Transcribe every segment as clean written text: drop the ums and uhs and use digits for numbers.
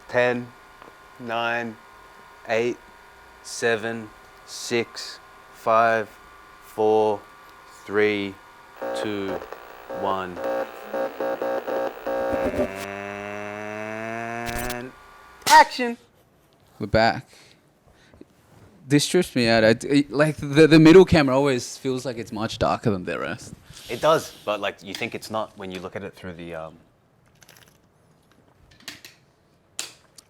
10, 9, 8, 7, 6, 5, 4, 3, 2, 1. And action. We're back. This trips me out. Like the middle camera always feels like it's much darker than the rest. It does, but like you think it's not when you look at it through the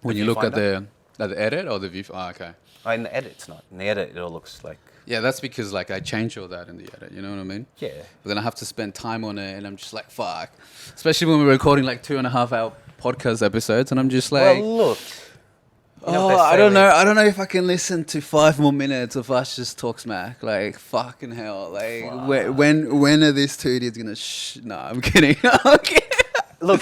When you look at viewfinder? the edit or the view. Oh, okay. Oh, in the edit, it's not. In the edit, it all looks like Yeah, that's because like I change all that in the edit. You know what I mean? yeah. But then I have to spend time on it, and I'm just like, fuck. Especially when we're recording like 2.5 hour podcast episodes, and I'm just like, Well, look. You know oh, what they I say, don't know. like- I don't know if I can listen to 5 more minutes of us just talk smack. Like fucking hell. Like when are these two idiots gonna? No, I'm kidding. I'm kidding. Look,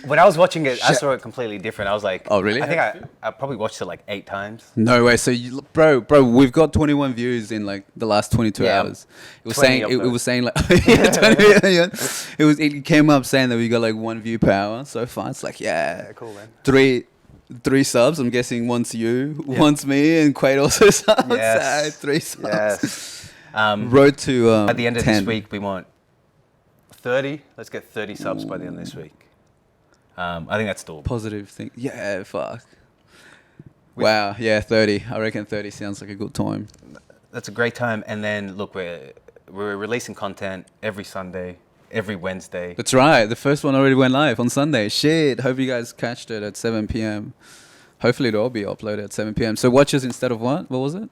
when I was watching it, I saw it completely different. I was like, Oh, really? I think I probably watched it like 8 times. No way. So, bro, we've got 21 views in like the last 22 Yeah, hours. It was 20 saying of it those. was saying like yeah, 20 million. It came up saying that we got like 1 view per hour so far. It's like yeah, Cool, man. Three subs. I'm guessing one's you, one's me, and Quaid also subs. Yes. 3 subs. Yes. Road to At the end of 10. this week, we want 30. Let's get 30 subs by the end of this week. I think that's doable. Positive thing. Yeah, fuck. Wow. Yeah, 30. I reckon 30 sounds like a good time. That's a great time. And then look, we're releasing content every Sunday, every Wednesday. That's right. The first one already went live on Sunday. Shit. Hope you guys catched it at 7 p.m. Hopefully it'll all be uploaded at 7 p.m. So watch us instead of what? What was it?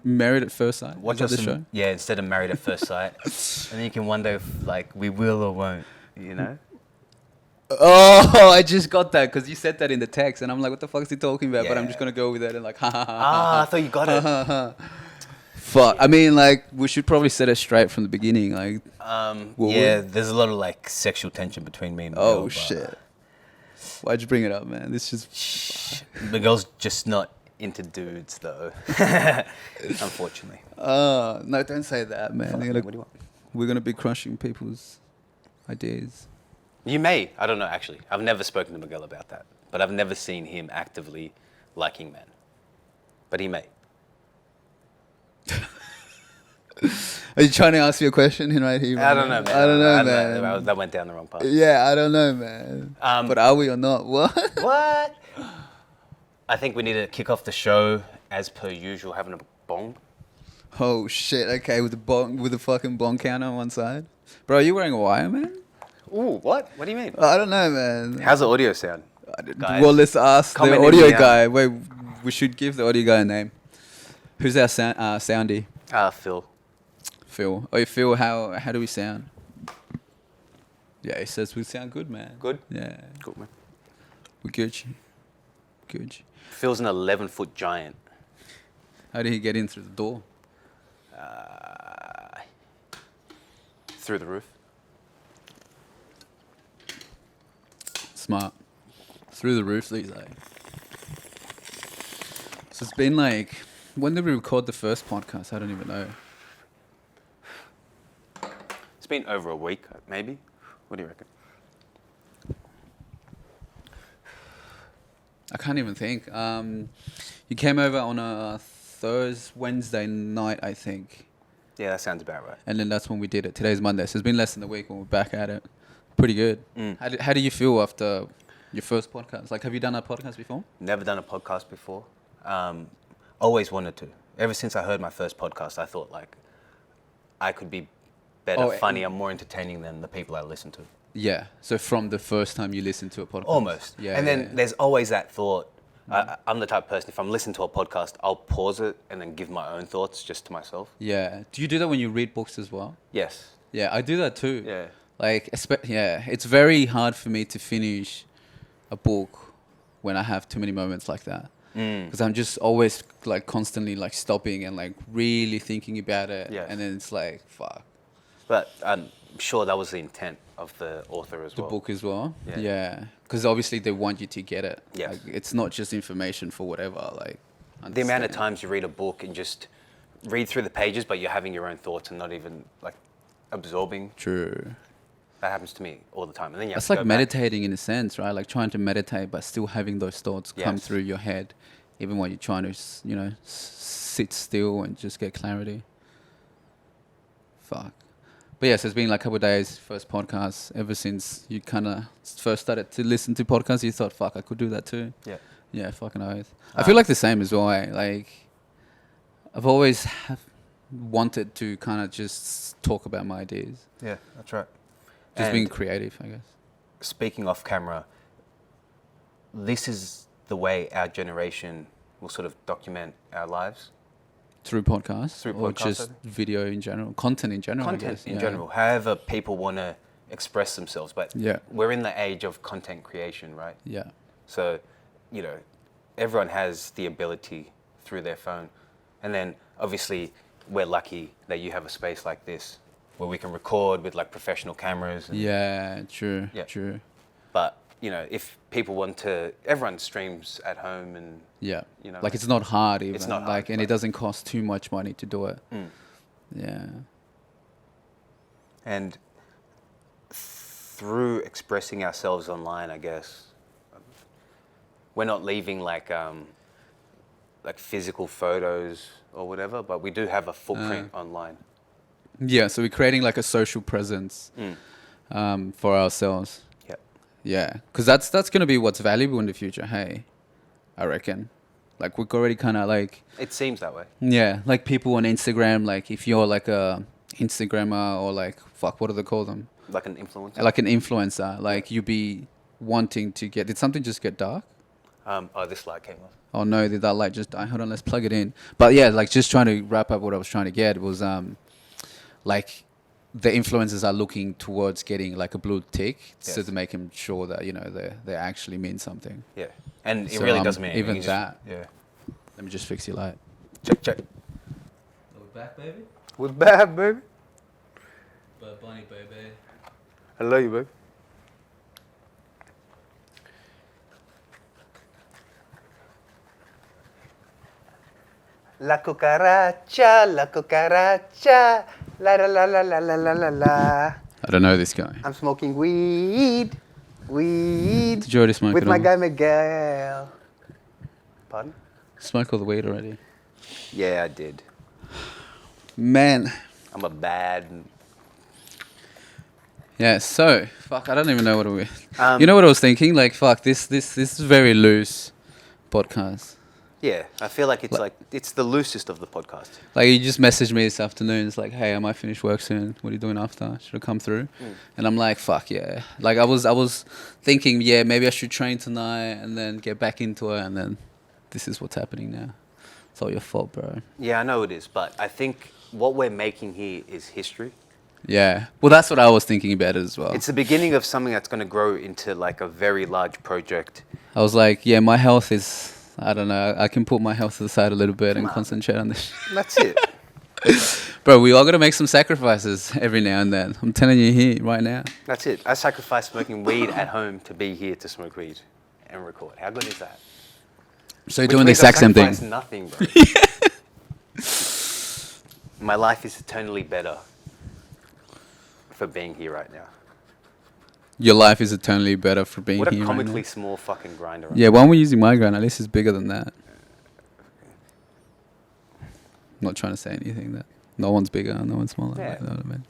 Married at First Sight? Watch Is that us, the show? yeah, instead of Married at First Sight. And then you can wonder if like we will or won't, you know? Oh, I just got that because you said that in the text, and I'm like, what the fuck is he talking about? But I'm Yeah. just gonna go with that and like, ha ha ha. Ah, I thought you got it. Fuck. I mean, like, we should probably set it straight from the beginning. Like, Well, Yeah, there's a lot of like sexual tension between me and oh Miguel, but shit. Why'd you bring it up, man? This is Miguel's just not into dudes though. Unfortunately. no, don't say that, man. Fuck, You're man, gonna- what do you want? we're gonna be crushing people's ideas. You may. I don't know, actually. I've never spoken to Miguel about that. But I've never seen him actively liking men. But he may. Are you trying to ask me a question in right here? I don't know, man. I don't know, man. That went down the wrong path. Yeah, I don't know, man. But are we or not? What? What? I think we need to kick off the show as per usual, having a bong. Oh shit! Okay, with the fucking bong counter on one side, bro. Are you wearing a wire, man? Ooh, what? What do you mean? I don't know, man. How's the audio sound? Guys, Well, let's ask the comment in audio the, guy. Wait, we should give the audio guy a name. Who's our soundy? Phil. Phil. Oh, Phil. How do we sound? Yeah, he says we sound good, man. Good? Yeah, Cool, man. we Gucci. Gucci. Phil's an 11-foot giant. How did he get in through the door? Through the roof. Smart. Through the roof these days. So it's been like, when did we record the first podcast? I don't even know. It's been over a week, maybe. What do you reckon? I can't even think. You came over on a Wednesday night, I think. Yeah, that sounds about right. And then that's when we did it. Today's Monday, so it's been less than a week and we're back at it. Pretty good. How do you feel after your first podcast? Like, have you done a podcast before? Never done a podcast before. Always wanted to. Ever since I heard my first podcast, I thought like I could be better, Oh, funnier, more entertaining than the people I listen to. Yeah. So from the first time you listened to a podcast? Almost. Yeah. And then yeah. there's always that thought. I'm the type of person, if I'm listening to a podcast, I'll pause it and then give my own thoughts just to myself. Yeah. Do you do that when you read books as well? Yes. Yeah, I do that too. Yeah. Like, yeah, it's very hard for me to finish a book when I have too many moments like that. Because I'm just always like constantly like stopping and like really thinking about it. Yes. And then it's like, fuck. But I'm sure that was the intent of the author as The well. book as well? Yeah. Yeah. Because obviously they want you to get it. Yes. Like, it's not just information for whatever. Like, The amount of understand. times you read a book and just read through the pages, but you're having your own thoughts and not even like absorbing. True. That happens to me all the time. And then you have That's to like go back. meditating in a sense, right? Like trying to meditate, but still having those thoughts come Yes. through your head, even when you're trying to, sit still and just get clarity. Fuck. But yes, it's been like a couple of days, first podcast. Ever since you kind of first started to listen to podcasts, you thought, fuck, I could do that too. Yeah. Yeah, fucking oath. I feel like the same as well. Like, I've always wanted to kind of just talk about my ideas. Yeah, that's right. Just And being creative, I guess. speaking off camera, this is the way our generation will sort of document our lives. Through podcasts? Through or podcasts, just I think. video in general? Content in general, I Content guess. in Yeah. general, however people want to express themselves. But Yeah. we're in the age of content creation, right? Yeah. So, everyone has the ability through their phone. And then obviously we're lucky that you have a space like this where we can record with like professional cameras. And, Yeah, true. Yeah. True. But, if people want to, everyone streams at home and, Yeah. like Like it's not hard even. It's not hard, like, and it but- doesn't cost too much money to do it. Yeah. And through expressing ourselves online, I guess, we're not leaving like physical photos or whatever, but we do have a footprint online. Yeah, so we're creating like a social presence for ourselves. Yep. Yeah, because that's going to be what's valuable in the future, hey, I reckon. Like we're already kind of like, It seems that way. yeah, like people on Instagram, like if you're like a Instagrammer or like, fuck, what do they call them? Like an influencer. Like an influencer, like you be wanting to get, did something just get dark? This light came off. Oh no, did that light just die? Hold on, let's plug it in. But yeah, like just trying to wrap up what I was trying to get was like the influencers are looking towards getting like a blue tick so Yes. to make them sure that they actually mean something. Yeah. And it So, really doesn't mean anything. even You just- that. Yeah. Let me just fix your light. Check. We're back, baby. What's bad, baby? Bunny, baby. I love you, baby. La cucaracha, la la la la la la la la la. I don't know this guy. I'm smoking weed. Did you already smoke with it my all? guy Miguel. Pardon? Smoke all the weed already. Yeah, I did. Man. I'm a bad. Yeah, so fuck, I don't even know what we. Um, You know what I was thinking? Like, fuck, this is very loose podcast. Yeah, I feel like it's the loosest of the podcast. Like, you just messaged me this afternoon. It's like, hey, I might finish work soon. What are you doing after? Should I come through? And I'm like, fuck yeah. Like, I was thinking, yeah, maybe I should train tonight and then get back into it. And then this is what's happening now. It's all your fault, bro. Yeah, I know it is, but I think what we're making here is history. Yeah. Well, that's what I was thinking about it as well. It's the beginning of something that's going to grow into like a very large project. I was like, yeah, my health is, I don't know, I can put my health to the side a little bit and Come on. concentrate on this. That's it. Bro, we all got to make some sacrifices every now and then. I'm telling you here right now. That's it. I sacrificed smoking weed at home to be here to smoke weed and record. How good is that? So you're Which doing the means I've exact same thing. sacrificed nothing, bro. My life is eternally better for being here right now. Your life is eternally better for being What a here right now. comically small fucking grinder. Yeah, why am we using my grind? At least it's bigger than that. I'm not trying to say anything that no one's bigger, no one's smaller. Yeah. Like, you know what I mean?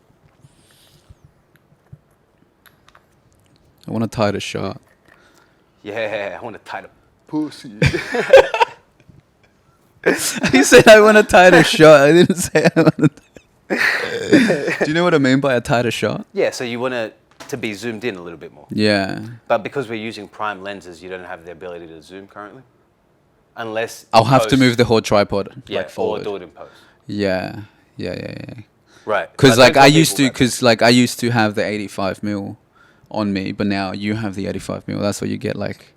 I want a tighter shot. Yeah, I want to tie the pussy. You said I want a tighter shot. I didn't say I want a Do you know what I mean by a tighter shot? Yeah, so you want to be zoomed in a little bit more. Yeah. But because we're using prime lenses, you don't have the ability to zoom currently. Unless I'll in have to post- move the whole tripod yeah, like forward. or do it in post. Yeah. Right. Because But like don't I tell used to, people that. because like I used to have the 85mm on me, but now you have the 85mm. That's why you get like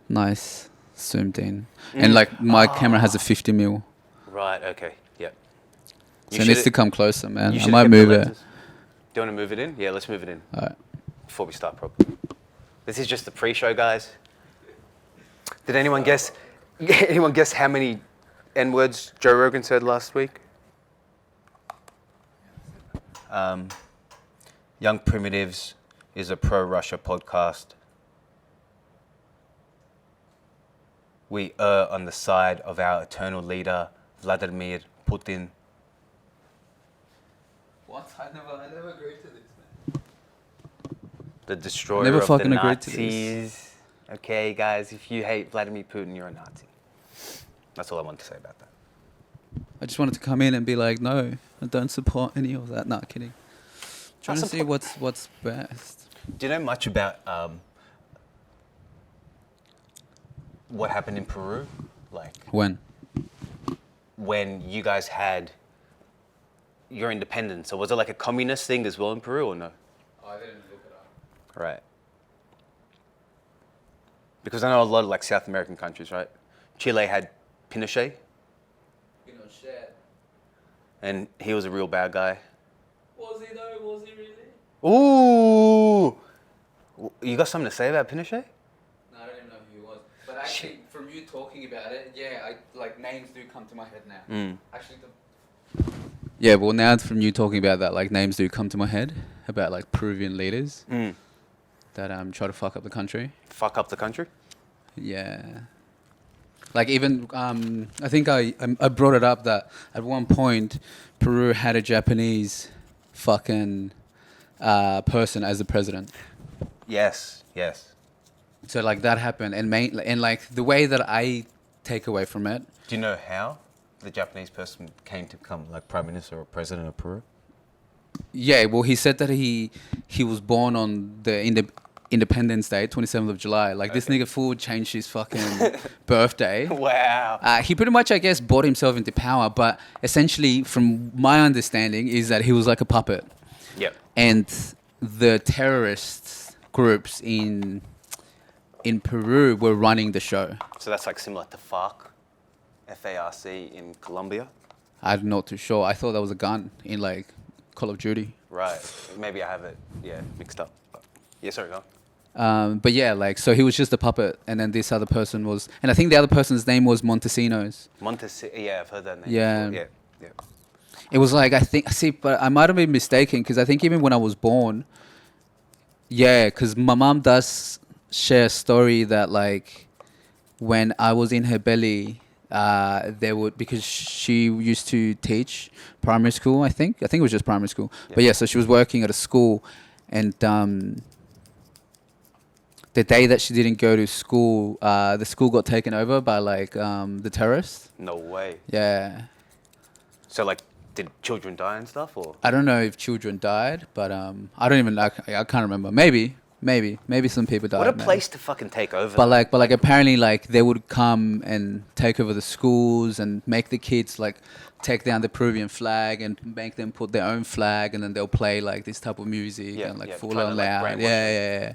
nice zoomed in, and like my camera has a 50mm, Right, okay, yep. so it needs to come closer, man. you I should might have kept the move it. lenses. Do you want to move it in? Yeah, let's move it in Alright. before we start properly. This is just the pre-show, guys. Did anyone guess? Anyone guess how many N-words Joe Rogan said last week? Young Primitives is a pro-Russia podcast. We err on the side of our eternal leader, Vladimir Putin. What? I never agreed to this, man. The destroyer Never of the fucking agreed to this. Nazis. Okay, guys, if you hate Vladimir Putin, you're a Nazi. That's all I want to say about that. I just wanted to come in and be like, no, I don't support any of that. Not kidding. Trying to see what's best. Do you know much about what happened in Peru? Like when you guys had your independence, or was it like a communist thing as well in Peru, or no? Oh, I didn't look it up. Right. Because I know a lot of like South American countries, right? Chile had Pinochet, Pinochet. and he was a real bad guy. Was he though? Was he really? Ooh! You got something to say about Pinochet? No, I don't even know who he was. But actually, from you talking about it, yeah, like names do come to my head now. Actually, yeah, well, now from you talking about that, like names do come to my head about like Peruvian leaders that try to fuck up the country. Fuck up the country? Yeah. Like even I think I brought it up that at one point Peru had a Japanese fucking person as the president. Yes, yes. So like that happened, and like the way that I take away from it. Do you know how the Japanese person came to become like prime minister or president of Peru? Yeah, well, he said that he was born on the Independence Day, 27th of July. Like this nigga fool changed his fucking birthday. Wow. He pretty much, I guess, brought himself into power. But essentially, from my understanding, is that he was like a puppet. Yep. And the terrorist groups in Peru were running the show. So that's like similar to FARC, F-A-R-C in Colombia? I'm not too sure. I thought that was a gun in like Call of Duty. Right. Maybe I have it, mixed up. But yeah, sorry, go on. But yeah, like, so he was just a puppet, and then this other person was, and I think the other person's name was Montesinos. Yeah, I've heard that name. Yeah. Before. Yeah. It was like, but I might have been mistaken, because I think even when I was born, because my mom does share a story that like, when I was in her belly, because she used to teach primary school, I think it was just primary school. Yeah. But yeah, so she was working at a school, and the day that she didn't go to school, the school got taken over by like the terrorists. No way. Yeah. So like, did children die and stuff, or? I don't know if children died, but I don't even, I can't remember. Maybe some people died. What a man. place to fucking take over. But like apparently like they would come and take over the schools and make the kids like take down the Peruvian flag and make them put their own flag, and then they'll play like this type of music and like full on loud. Yeah.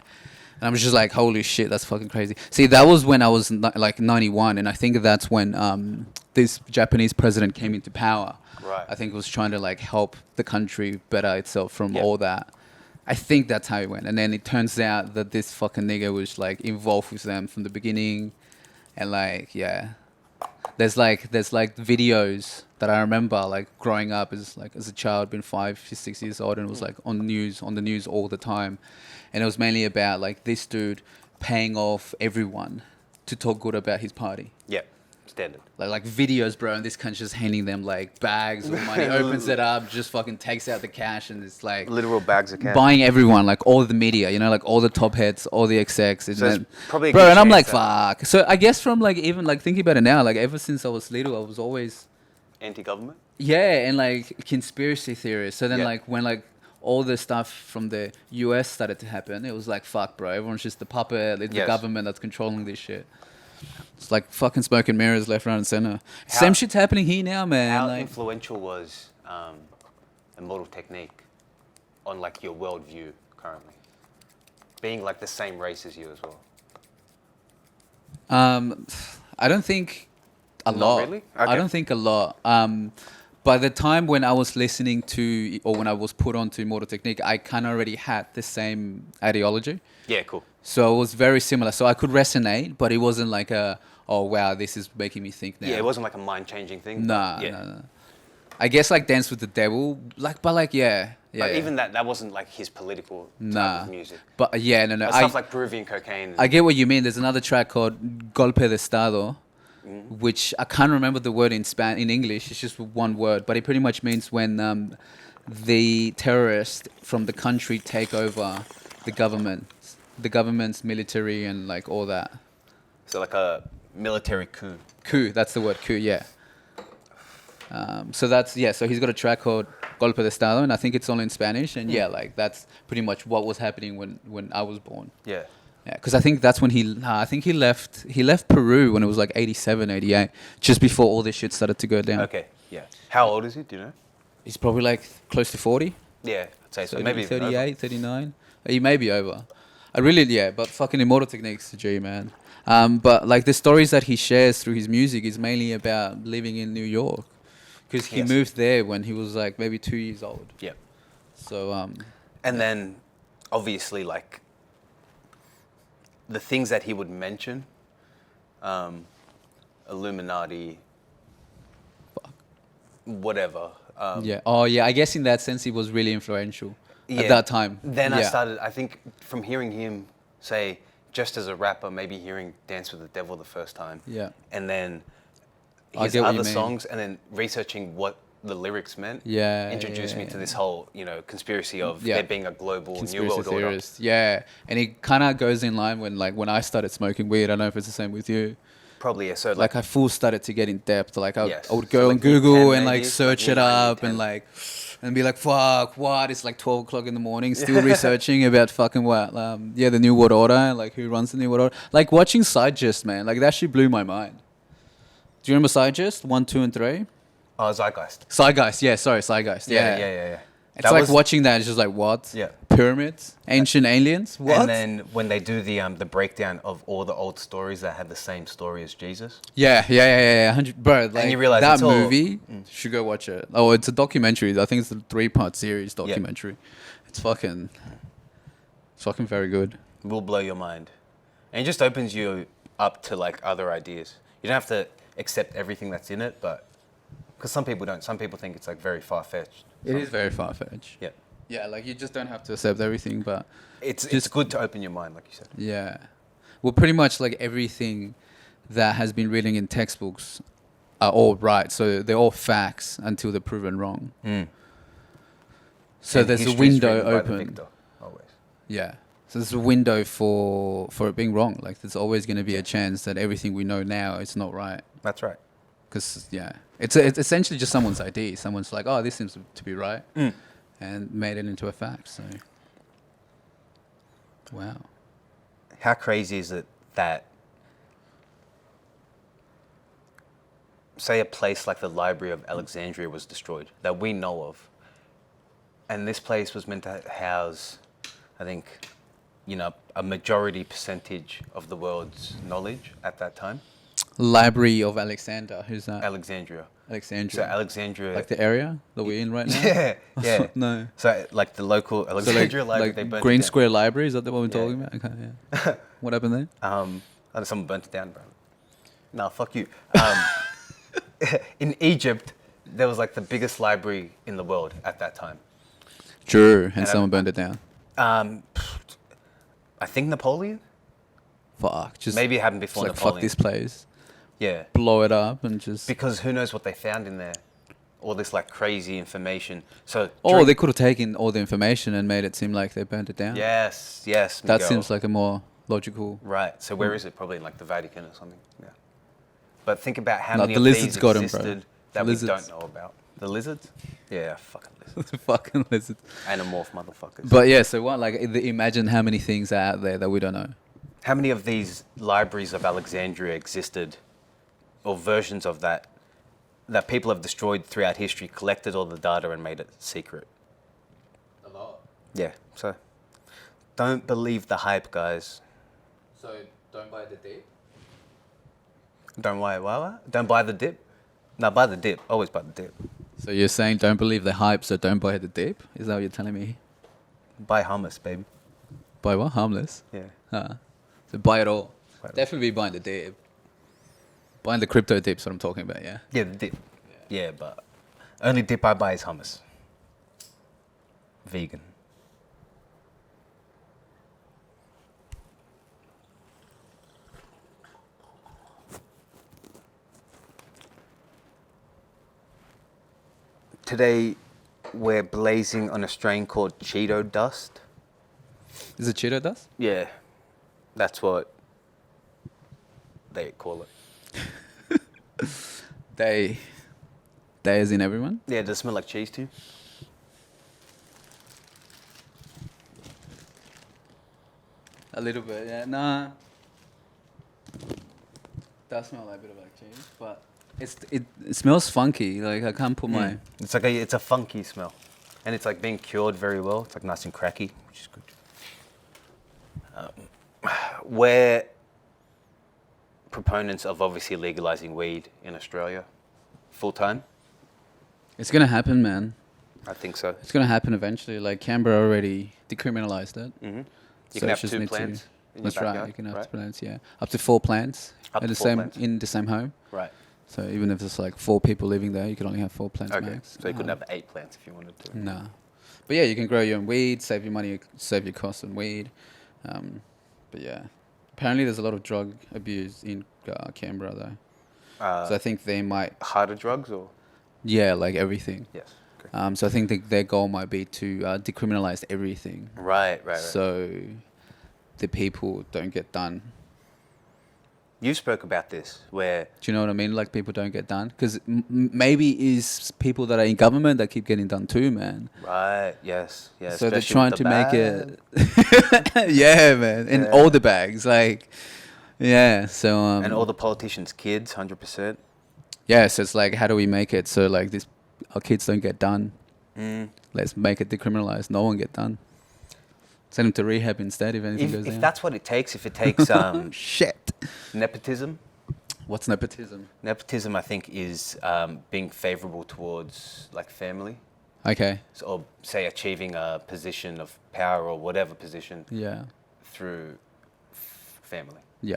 And I was just like, holy shit, that's fucking crazy. See, that was when I was like 91, and I think that's when this Japanese president came into power. Right. I think it was trying to like help the country better itself from all that. I think that's how it went. And then it turns out that this fucking nigga was like involved with them from the beginning. And like, yeah. There's like videos that I remember like growing up as a child, being 5, 6 years old, and it was like on the news all the time. And it was mainly about like this dude paying off everyone to talk good about his party. Yeah, standard. Like videos, bro, and this cunt's just handing them like bags of money, opens it up, just fucking takes out the cash, and it's like Literal bags of cash. buying everyone, like all the media, like all the top heads, all the execs, and So it's then, probably a bro, good and I'm like, chance that- fuck. So I guess from like even like thinking about it now, like ever since I was little, I was always Anti-government? and like conspiracy theories. So then Yeah. like when like all the stuff from the US started to happen, it was like, fuck, bro, everyone's just the puppet, it's the Yes. government that's controlling this shit. It's like fucking smoke and mirrors left, right, and center. How- Same shit's happening here now, man. How Like, influential was Immortal Technique on like your worldview currently? Being like the same race as you as well. I don't think a Not lot. really? I Okay. don't think a lot. By the time when I was listening to, or when I was put onto Immortal Technique, I kind of already had the same ideology. Yeah, cool. So it was very similar. So I could resonate, but it wasn't like oh wow, this is making me think now. Yeah, it wasn't like a mind-changing thing. Nah, yeah. nah. I guess like Dance with the Devil, like, but like, yeah, Yeah, But yeah. even that wasn't like his political type Nah. of music. But yeah, no. But stuff like Peruvian cocaine. I get what you mean. There's another track called Golpe de Estado, which I can't remember the word in English. It's just one word, but it pretty much means when the terrorists from the country take over the government's military and like all that. So like a military coup. Coup, that's the word, coup, yeah. So that's, yeah, so he's got a track called Golpe de Estado, and I think it's all in Spanish, and yeah, like that's pretty much what was happening when I was born. Yeah. Yeah, because I think that's when I think he left Peru when it was like 87, 88, just before all this shit started to go down. Okay. Yeah. How old is he? Do you know? He's probably like close to 40. Yeah, I'd say so. 30, Maybe even 38, over. 39. He may be over. I really, yeah, but fucking Immortal Technique's G, man. But like the stories that he shares through his music is mainly about living in New York. Because he Yes. moved there when he was like maybe 2 years old. Yeah. So, And then, obviously, like the things that he would mention, Illuminati, whatever. yeah. Oh, yeah, I guess in that sense he was really influential Yeah. at that time. Then yeah. I started, I think, from hearing him say, just as a rapper, maybe hearing Dance with the Devil the first time. Yeah. And then I his get what you other mean. songs, and then researching what the lyrics meant. Yeah, Introduced me yeah, to this whole, conspiracy of Yeah. there being a global Conspiracy new world order. theorist. Yeah. And it kind of goes in line when I started smoking weed. I don't know if it's the same with you. Probably, yeah. So Like I full started to get in depth. Like Yes. I would So go like on Google year 10 and like maybe, search like it year 9, year up 10. and be like, fuck, what? It's like 12 o'clock in the morning, still researching about fucking what? The New World Order, like who runs the New World Order. Like watching Sidegist, man, like that shit blew my mind. Do you remember Sidegist? 1, 2, and 3? Oh, Zeitgeist. Zeitgeist, yeah, sorry, Zeitgeist. Yeah. It's That like was- watching that, it's just like, what? Yeah. Pyramids? Ancient aliens? What? And then when they do the breakdown of all the old stories that have the same story as Jesus. Yeah. 100, bro, like you realize that it's all- movie, should go watch it. Oh, it's a documentary. I think it's a 3-part series documentary. It's fucking very good. Will blow your mind. And it just opens you up to like other ideas. You don't have to accept everything that's in it, but because some people don't. Some people think it's like very far-fetched. It is very far-fetched. Yeah. Yeah, like you just don't have to accept everything, but It's good to open your mind, like you said. yeah. Well, pretty much like everything that has been written in textbooks are all right. So they're all facts until they're proven wrong. So And there's a history's window written by the open. victor, always. Yeah. So there's a window for it being wrong. Like there's always going to be a chance that everything we know now is not right. That's right. Because yeah, it's essentially just someone's idea. Someone's like, oh, this seems to be right, and made it into a fact. So, wow. How crazy is it that, say, a place like the Library of Alexandria was destroyed, that we know of, and this place was meant to house, I think, a majority percentage of the world's knowledge at that time? Library of Alexander. Who's that? Alexandria. Alexandria. So Alexandria. Like the area that we're in right now. yeah, yeah. No. So like the local So Alexandria Library, they like burnt Green it down. Square Library. Is that the one we're Yeah. talking about? Okay, yeah. What happened there? Oh, someone burnt it down, bro. No, fuck you. In Egypt, there was like the biggest library in the world at that time. True, and And someone burned it down. I think Napoleon. Fuck. Just Maybe it happened it's before like Napoleon. fuck this place. Yeah, Blow it up and just. because who knows what they found in there? All this like crazy information. So. Or during- they could have taken all the information and made it seem like they burnt it down. Yes. That Miguel. seems like a more logical. Right. So where is it? Probably in like the Vatican or something. Yeah. But think about how No, many the of lizards these got 'em, bro. existed that The we lizards. don't know about. The lizards? Yeah, fucking lizards. Fucking lizard. Animorph motherfuckers. But yeah, so what? Like, imagine how many things are out there that we don't know. How many of these libraries of Alexandria existed, or versions of that people have destroyed throughout history, collected all the data and made it secret? A lot. Yeah, so don't believe the hype, guys. So don't buy the dip. Don't Don't buy the dip? No, buy the dip. Always buy the dip. So you're saying don't believe the hype, so don't buy the dip? Is that what you're telling me? Buy hummus, baby. Buy what? Harmless. Yeah. So buy it all. Buy it all. Definitely be buying the dip. Buying the crypto dip's what I'm talking about. Yeah. Yeah, the dip. Yeah, but only dip I buy is hummus. vegan? Today, we're blazing on a strain called Cheeto Dust. Is it Cheeto dust? Yeah, that's what they call it. They as in everyone? Yeah, does it smell like cheese too? A little bit, yeah. Nah. Does smell like a bit of like cheese, but it smells funky. Like I can't put my It's like it's a funky smell, and it's like being cured very well. It's like nice and cracky, which is good. We're proponents of obviously legalizing weed in Australia, full time. It's gonna happen, man. I think so. It's gonna happen eventually. Like Canberra already decriminalized it. Mm-hmm. You So can it have just 2 need to- plants. In your That's right. backyard, You can have right? plants, yeah, up to 4 plants Up in to the 4 same plants. in the same home. Right. So even if there's like 4 people living there, you can only have 4 plants Okay. max. So you couldn't have 8 plants if you wanted to. Nah. But yeah, you can grow your own weed, save your money, save your costs on weed. But yeah, apparently there's a lot of drug abuse in Canberra though. So I think they might, Harder drugs or yeah, like everything. yes. Okay. So I think their goal might be to decriminalize everything. Right. So the people don't get done. You spoke about this where Do you know what I mean? Like people don't get done because maybe is people that are in government that keep getting done too, man. right. Yes. So they're especially trying with to the make bag. it, yeah, man, in Yeah. all the bags, like, yeah. So And all the politicians' kids, 100%. yeah. So it's like, how do we make it so like this, our kids don't get done? Mm. Let's make it decriminalized. No one get done. Send them to rehab instead if anything goes If down. that's what it takes, if it takes Shit. nepotism. What's nepotism? Nepotism, I think, is being favorable towards like family, Okay. so, or say achieving a position of power or whatever position Yeah. through family. Yeah.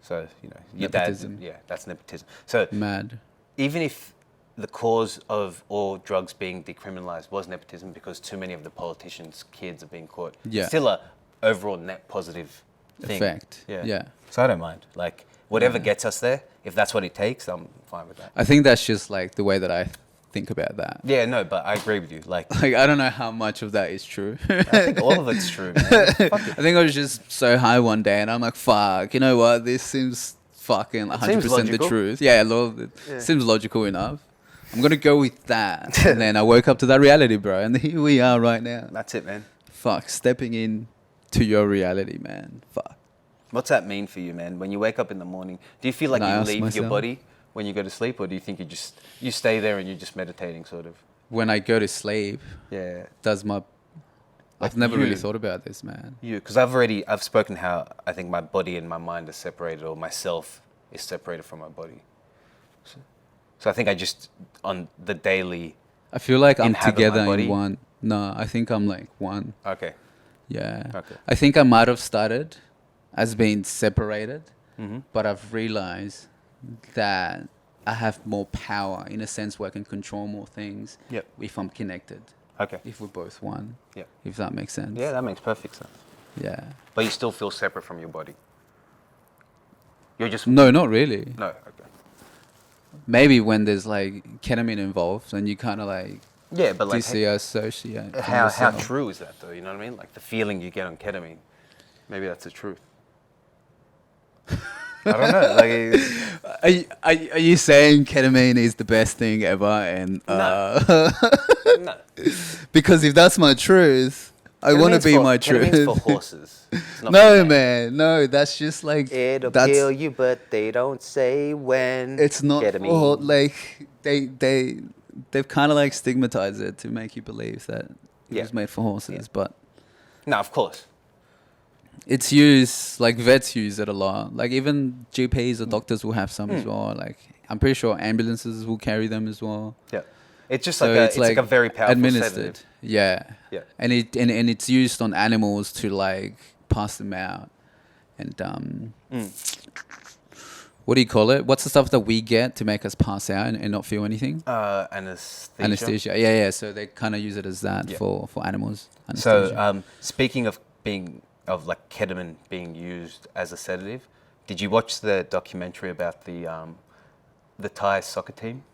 So your Nepotism. dad, yeah, that's nepotism. So Mad. even if the cause of all drugs being decriminalized was nepotism because too many of the politicians' kids are being caught, Yeah. it's still a overall net positive thing. Effect. Yeah. Yeah. So I don't mind. Like whatever gets us there, if that's what it takes, I'm fine with that. I think that's just like the way that I think about that. Yeah, no, but I agree with you. Like Like I don't know how much of that is true. I think all of it's true, man. Fuck it. I think I was just so high one day, and I'm like, "Fuck, you know what? This seems fucking 100% the logical. truth." Yeah, a lot of it Yeah. seems logical enough. I'm gonna go with that, and then I woke up to that reality, bro, and here we are right now. That's it, man. Fuck, stepping in to your reality, man. Fuck. What's that mean for you, man? When you wake up in the morning, do you feel like When I you ask leave your myself? body when you go to sleep, or do you think you stay there and you're just meditating, sort of? When I go to sleep, Yeah. does my Like I've never really you. thought about this, man. Because I've spoken how I think my body and my mind are separated, or myself is separated from my body. So I think I just on the daily. I feel like I'm Inhabit my together body? in one. No, I think I'm like one. Okay. Yeah. Okay. I think I might have started as being separated, Mm-hmm. but I've realized that I have more power in a sense where I can control more things Yep. if I'm connected, Okay. if we're both one, Yep. if that makes sense. Yeah, that makes perfect sense. Yeah. But you still feel separate from your body. You're just No, not really. no. Okay. Maybe when there's like ketamine involved and you kind of like Yeah, but like disassociate. from how yourself. true is that though? You know what I mean? Like the feeling you get on ketamine. Maybe that's the truth. I don't know. Like Are you saying ketamine is the best thing ever? And no. because if that's my truth, I want to Ketamine's be for- my Ketamine's truth. for horses. It's not No, for man, no. That's just like It'll that's. kill you, but they don't say when. It's not ketamine. for like they've kind of like stigmatized it to make you believe that it Yeah. was made for horses, Yeah. but No, of course. it's used like vets use it a lot. Like even GPs or doctors will have some as well. Like I'm pretty sure ambulances will carry them as well. Yeah. It's just So like it's like a very powerful administered. sedative. Yeah. Yeah. And it's used on animals to like pass them out, and what do you call it? What's the stuff that we get to make us pass out and not feel anything? Anesthesia. Anesthesia. Yeah, yeah. So they kind of use it as that Yeah. for animals. Anesthesia. So, speaking of like ketamine being used as a sedative, did you watch the documentary about the Thai soccer team?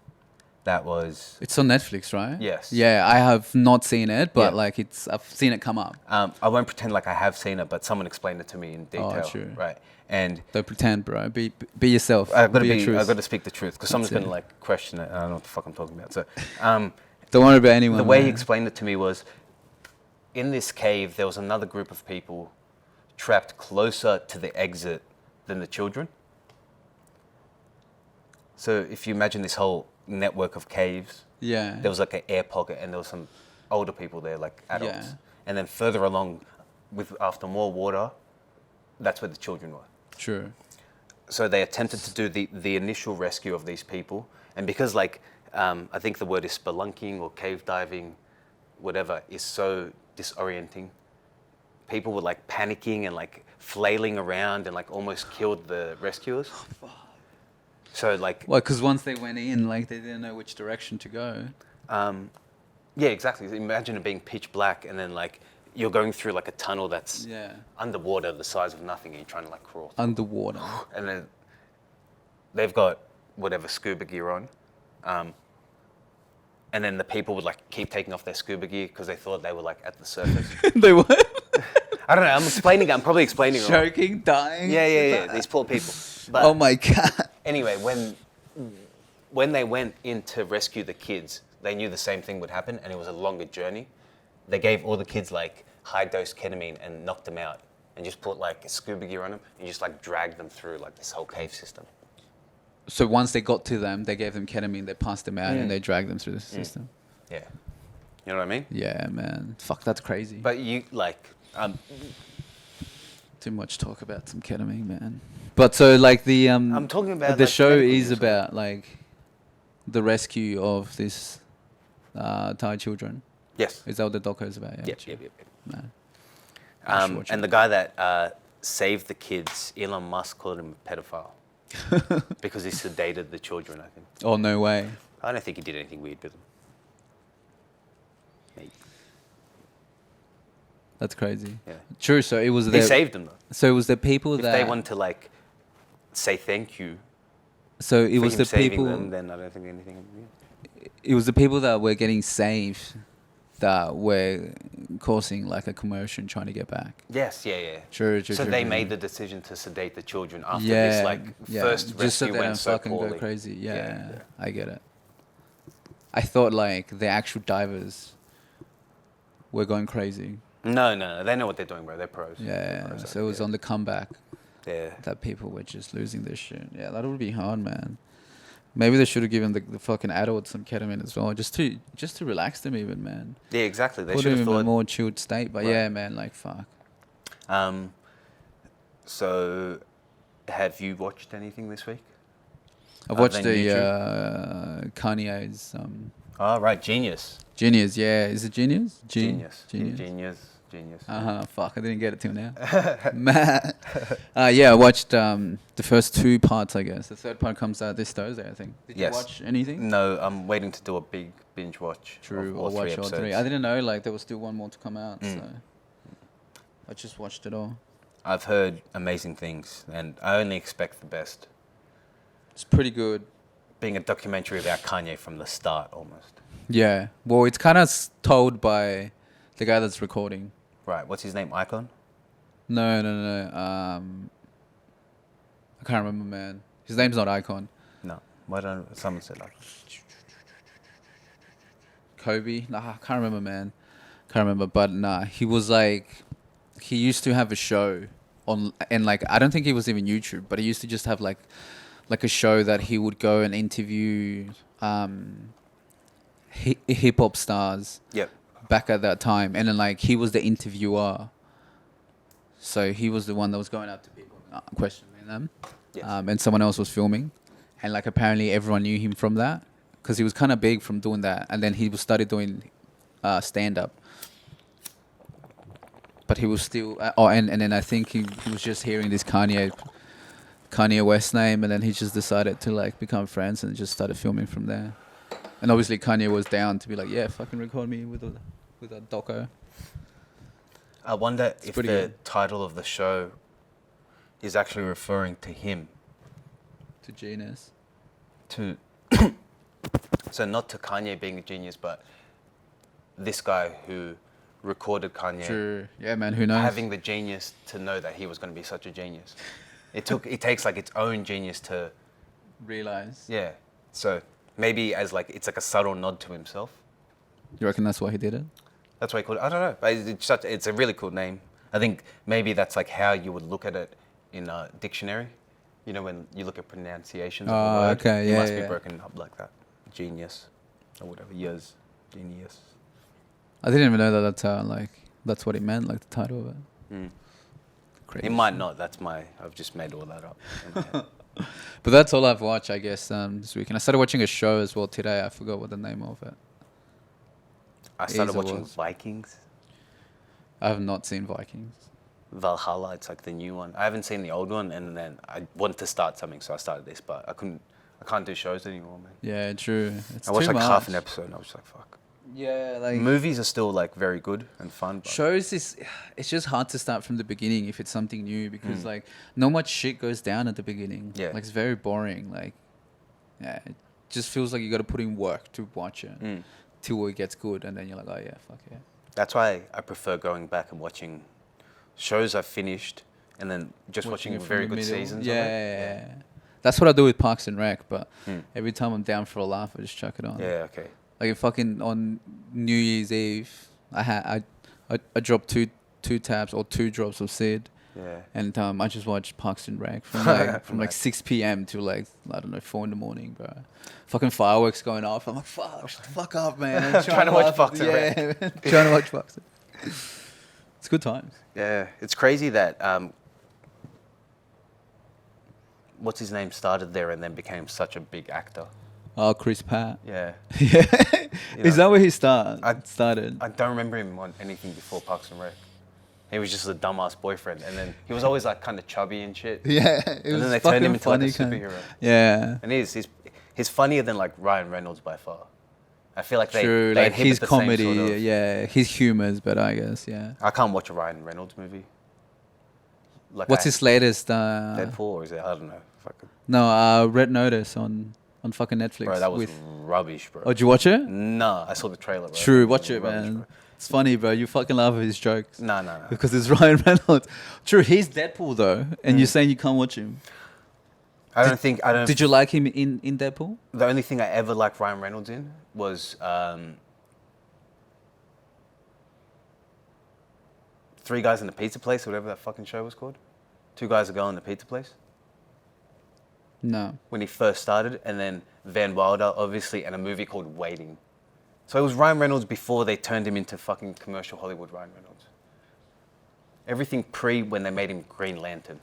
That was it's on Netflix, right? Yes. Yeah, I have not seen it, but Yeah. like I've seen it come up. I won't pretend like I have seen it, but someone explained it to me in detail. true. Right, and Don't pretend, bro. Be yourself. I've got to your be. truth. I've got to speak the truth because someone's it. going to like question it. And I don't know what the fuck I'm talking about. So, Don't worry about anyone. the way he man. explained it to me was, in this cave there was another group of people trapped closer to the exit than the children. So if you imagine this whole network of caves, Yeah. there was like an air pocket and there was some older people there, like adults. Yeah. And then further along, after more water, that's where the children were. True. So they attempted to do the initial rescue of these people. And because I think the word is spelunking or cave diving, whatever, is so disorienting, people were like panicking and like flailing around and like almost killed the rescuers. So like, Well, because once they went in, like they didn't know which direction to go. yeah, exactly. Imagine it being pitch black and then like you're going through like a tunnel that's Yeah. underwater the size of nothing and you're trying to like crawl through. Underwater. And then they've got whatever scuba gear on. And then the people would like keep taking off their scuba gear because they thought they were like at the surface. They were I don't know. I'm probably explaining it wrong. choking, dying. Yeah. These poor people. But Oh my god. anyway, when they went in to rescue the kids, they knew the same thing would happen, and it was a longer journey. They gave all the kids like high dose ketamine and knocked them out, and just put like scuba gear on them, and just like dragged them through like this whole cave system. So once they got to them, they gave them ketamine, they passed them out, and they dragged them through the system. Yeah, you know what I mean? Yeah, man. Fuck, that's crazy. But you like, Too much talk about some ketamine, man. But so like the I'm talking about the like, show medical is use. about like the rescue of this Thai children. Yes. Is that what the doco is about? Yeah. Yep. Man. I should watch And it. the guy that saved the kids, Elon Musk called him a pedophile because he sedated the children. I think. Oh no way. I don't think he did anything weird with them. Maybe. That's crazy. Yeah. True. So it was He the saved them though. so it was the people If that they want to like say thank you so it for was him the saving people them, then I don't think anything. it was the people that were getting saved that were causing like a commotion trying to get back. Yes, yeah. True. So they made the decision to sedate the children after yeah, this like yeah. first just so rescue they went don't so fucking poorly. go crazy. Yeah, Yeah. I get it. I thought like the actual divers were going crazy. No, they know what they're doing, bro. They're pros. Yeah, They're pros, so it was on the comeback Yeah. that people were just losing their shit. Yeah, that would be hard, man. Maybe they should have given the fucking adults some ketamine as well, just to relax them even, man. Yeah, exactly. They Put should them have in a thought. more chilled state. But Right. yeah, man, like fuck. So, have you watched anything this week? I've Other watched than the Kanye's Oh, right, Genius. Genius. Yeah, is it Genius? Genius. Genius. Genius. Fuck, I didn't get it till now. Man. Yeah, I watched the first 2 parts, I guess. The third part comes out this Thursday, I think. Did Yes. you watch anything? No, I'm waiting to do a big binge watch. True, Of I'll all 3 watch all 3. episodes. I didn't know, like, there was still one more to come out, so I just watched it all. I've heard amazing things, and I only expect the best. It's pretty good. Being a documentary about Kanye from the start, almost. Yeah. Well, it's kind of told by the guy that's recording. Right, what's his name? Icon? No. I can't remember, man. His name's not Icon. No. Why don't someone said Icon? Kobe? Nah, I can't remember, man. Can't remember, but nah, he was like, he used to have a show on, and like, I don't think it was even YouTube, but he used to just have like a show that he would go and interview hip hop stars Yep. back at that time, and then like he was the interviewer, so he was the one that was going out to people, questioning them, Yes. and someone else was filming, and like apparently everyone knew him from that because he was kind of big from doing that, and then he started doing stand up. But he was still, and then I think he was just hearing this Kanye Kanye West's name, and then he just decided to like become friends and just started filming from there. And obviously Kanye was down to be like, yeah, fucking record me with a doco. I wonder if the pretty good. title of the show is actually referring to him. To Genius. To so not to Kanye being a genius, but this guy who recorded Kanye True. Yeah, man. Who knows? having the genius to know that he was going to be such a genius. It takes like its own genius to Realize. yeah. So maybe as like it's like a subtle nod to himself. You reckon that's why he did it? That's why he called it. I don't know. But it's a really cool name. I think maybe that's like how you would look at it in a dictionary. You know, when you look at pronunciations of a Oh, word, okay, it yeah, must be yeah. broken up like that. Genius, or whatever. Yes, genius. I didn't even know that that's what it meant, like the title of it. Mm. Crazy. It might not. I've just made all that up in my head. But that's all I've watched, I guess, this weekend. I started watching a show as well today. I forgot what the name of it. I started Is or watching was. Vikings. I have not seen Vikings. Valhalla, it's like the new one. I haven't seen the old one, and then I wanted to start something, so I started this, but I can't do shows anymore, man. Yeah, true. It's I watched too like half an much. episode, and I was just like, fuck. Yeah, like Movies are still like very good and fun, but shows is, it's just hard to start from the beginning if it's something new because like not much shit goes down at the beginning. Yeah. Like it's very boring. Like, yeah, it just feels like you got to put in work to watch it till it gets good, and then you're like, oh yeah, fuck yeah. that's why I prefer going back and watching shows I've finished, and then just watching it from very the good middle. seasons. Yeah, of it. yeah, yeah. That's what I do with Parks and Rec. But Mm. every time I'm down for a laugh, I just chuck it on. Yeah. Okay. Like fucking on New Year's Eve, I dropped two tabs or 2 drops of Sid, Yeah. and I just watched Parks and Rec from like Nice. 6 p.m. to like I don't know 4 in the morning, bro. Fucking fireworks going off. I'm like, fuck, shut the fuck up, man. I'm Trying to watch laugh. Parks and Rec. Yeah, man. Trying to watch Parks. It's good times. Yeah. It's crazy that what's his name started there and then became such a big actor. Oh, Chris Pratt. Yeah. Yeah, You is know, that where he started? I don't remember him on anything before Parks and Rec. He was just a dumbass boyfriend, and then he was always like kind of chubby and shit. Yeah, it And was then they fucking turned him into like a funny, superhero. Yeah. And he's funnier than like Ryan Reynolds by far. I feel like True, they like inhibit his the same comedy, sort of- yeah, his humor is better, I guess, yeah. I can't watch a Ryan Reynolds movie. Like What's his latest? Deadpool or is it? I don't know. Fucking, No, Red Notice on fucking Netflix. bro, that was with, rubbish, bro. oh, did you watch it? Nah, I saw the trailer. Bro. True, was watch it, rubbish, man. bro. It's funny, bro. You fucking laugh at his jokes. No. Because it's Ryan Reynolds. True, he's Deadpool though, and you're saying you can't watch him. I don't. Did you like him in Deadpool? The only thing I ever liked Ryan Reynolds in was Three Guys in the Pizza Place, or whatever that fucking show was called. 2 Guys a Girl in the Pizza Place. No. When he first started, and then Van Wilder, obviously, and a movie called Waiting. So it was Ryan Reynolds before they turned him into fucking commercial Hollywood Ryan Reynolds. Everything pre when they made him Green Lantern.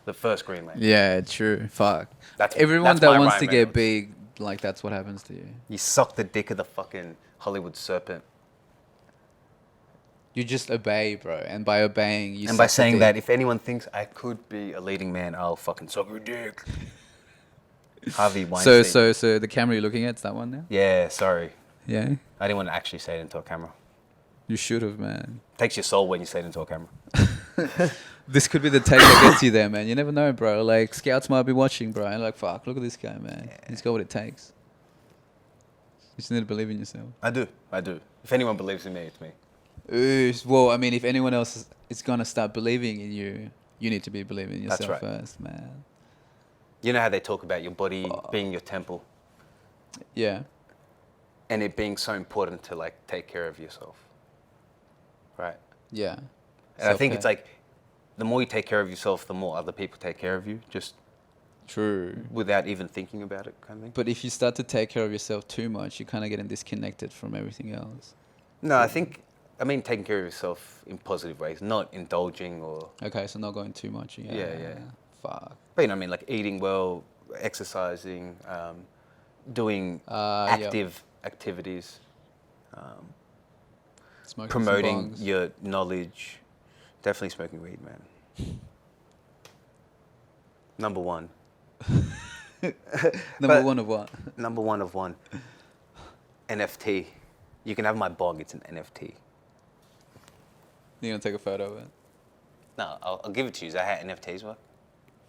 The first Green Lantern. Yeah, true. Fuck. That's- Everyone that's that my wants Ryan to get Reynolds. big, like that's what happens to you. You suck the dick of the fucking Hollywood serpent. You just obey, bro. And by obeying, you And by suck the saying dick. that, if anyone thinks I could be a leading man, I'll fucking suck your dick. Harvey Weinstein. So the camera you're looking at is that one now? Yeah, sorry. Yeah. I didn't want to actually say it into a camera. You should have, man. Takes your soul when you say it into a camera. This could be the take that gets you there, man. You never know, bro. Like scouts might be watching, bro. And like, fuck, look at this guy, man. He's got what it takes. You just need to believe in yourself. I do. If anyone believes in me, it's me. Well, I mean, if anyone else is gonna start believing in you, you need to be believing in That's yourself right. first, man. You know how they talk about your body being your temple Yeah. and it being so important to like take care of yourself. Right? Yeah. And I think it's Self-care. like the more you take care of yourself, the more other people take care of you, just True. without even thinking about it, kind of thing. But if you start to take care of yourself too much, you're kind of getting disconnected from everything else. No, I mean taking care of yourself in positive ways, not indulging or, Okay, so not going too much. Yeah. Yeah. Fuck. but you know, what I mean, like eating well, exercising, doing Yep. active activities, Smoking some promoting bongs. your knowledge. Definitely smoking weed, man. Number one. Number one of what? Number one of one. NFT. You can have my bong. It's an NFT. You gonna take a photo of it? No, I'll give it to you. Is that how NFTs work?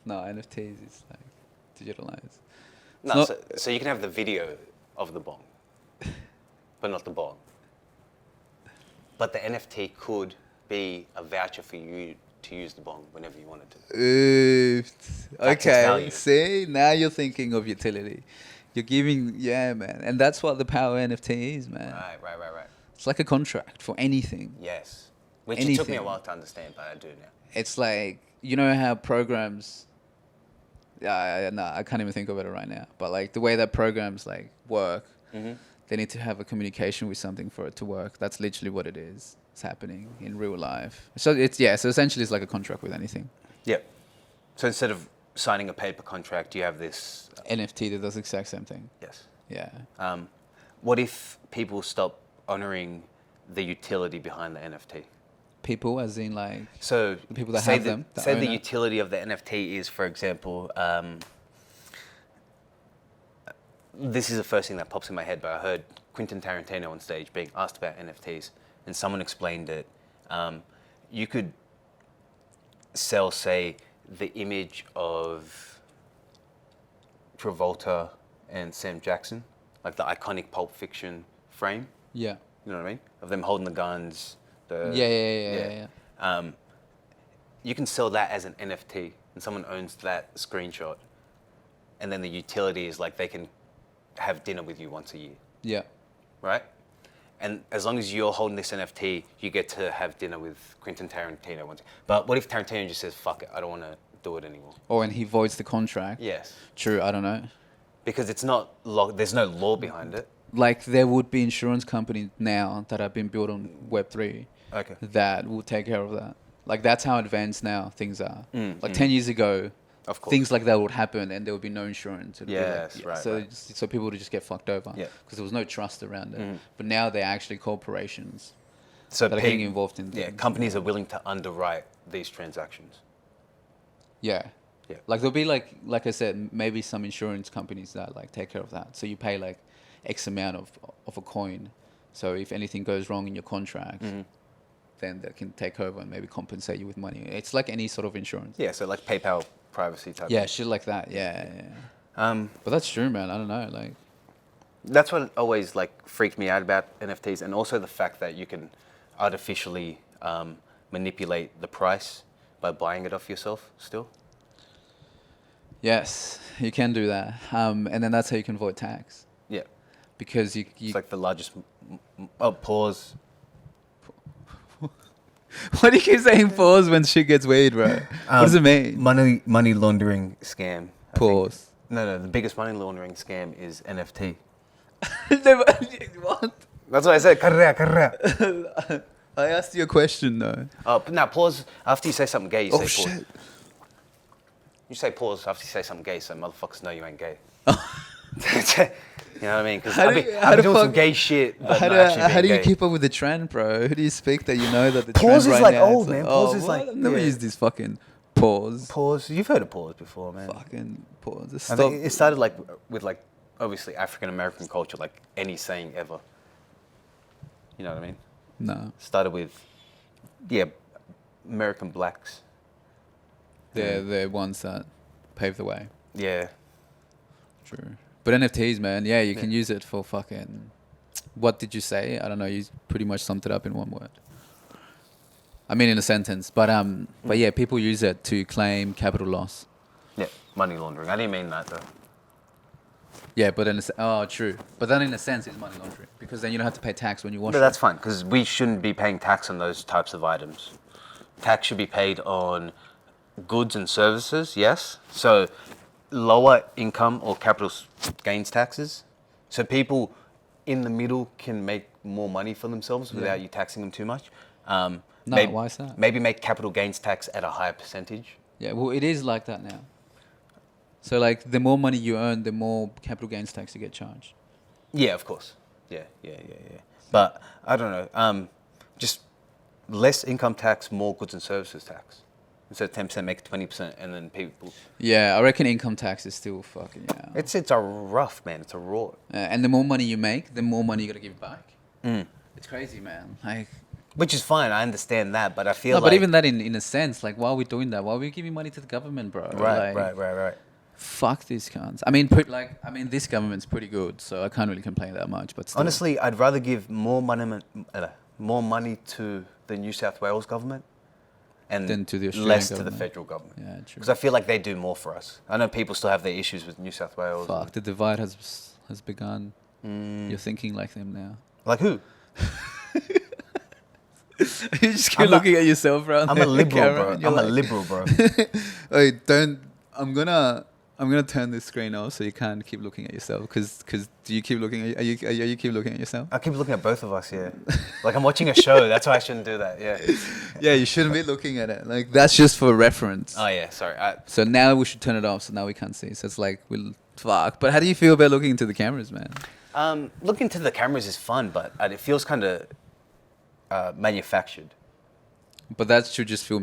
No, NFTs is like digitalized. No, not- so you can have the video of the bong, but not the bong. But the NFT could be a voucher for you to use the bong whenever you wanted to. That's its Okay, value. see, now you're thinking of utility. You're giving, yeah, man. And that's what the power NFT is, man. Right. It's like a contract for anything. Yes. Which it took me a Anything. while to understand, but I do now. It's like, you know how programs, no, I can't even think of it right now. But like the way that programs like work, they need to have a communication with something for it to work. That's literally what it is. It's happening in real life. So so essentially it's like a contract with anything. Yep. So instead of signing a paper contract, you have this. NFT that does the exact same thing. Yes. Yeah. What if people stop honoring the utility behind the NFT? People as in like, So The people that say have them, that say own the it. utility of the NFT is, for example, this is the first thing that pops in my head, but I heard Quentin Tarantino on stage being asked about NFTs, and someone explained it. You could sell, say, the image of Travolta and Sam Jackson, like the iconic Pulp Fiction frame. yeah. You know what I mean? Of them holding the guns. Yeah. You can sell that as an NFT, and someone owns that screenshot, and then the utility is like they can have dinner with you once a year, Yeah. right? And as long as you're holding this NFT, you get to have dinner with Quentin Tarantino once. But what if Tarantino just says, "Fuck it, I don't want to do it anymore"? Or when he voids the contract. Yes, True, I don't know. because it's not there's no law behind it. Like there would be insurance companies now that have been built on Web3 Okay. that will take care of that. Like that's how advanced now things are. Like 10 years ago, Of course. things like that would happen and there would be no insurance. It'd be Yes, right, So, right. so people would just get fucked over Yeah. because there was no trust around it. But now they're actually corporations So that are getting involved in yeah, things. companies are willing to underwrite these transactions. Yeah. Yeah. Like there'll be like I said, maybe some insurance companies that like take care of that. So you pay like X amount of a coin. So if anything goes wrong in your contract, then they can take over and maybe compensate you with money. It's like any sort of insurance. Yeah, so like PayPal privacy type. Yeah, shit like that. Yeah. But that's true, man. I don't know. Like, That's what always like freaked me out about NFTs, and also the fact that you can artificially manipulate the price by buying it off yourself. Still, yes, you can do that. And then that's how you can avoid tax yeah, because you it's like the largest. Oh, pause. Why do you keep saying pause when shit gets weird, bro? What does it mean? Money laundering scam. I think. Pause. No, the biggest money laundering scam is NFT. What? That's what I said. Carrera. I asked you a question though. But now pause after you say something gay. You Oh say pause. shit. You say pause after you say something gay, so motherfuckers know you ain't gay. You know what I mean? Because How I've do been, you- I've how been the doing some fuck- gay shit, but How not actually do being you gay. keep up with the trend, bro? Who do you speak that you know that the Pause trend is right like now? old, It's man. Pause is what? like- I've never yeah. used this fucking pause. Pause. You've heard of pause before, man. Fucking pause. Just I stop. think it started like with like obviously African American culture, like any saying ever. You know what I mean? No, Started with American blacks. they're the ones that pave the way. Yeah. True. But NFTs, man, yeah, you can Yeah. use it for fucking. What did you say? I don't know. You pretty much summed it up in one word. I mean, in a sentence. But yeah, people use it to claim capital loss. Yeah. Money laundering. I didn't mean that though. Yeah, but true. But then in a sense, it's money laundering because then you don't have to pay tax when you wash But it. that's fine because we shouldn't be paying tax on those types of items. Tax should be paid on goods and services, yes. So lower income or capital gains taxes. So people in the middle can make more money for themselves without you taxing them too much. No, why is that? Maybe make capital gains tax at a higher percentage. Yeah, well, it is like that now. So, like, the more money you earn, the more capital gains tax you get charged. Yeah, of course. Yeah. But I don't know. Just less income tax, more goods and services tax. instead of 10%, make it 20%, and then people. Yeah, I reckon income tax is still fucking yeah. It's a rough, man. It's a raw. And the more money you make, the more money you gotta give back. Mm. It's crazy, man. Like, Which is fine. I understand that, but I feel no, like but even that in a sense, like, why are we doing that? Why are we giving money to the government, bro? right, Like, right. Fuck these cunts. I mean, this government's pretty good, so I can't really complain that much. But still. Honestly, I'd rather give more money to the New South Wales government and Than to the Australian less to the government. federal government. Yeah, true. Because I feel like they do more for us. I know people still have their issues with New South Wales. Fuck, the divide has begun. You're thinking like them now. Like who? You just keep looking at yourself around. I'm a liberal, bro. I'm a liberal, bro. Wait, don't. I'm gonna turn this screen off so you can't keep looking at yourself. Cause do you keep looking at you keep looking at yourself? I keep looking at both of us, yeah. Like I'm watching a show. That's why I shouldn't do that, yeah. Yeah, you shouldn't be looking at it. Like that's just for reference. Oh yeah, sorry. So now we should turn it off. So now we can't see. So it's like fuck. But how do you feel about looking into the cameras, man? Looking to the cameras is fun, but it feels kind of manufactured. But that should just feel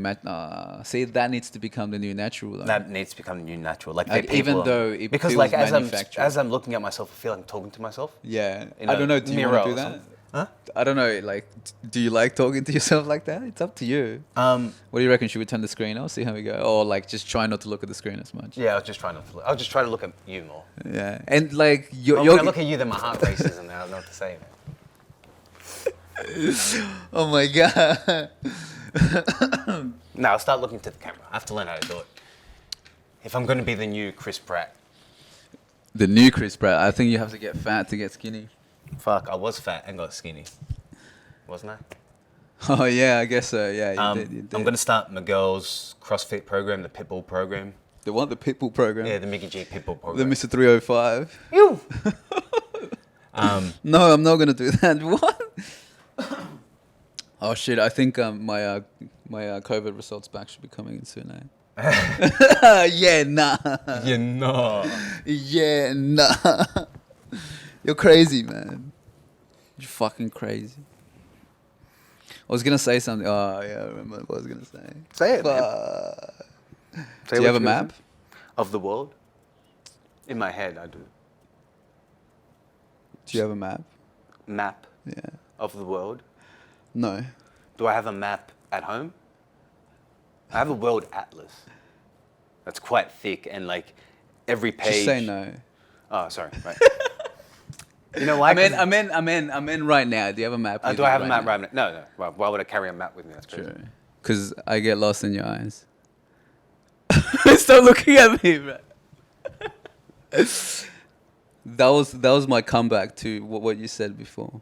see, that needs to become the new natural. Though. That needs to become the new natural. Like even though it because feels like manufactured. as I'm looking at myself, I feel like I'm talking to myself. Yeah, In I a don't know. Do you mirror want to or do that? something. Huh? I don't know. Like, do you like talking to yourself like that? It's up to you. What do you reckon? Should we turn the screen off? See how we go, or like just try not to look at the screen as much? Yeah, I was just trying not to look. I'll just try to look at you more. Yeah, and like When I look at you, then my heart races and I don't know what to say. Man. Oh my god. No, I'll start looking to the camera. I have to learn how to do it. If I'm going to be the new Chris Pratt. The new Chris Pratt. I think you have to get fat to get skinny. Fuck, I was fat and got skinny. Wasn't I? Oh yeah, I guess so. Yeah, you did. I'm going to start Miguel's CrossFit program, the Pitbull program. The what? The Pitbull program. Yeah, the Mickey G Pitbull The program. Mr. 305. You. No, I'm not gonna do that. What? Oh shit! I think my COVID results back should be coming in soon. Yeah, nah. You know. Yeah, nah. You're crazy, man. You're fucking crazy. I was gonna say something. Oh yeah, I remember what I was gonna say. Say it, man. Do you have a map? Of the world? In my head, I do. Do you have a map? Map Yeah. of the world? No. Do I have a map at home? I have a world atlas. That's quite thick and like every page. Just say no. Oh, sorry. Right. You know why? I mean right now. Do you have a map? Do I have a map right now? No. Well, why would I carry a map with me? That's crazy. Sure. Because I get lost in your eyes. Stop looking at me, bro. That was my comeback to what you said before.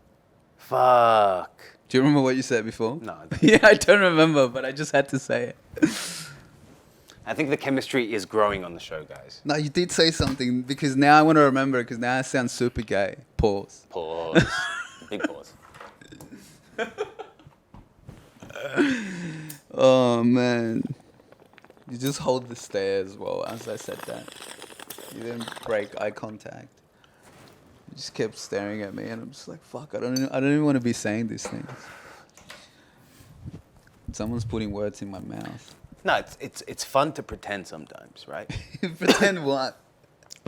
Fuck. Do you remember what you said before? No. I don't. Yeah, I don't remember, but I just had to say it. I think the chemistry is growing on the show, guys. No, you did say something because now I want to remember because now I sound super gay. Pause. Pause. Big pause. Oh man. You just hold the stare as well as I said that. You didn't break eye contact. You just kept staring at me and I'm just like, fuck, I don't even want to be saying these things. Someone's putting words in my mouth. No, it's fun to pretend sometimes, right? Pretend what?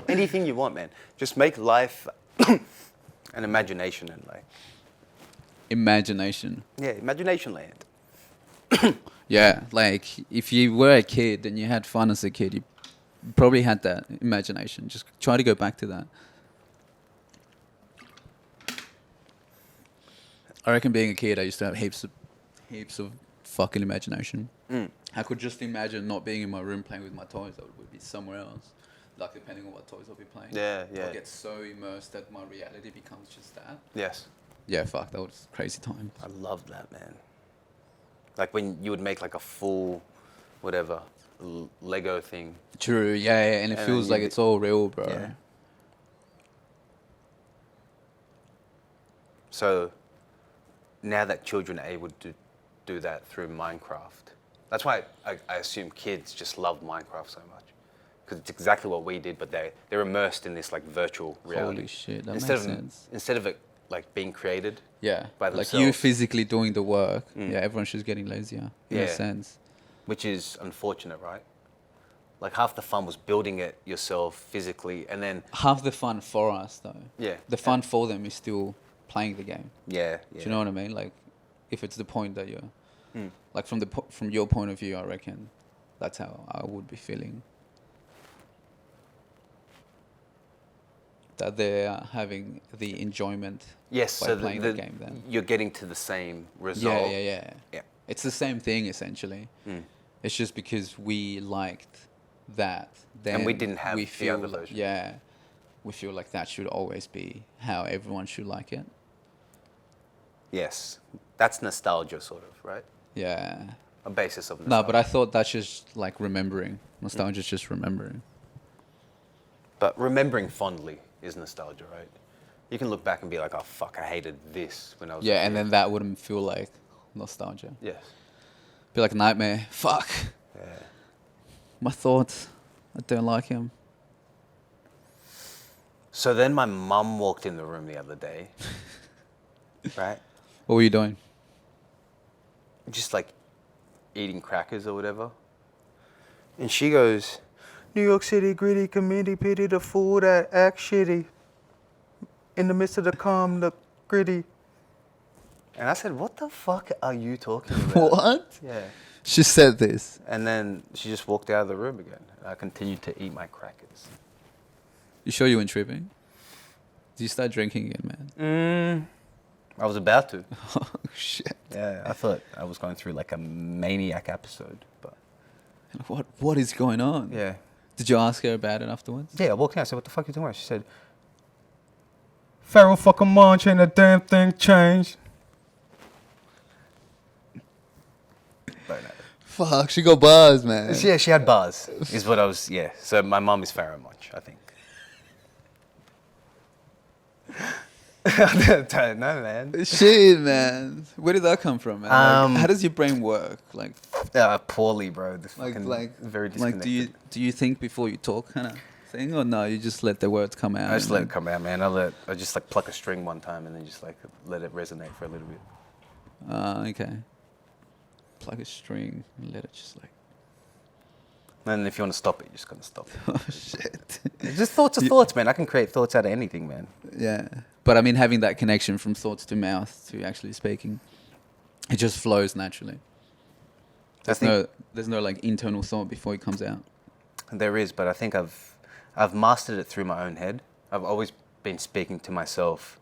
Anything you want, man. Just make life an imagination and like. Imagination. Yeah, imagination land. Yeah, like if you were a kid and you had fun as a kid, you probably had that imagination. Just try to go back to that. I reckon being a kid, I used to have heaps of fucking imagination. I could just imagine not being in my room playing with my toys. I would be somewhere else. Like depending on what toys I'll be playing. Yeah. I'll get so immersed that my reality becomes just that. Yes. Yeah, fuck, that was crazy time. I love that, man. Like when you would make like a full, whatever, Lego thing. True, yeah, and it And feels then like you- it's all real, bro. Yeah. So now that children are able to do that through Minecraft, that's why I assume kids just love Minecraft so much. Because it's exactly what we did, but they're immersed in this like virtual reality. Holy shit, that instead makes of sense. instead of it like being created. Yeah, by like you themselves. physically doing the work. Yeah, everyone's just getting lazier. Yeah. Makes sense. which is unfortunate, right? Like half the fun was building it yourself physically, and then Half the fun for us, though. yeah, The fun for them is still playing the game. yeah, Do you know what I mean? Like, if it's the point that you're, Mm. like from your point of view, I reckon that's how I would be feeling. That they're having the enjoyment Yes, by so playing the game then. you're getting to the same Yeah, result. yeah. Yeah. It's the same thing essentially. Mm. It's just because we liked that, then we didn't have we the feel other version. Yeah, we feel like that should always be how everyone should like it. Yes, that's nostalgia, sort of, right? Yeah. A basis of No, nostalgia. but I thought that's just like remembering. Nostalgia is just remembering. But remembering fondly is nostalgia, right? You can look back and be like, oh fuck, I hated this when I was a Yeah, and kid. then that wouldn't feel like nostalgia. Yes. Be like a nightmare. Fuck. Yeah. My thoughts. I don't like him. So then my mum walked in the room the other day, right? What were you doing? Just like eating crackers or whatever. And she goes, New York City gritty committee pity the fool that act shitty. In the midst of the calm, the gritty. And I said, what the fuck are you talking about? What? Yeah. She said this. And then she just walked out of the room again. I continued to eat my crackers. You sure you weren't tripping? Did you start drinking again, man? I was about to. Oh, shit. Yeah, I thought I was going through like a maniac episode, but What is going on? yeah. Did you ask her about it afterwards? Yeah, I walked in, I said, what the fuck are you doing? She said, Pharaoh fucking Munch ain't a damn thing changed. But no. Fuck, she got bars, man. Yeah, she had bars, is what I was, yeah. So my mum is Pharaoh Munch, I think. I don't know, man. Shit, man. Where did that come from, man? Like, how does your brain work? Like, Poorly, bro. This like, fucking like, very like, disconnected. do you think before you talk, kind of thing, or no? You just let the words come out. I just and let then- it come out, man. I just like pluck a string one time and then just like let it resonate for a little bit. Okay. Plug a string and let it just like. And if you want to stop it, you're just gonna stop it. Oh shit. Just thoughts are thoughts, man. I can create thoughts out of anything, man. Yeah, but I mean, having that connection from thoughts to mouth to actually speaking, it just flows naturally. There's no like internal thought before it comes out. There is, but I think I've mastered it through my own head. I've always been speaking to myself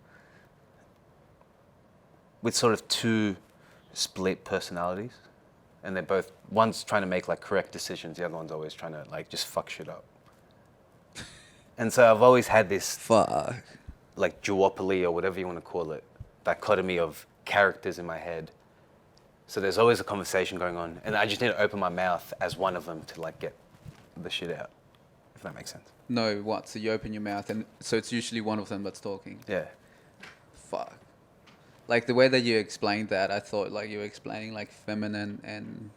with sort of two split personalities, and they're both, one's trying to make like correct decisions, the other one's always trying to like just fuck shit up. And so I've always had this Fuck. like duopoly or whatever you want to call it, dichotomy of characters in my head. So there's always a conversation going on, and I just need to open my mouth as one of them to like get the shit out, if that makes sense. No, what? So you open your mouth, and so it's usually one of them that's talking. Yeah. Fuck. Like the way that you explained that, I thought like you were explaining like feminine and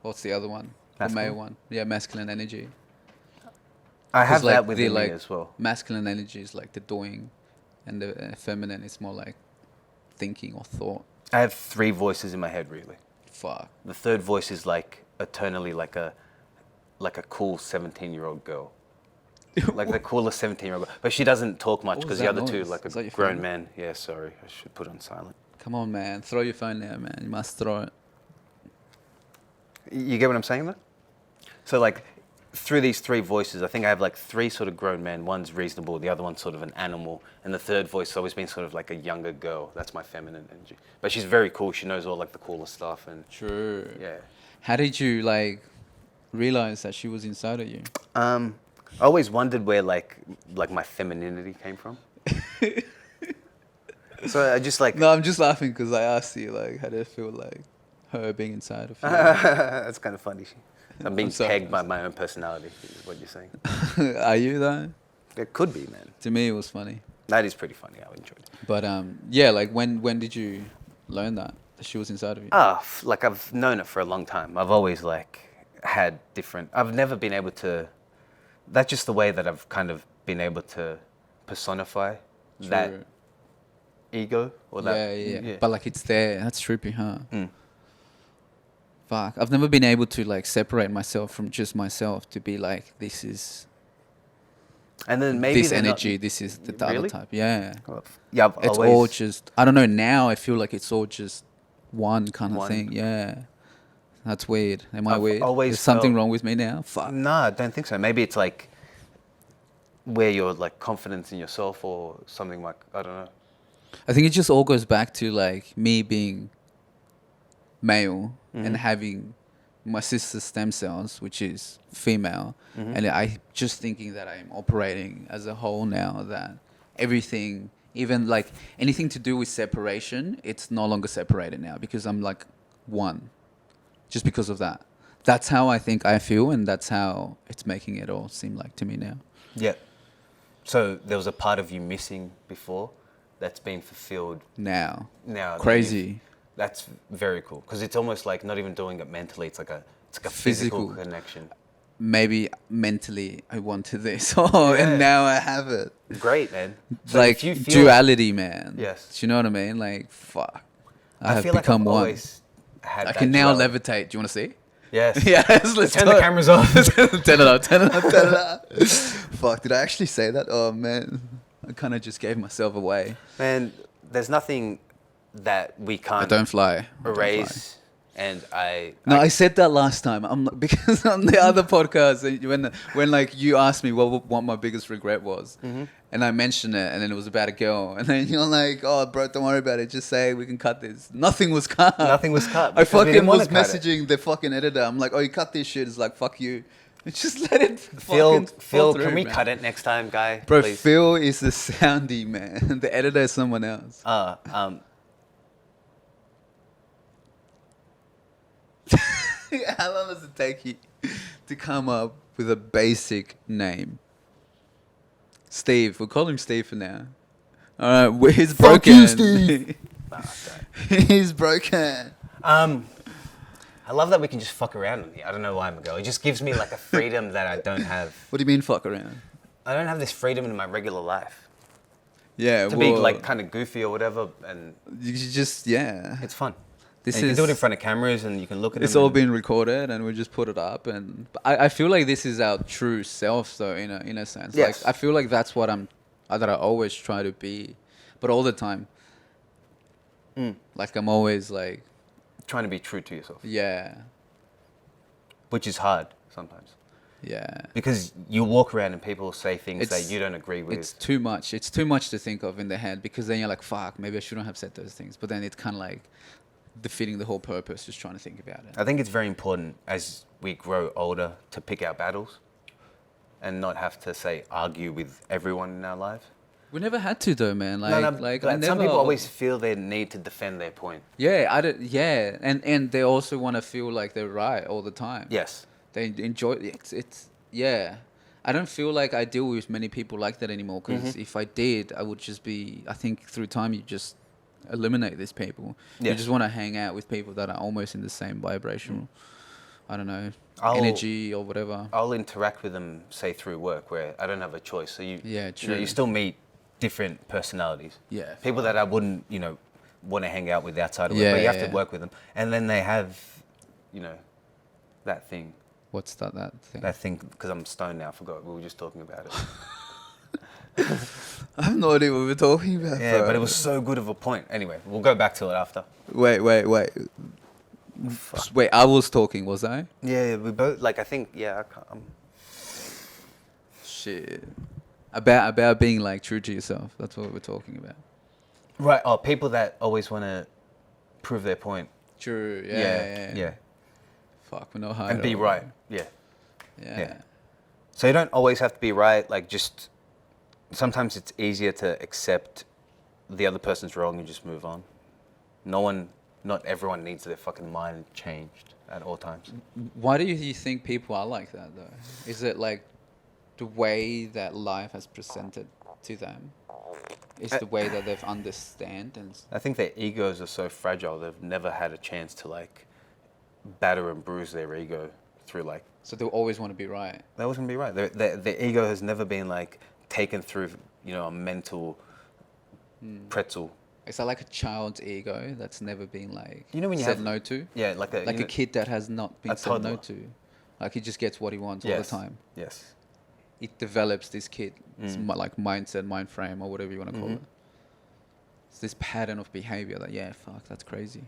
what's the other one? The Masculine? male one. Yeah, masculine energy. I have 'Cause, like, that within the, like, me as well. Masculine energy is like the doing, and the feminine is more like thinking or thought. I have three voices in my head, really. Fuck. The third voice is like eternally like a cool 17-year-old girl. Like the coolest 17-year-old girl. But she doesn't talk much What was because the that other two, noise? like Is that a your grown phone? man. Yeah, sorry. I should put it on silent. Come on, man. Throw your phone there, man. You must throw it. You get what I'm saying, though? So, like, through these three voices, I think I have, like, three sort of grown men. One's reasonable, the other one's sort of an animal, and the third voice has always been sort of like a younger girl. That's my feminine energy. But she's very cool. She knows all, like, the coolest stuff, and, True. yeah. How did you, like, realize that she was inside of you? I always wondered where, like my femininity came from. So I just, like... No, I'm just laughing because I asked you, like, how did it feel like her being inside of you? That's kind of funny. I'm being I'm sorry. pegged by my own personality, is what you're saying. Are you, though? It could be, man. To me, it was funny. That is pretty funny. I enjoyed it. But, yeah, like, when did you learn that she was inside of you? Like I've known it for a long time. I've always like had different. I've never been able to. That's just the way that I've kind of been able to personify that True. ego or that. Yeah. But, like, it's there. That's trippy, huh? Mm. fuck, I've never been able to like separate myself from just myself to be like, this is And then maybe this they're not- energy, this is the other Really? type. Yeah. Yeah, I've It's always, all just, I don't know, now I feel like it's all just one kind of One. thing. Yeah. That's weird. Am I I've weird? always Is something felt- wrong with me now? Fuck. Nah, I don't think so. Maybe it's like where your like confidence in yourself or something like, I don't know. I think it just all goes back to like me being male Mm-hmm. and having my sister's stem cells, which is female, Mm-hmm. and I just thinking that I'm operating as a whole now. That everything, even like anything to do with separation, it's no longer separated now because I'm like one, just because of that. That's how I think I feel, and that's how it's making it all seem like to me now. Yeah. So there was a part of you missing before that's been fulfilled Now, now. that crazy. you've- That's very cool because it's almost like not even doing it mentally. It's like a physical Physical. connection. Maybe mentally I wanted this, oh, Yeah. and now I have it. Great, man. So Like if you feel- duality, man. Yes. Do you know what I mean? Like, fuck. I have feel become like I've one. always had I that can now duality. levitate. Do you want to see? Yes. Yes, let's Turn the cameras off. turn it up, turn it up, turn it up. Fuck, did I actually say that? Oh, man. I kind of just gave myself away. Man, there's nothing that we I can't don't fly. I don't fly. erase. And No, I said that last time. Because on the other podcast, when like you asked me what my biggest regret was, Mm-hmm. and I mentioned it, and then it was about a girl, and then you're like, "Oh, bro, don't worry about it. Just say we can cut this." Nothing was cut. Nothing was cut I because we fucking didn't wanna was cut it. messaging the fucking editor. I'm like, "Oh, you cut this shit." It's like, "Fuck you." Just let it. Phil, fall can through, we man. cut it next time, guy? Bro, please? Phil is the soundy man. The editor is someone else. How long does it take you to come up with a basic name? Steve. We'll call him Steve for now. All right, he's Fuck broken. you, Steve. He's broken. I love that we can just fuck around on here. I don't know why I'm a girl. It just gives me like a freedom that I don't have. What do you mean fuck around? I don't have this freedom in my regular life Yeah, to be like kind of goofy or whatever, and you just it's fun. This And you is can do it in front of cameras, and you can look at it's them all and- been recorded, and we just put it up. And I feel like this is our true self, though, in a sense. Yes. Like I feel like that's what that I always try to be, but all the time. Like I'm always like, trying to be true to yourself, yeah, which is hard sometimes yeah. because you walk around and people say things It's- that you don't agree with. It's too much. It's too much to think of in the head because then you're like, fuck, maybe I shouldn't have said those things. But then it's kind of like defeating the whole purpose, just trying to think about it. I think it's very important as we grow older to pick our battles and not have to say argue with everyone in our lives. We never had to though, man. Like, like I but some never. people always feel they need to defend their point. Yeah, I don't. Yeah, and they also want to feel like they're right all the time. Yes. They enjoy it's yeah. I don't feel like I deal with many people like that anymore because Mm-hmm. if I did, I would just be. I think through time you just eliminate these people. You Yes. just want to hang out with people that are almost in the same vibrational. I don't know, I'll- energy or whatever. I'll interact with them, say through work, where I don't have a choice. So Yeah, you know, true. you still meet different personalities. Yeah, People that I wouldn't, want to hang out with outside of work, Yeah, but you have yeah. to work with them. And then they have, that thing. What's that thing? That thing, because I'm stoned now. I forgot. We were just talking about it. I have no idea what we were talking about. Yeah, bro. but it was so good of a point. Anyway, we'll go back to it after. Wait. Wait, I was talking, was I? Yeah, we both, I think, Shit. About being like true to yourself. That's what we're talking about. Right. Oh, people that always want to prove their point. True. Yeah. Fuck, we know how. And be right. Yeah. Yeah. So you don't always have to be right. Like, just sometimes it's easier to accept the other person's wrong and just move on. Not everyone needs their fucking mind changed at all times. Why do you think people are like that though? Is it like the way that life has presented to them? Is the way that they've understand and I think their egos are so fragile. They've never had a chance to batter and bruise their ego through so they always want to be right. That always gonna be right. Their ego has never been taken through a mental pretzel Is that like a child's ego that's never been like You know when you said have- no to? Yeah, like a Like you a know, kid that has not been a said no toddler. to. Like he just gets what he wants all Yes. the time. Yes. It develops this kid, Mm. like mindset, mind frame, or whatever you want to call Mhm. it. It's this pattern of behavior that, yeah, fuck, that's crazy.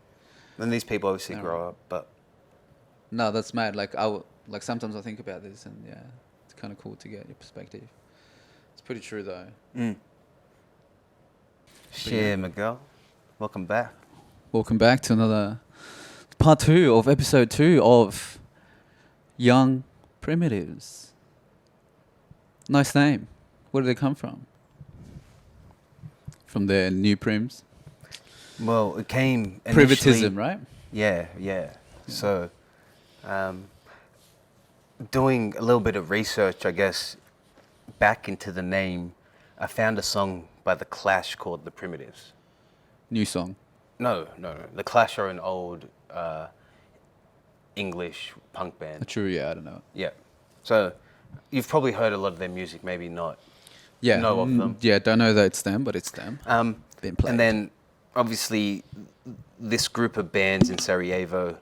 And these people obviously Yeah. grow up, but No, that's mad. Like like sometimes I think about this, and yeah, it's kind of cool to get your perspective. It's pretty true though. shit, Miguel, welcome back. Welcome back to another part 2 of episode 2 of Young Primitives. Nice name. Where did they come from? From the new prims. Well, it came Privatism, initially- right? Yeah. So, doing a little bit of research, I guess, back into the name, I found a song by The Clash called The Primitives. New song. No. The Clash are an old English punk band. True, yeah, I don't know. Yeah. So, you've probably heard a lot of their music, maybe not. Yeah. Know of them. Yeah, don't know that it's them, but it's them. Been played. And then, obviously, this group of bands in Sarajevo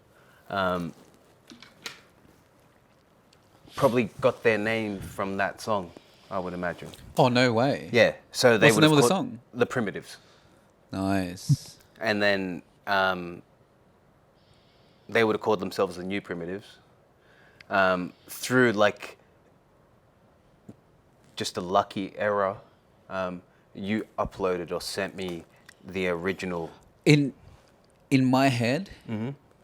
probably got their name from that song, I would imagine. Oh, no way. Yeah. So they What's the would name have of the called- song? The Primitives. Nice. And then they would have called themselves the New Primitives. Through like just a lucky error, you uploaded or sent me the original. In my head,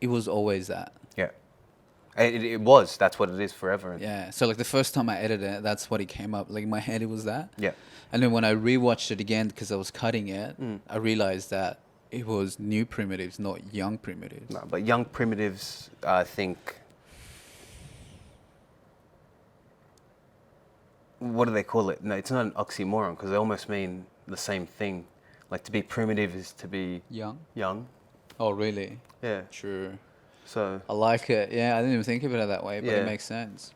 it was always that. Yeah. It was. That's what it is forever. Yeah. So like the first time I edited it, that's what it came up. Like in my head, it was that. Yeah. And then when I rewatched it again because I was cutting it, I realized that it was New Primitives, not Young Primitives. No, but Young Primitives, I think. What do they call it? No, it's not an oxymoron because they almost mean the same thing. Like to be primitive is to be Young? young. Oh, really? Yeah. True. So I like it. Yeah, I didn't even think of it that way, but Yeah. it makes sense.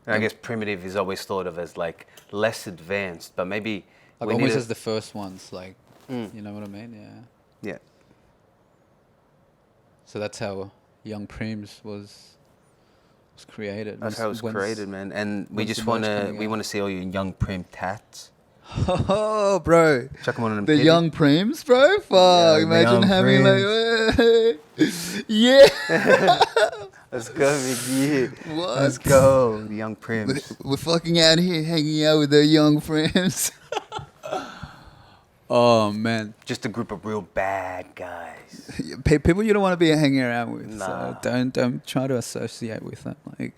and I guess primitive is always thought of as like less advanced, but maybe Like we almost need as the first ones, like, Mm. you know what I mean? Yeah. yeah. So that's how Young Prims was created. That's how it was created, man. And we when's just the merch wanna coming we out? wanna see all your young prim tats. Oh, bro. Chuck them on them. The titties. Young Prims, bro? Fuck, the imagine Young having like, yeah. Let's go, Mickey. What? Let's go, the young prims. We're fucking out here hanging out with the Young Prims. Oh, man. Just a group of real bad guys. People you don't want to be hanging around with. Nah. So don't try to associate with them. Like,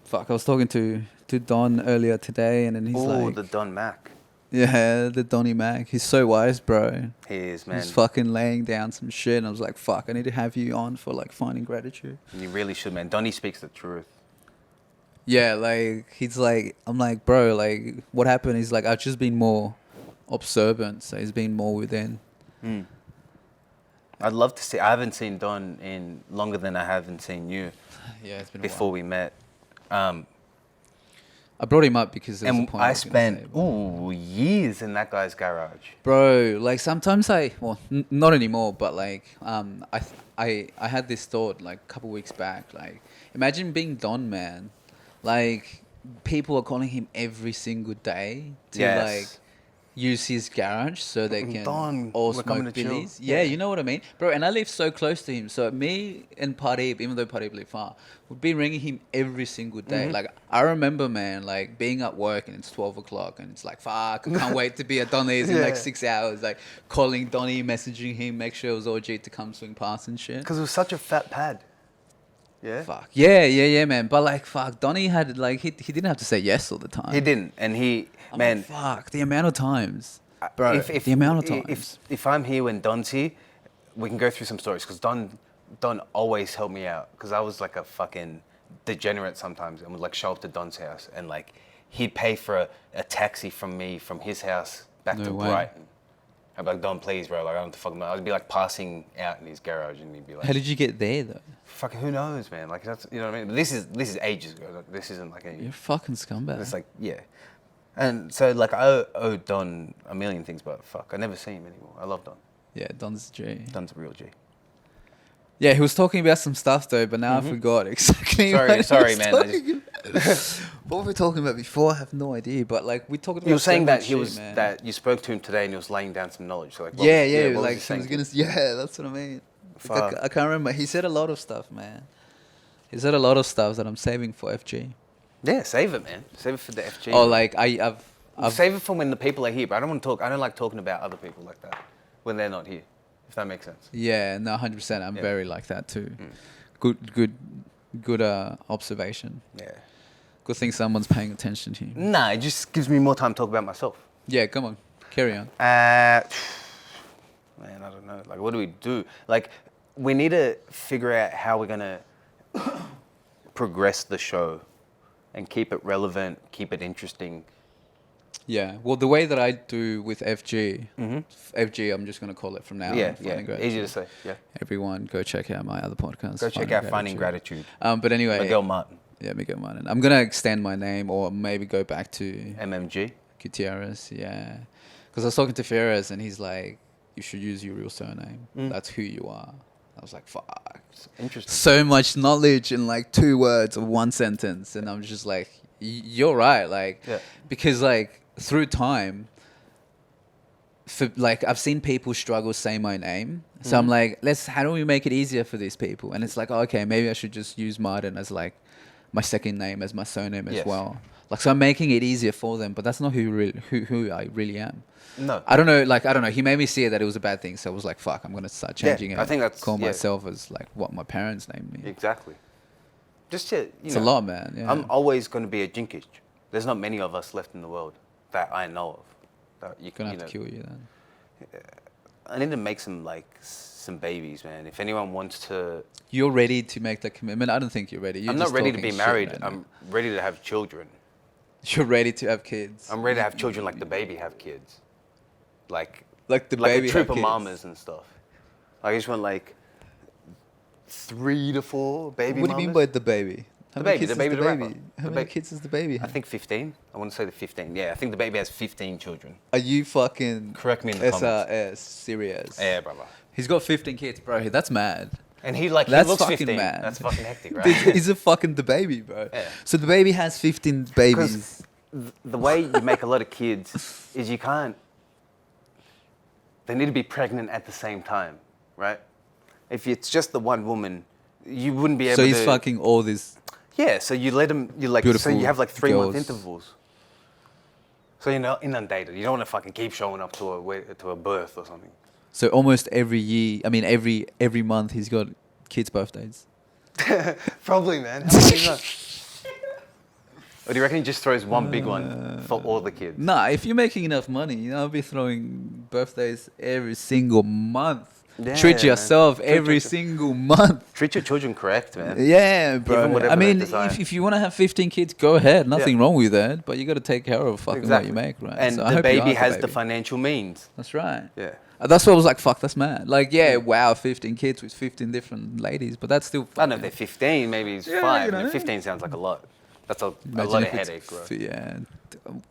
fuck, I was talking to Don earlier today, and then he's Oh, like, the Don Mac. yeah, the Donny Mac. He's so wise, bro. He is, man. He's fucking laying down some shit, and I was like, fuck, I need to have you on for like finding gratitude. You really should, man. Donny speaks the truth. Yeah, like he's like, I'm like, bro, like what happened? He's like, I've just been more observant, so he's been more within. I'd love to see. I haven't seen Don in longer than I haven't seen you Yeah, it's been before we met. I brought him up because there was a And point I was gonna say, spent but- years in that guy's garage. Bro, like sometimes not anymore, but like I had this thought like a couple weeks back, like imagine being Don, man. Like people are calling him every single day to Yes. like use his garage so they can Don, all we're coming smoke to chill. billies. Yeah, you know what I mean, bro. And I live so close to him, so me and Pardeep, even though Pardeep lived far, would be ringing him every single day. Like I remember, man, like being at work and it's 12 o'clock and it's like, fuck, I can't wait to be at Donny's in Yeah. like 6 hours. Like calling Donny, messaging him, make sure it was OG to come swing past and shit. Because it was such a fat pad. Yeah? Fuck. Yeah, man. But like, fuck, Donny had like, he didn't have to say yes all the time. He didn't. And he, I'm man. like, fuck, the amount of times. Bro, the amount of times. If I'm here when Don's here, we can go through some stories because Don always helped me out because I was like a fucking degenerate sometimes and would like show up to Don's house and like he'd pay for a taxi from me from his house back No to way. Brighton. I'd be like, Don, please, bro. Like, I don't know what the fuck. I'd be like passing out in his garage and he'd be like, How did you get there though? fucking who knows, man? Like, that's, you know what I mean? But this is ages ago. Like, this isn't like any. You're a fucking scumbag. It's like, yeah. And so, like, I owe Don a million things, but fuck, I never see him anymore. I love Don. Yeah, Don's G. Don's a real G. Yeah, he was talking about some stuff though, but now I forgot exactly. Sorry, what he sorry, was man. talking about. What were we talking about before? I have no idea. But like we talked about. You were saying so that much he shit, was man. that you spoke to him today and he was laying down some knowledge. So like, what Yeah, was, yeah, what like he he saying was to you? gonna. Yeah, that's what I mean. Like, Fuck. I can't remember. He said a lot of stuff, man. He said a lot of stuff that I'm saving for FG. Yeah, save it, man. Save it for the FG. Or bro. like I've Save it for when the people are here. But I don't want to talk. I don't like talking about other people like that when they're not here. If that makes sense. yeah, no, 100%. I'm Yeah. very like that too. Mm. Good observation. Yeah. Good thing someone's paying attention to you. Nah, it just gives me more time to talk about myself. Yeah, come on, carry on. Man, I don't know. Like, what do we do? Like, we need to figure out how we're gonna progress the show and keep it relevant, keep it interesting. Yeah, well, the way that I do with FG, FG, I'm just gonna call it from now. Yeah, on, Finding yeah. Gratitude. Easy to say. Yeah. Everyone, go check out my other podcast. Go check out Finding Gratitude. But anyway, Miguel Martin, yeah, Miguel Martin. I'm gonna extend my name, or maybe go back to MMG. Gutierrez. Yeah, because I was talking to Ferris, and he's like, "You should use your real surname. That's who you are." I was like, "Fuck." Interesting. So much knowledge in like 2 words or 1 sentence, and I'm just like, "You're right." Like, Yeah. because like through time, for like I've seen people struggle say my name, so I'm like, how do we make it easier for these people? And it's like, oh, okay, maybe I should just use Martin as like my second name as my surname as Yes. well. Like, so I'm making it easier for them, but that's not who I really am. No. I don't know. He made me see that it was a bad thing, so I was like, fuck, I'm gonna start changing it. I think that's- call yeah. myself as like what my parents named me. Exactly. Just to, It's a lot, man. Yeah. I'm always going to be a Jinkic. There's not many of us left in the world that I know of. That you Gonna you have to know, kill you then. I need to make some babies, man. If anyone wants to, You're ready to make that commitment. I don't think you're ready. You're I'm not just ready to talking be shit married. right now. I'm ready to have children. You're ready to have kids. I'm ready to have children like the baby have kids, like Like the like baby a troop have of kids. mamas and stuff. Like, I just want like 3 to 4 baby. What do you mean by the baby? How The many baby, kids the baby, is the the baby? rapper. How The many ba- kids does the baby I have? think 15. I want to say the 15. Yeah, I think the baby has 15 children. Are you fucking Correct me in the comments. SRS serious? Yeah, brother. He's got 15 kids, bro. That's mad. And he like That's he looks fucking 15. mad. That's fucking hectic, right? He's a fucking the baby, bro. Yeah. So the baby has 15 babies. The way you make a lot of kids is you can't. They need to be pregnant at the same time, right? If it's just the one woman, you wouldn't be able So to. he's fucking all this. Yeah, so you let him. You like. So Beautiful you have like 3-month girls. intervals. So you're not inundated. You don't want to fucking keep showing up to a birth or something. So almost every year, I mean every month, he's got kids' birthdays. Probably, man. How many is that? Or do you reckon he just throws one big one for all the kids? Nah, if you're making enough money, you know, I'll be throwing birthdays every single month. Yeah, Treat man. yourself Treat every yourself. single month. Treat your children correct, man. Yeah, bro. whatever I they mean, desire. if you want to have 15 kids, go ahead. Nothing Yeah. wrong with that. But you got to take care of fucking Exactly. what you make, right? And So I the hope you baby are has the baby. financial means. That's right. Yeah. That's what I was like, fuck, that's mad. Like, yeah, wow, 15 kids with 15 different ladies, but that's still. I don't know if they're 15, maybe it's Yeah, 5. you know. 15 sounds like a lot. That's a Imagine lot of if it's headache, bro. Yeah.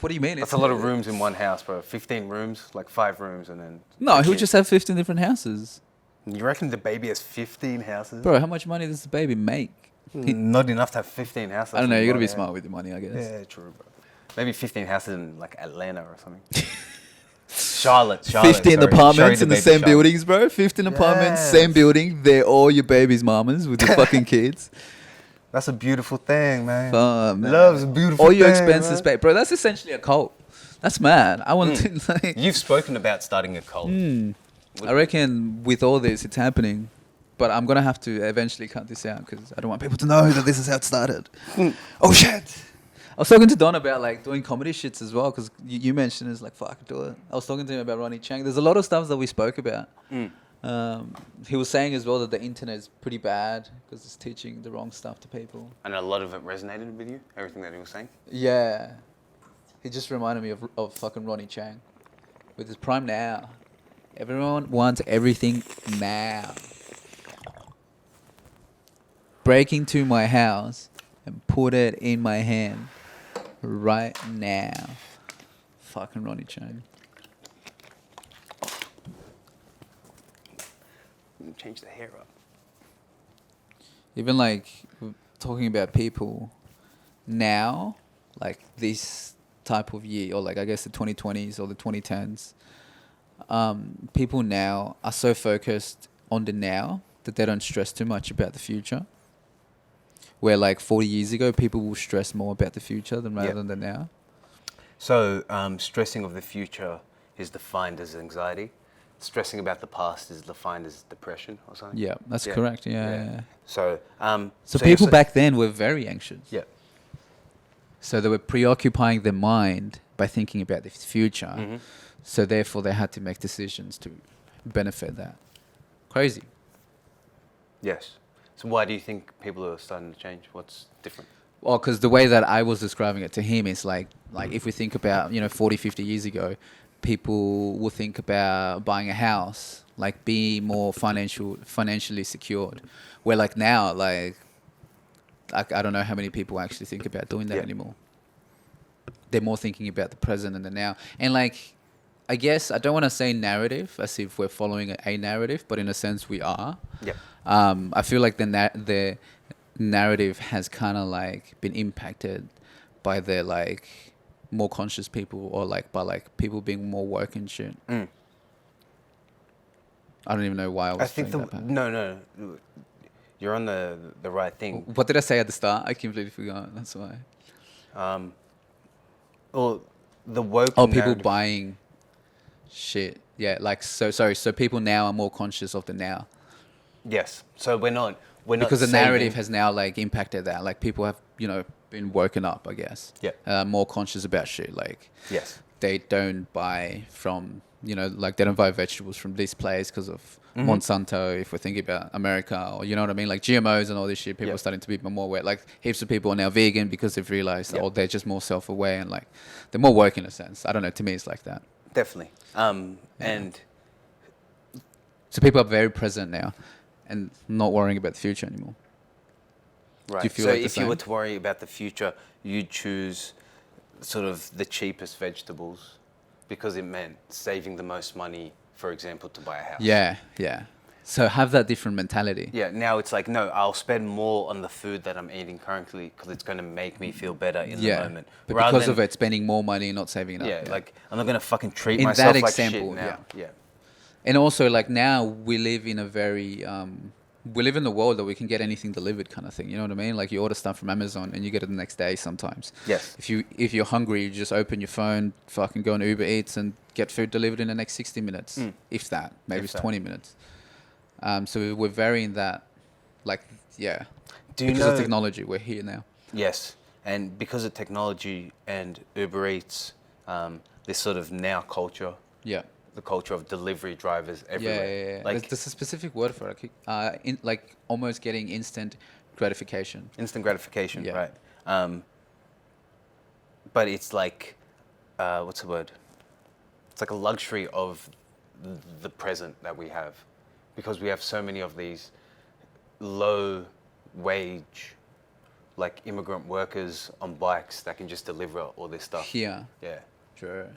What do you mean? That's a lot of rooms in one house, bro. 15 rooms, like 5 rooms, and then. No, the he'll kids. just have 15 different houses. You reckon the baby has 15 houses? Bro, how much money does the baby make? Not enough to have 15 houses. I don't know, you got to be Yeah. smart with your money, I guess. Yeah, true, bro. Maybe 15 houses in like Atlanta or something. Charlotte. 15 sorry. apartments Sorry, in the baby same Charlotte. buildings, bro. 15 apartments, same Yes. building. They're all your baby's mamas with your fucking kids. That's a beautiful thing, man. Fuck, man. Love's a beautiful All your thing, expenses man. paid. Bro, that's essentially a cult. That's mad. I want to, like... You've spoken about starting a cult. I reckon with all this, it's happening. But I'm going to have to eventually cut this out because I don't want people to know that this is how it started. Oh, shit. I was talking to Don about like doing comedy shits as well because you mentioned it's like, fuck, do it. I was talking to him about Ronnie Chang. There's a lot of stuff that we spoke about. He was saying as well that the internet is pretty bad because it's teaching the wrong stuff to people. And a lot of it resonated with you, everything that he was saying. Yeah. He just reminded me of fucking Ronnie Chang with his Prime Now. Everyone wants everything now. Break into my house and put it in my hand right now. fucking Ronnie Chang. Change the hair up. Even like talking about people now, like this type of year, or like I guess the 2020s or the 2010s, people now are so focused on the now that they don't stress too much about the future. Where like 40 years ago, people will stress more about the future than rather than the now. So stressing of the future is defined as anxiety. Stressing about the past is defined as depression or something. Yeah, that's correct. Yeah. So So you're people back then were very anxious. Yeah. So they were preoccupying their mind by thinking about the future. Mm-hmm. So therefore, they had to make decisions to benefit that. Crazy. Yes. So why do you think people are starting to change? What's different? Well, because the way that I was describing it to him is like if we think about 40, 50 years ago, people will think about buying a house, like being more financially secured. Where like now, like I don't know how many people actually think about doing that anymore. They're more thinking about the present and the now. And like, I guess I don't want to say narrative as if we're following a narrative, but in a sense we are. Yeah. I feel like the narrative has kind of like been impacted by the like more conscious people, or like by like people being more woke and shit. Mm. I don't even know why I was. I think no, you're on the right thing. What did I say at the start? I completely forgot. That's why. Well, the woke. Oh, people narrative- buying shit. Yeah, like so. Sorry. So people now are more conscious of the now. Yes. So we're not Because the saving- narrative has now like impacted that. Like people have been woken up, I guess. Yeah. More conscious about shit. Like Yes. they don't buy from like they don't buy vegetables from this place because of Mm-hmm. Monsanto. If we're thinking about America, or you know what I mean, like GMOs and all this shit. People Yeah. are starting to be more aware. Like heaps of people are now vegan because they've realized, Yeah. they're just more self-aware and like they're more woke in a sense. I don't know. To me, it's like that. Definitely. And So people are very present now, and not worrying about the future anymore. right. you feel so like the if you were same? to worry about the future, you'd choose sort of the cheapest vegetables because it meant saving the most money, for example, to buy a house. Yeah. So have that different mentality. Yeah, now it's like, no, I'll spend more on the food that I'm eating currently because it's going to make me feel better in the moment. But Rather because than- of it, spending more money and not saving enough. Yeah, like, I'm not going to fucking treat In myself that like example, shit now. Yeah. And also, like now we live in a very, we live in the world that we can get anything delivered, kind of thing. You know what I mean? Like you order stuff from Amazon and you get it the next day sometimes. Yes. If you're hungry, you just open your phone, fucking go on Uber Eats and get food delivered in the next 60 minutes, if that. Maybe If it's that. 20 minutes. So we're very in that, like, yeah. Do you Because know? of technology, we're here now. Yes, and because of technology and Uber Eats, this sort of now culture, Yeah. the culture of delivery drivers Yeah, everywhere. yeah. Like There's a specific word for it. Like almost getting instant gratification. instant gratification, Yeah. right? But it's like, what's the word? It's like a luxury of the present that we have, because we have so many of these low wage, like immigrant workers on bikes that can just deliver all this stuff. Here, Yeah. sure.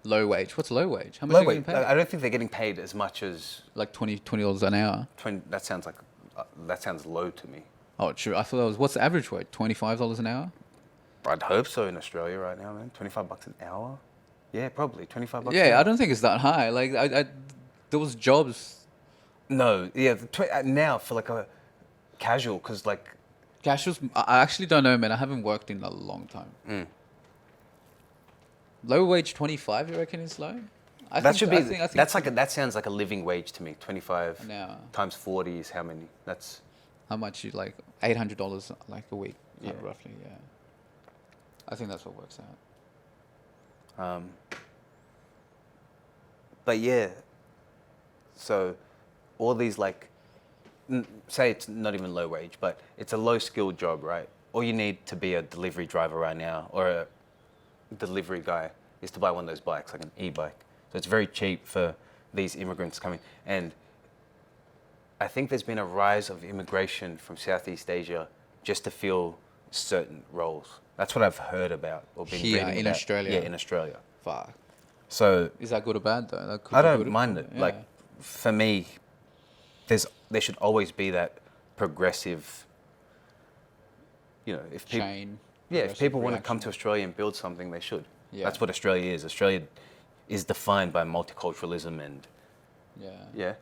Low wage. What's low wage? How much Low are you wage. getting paid? I don't think they're getting paid as much as Like $20 an hour. 20. That sounds like that sounds low to me. Oh, true. I thought that was, what's the average wage? $25 an hour? I'd hope so in Australia right now, man. $25 an hour. Yeah, probably $25. an Yeah, hour. I don't think it's that high. Like, those jobs, No, yeah. Now for like a casual, because like casuals, I actually don't know, man. I haven't worked in a long time. Low wage 25, you reckon is low? that should be. I think That sounds like a living wage to me. 25 an hour. times 40 is how many? That's How much you like $800 like a week, Yeah. roughly. Yeah, I think that's what works out. But yeah, so all these like, say it's not even low wage, but it's a low skilled job, right? All you need to be a delivery driver right now, or a delivery guy, is to buy one of those bikes, like an e-bike. So it's very cheap for these immigrants coming. And I think there's been a rise of immigration from Southeast Asia just to fill certain roles. That's what I've heard about or been Here reading in about. Australia? Yeah, in Australia. Fuck. So Is that good or bad though? That could I be don't good or mind bad. it. Yeah. Like for me, there should always be that progressive. You know, if people Chain. yeah, if progressive people want to come reaction. to Australia and build something, they should. Yeah. That's what Australia is. Australia is defined by multiculturalism and Yeah. yeah,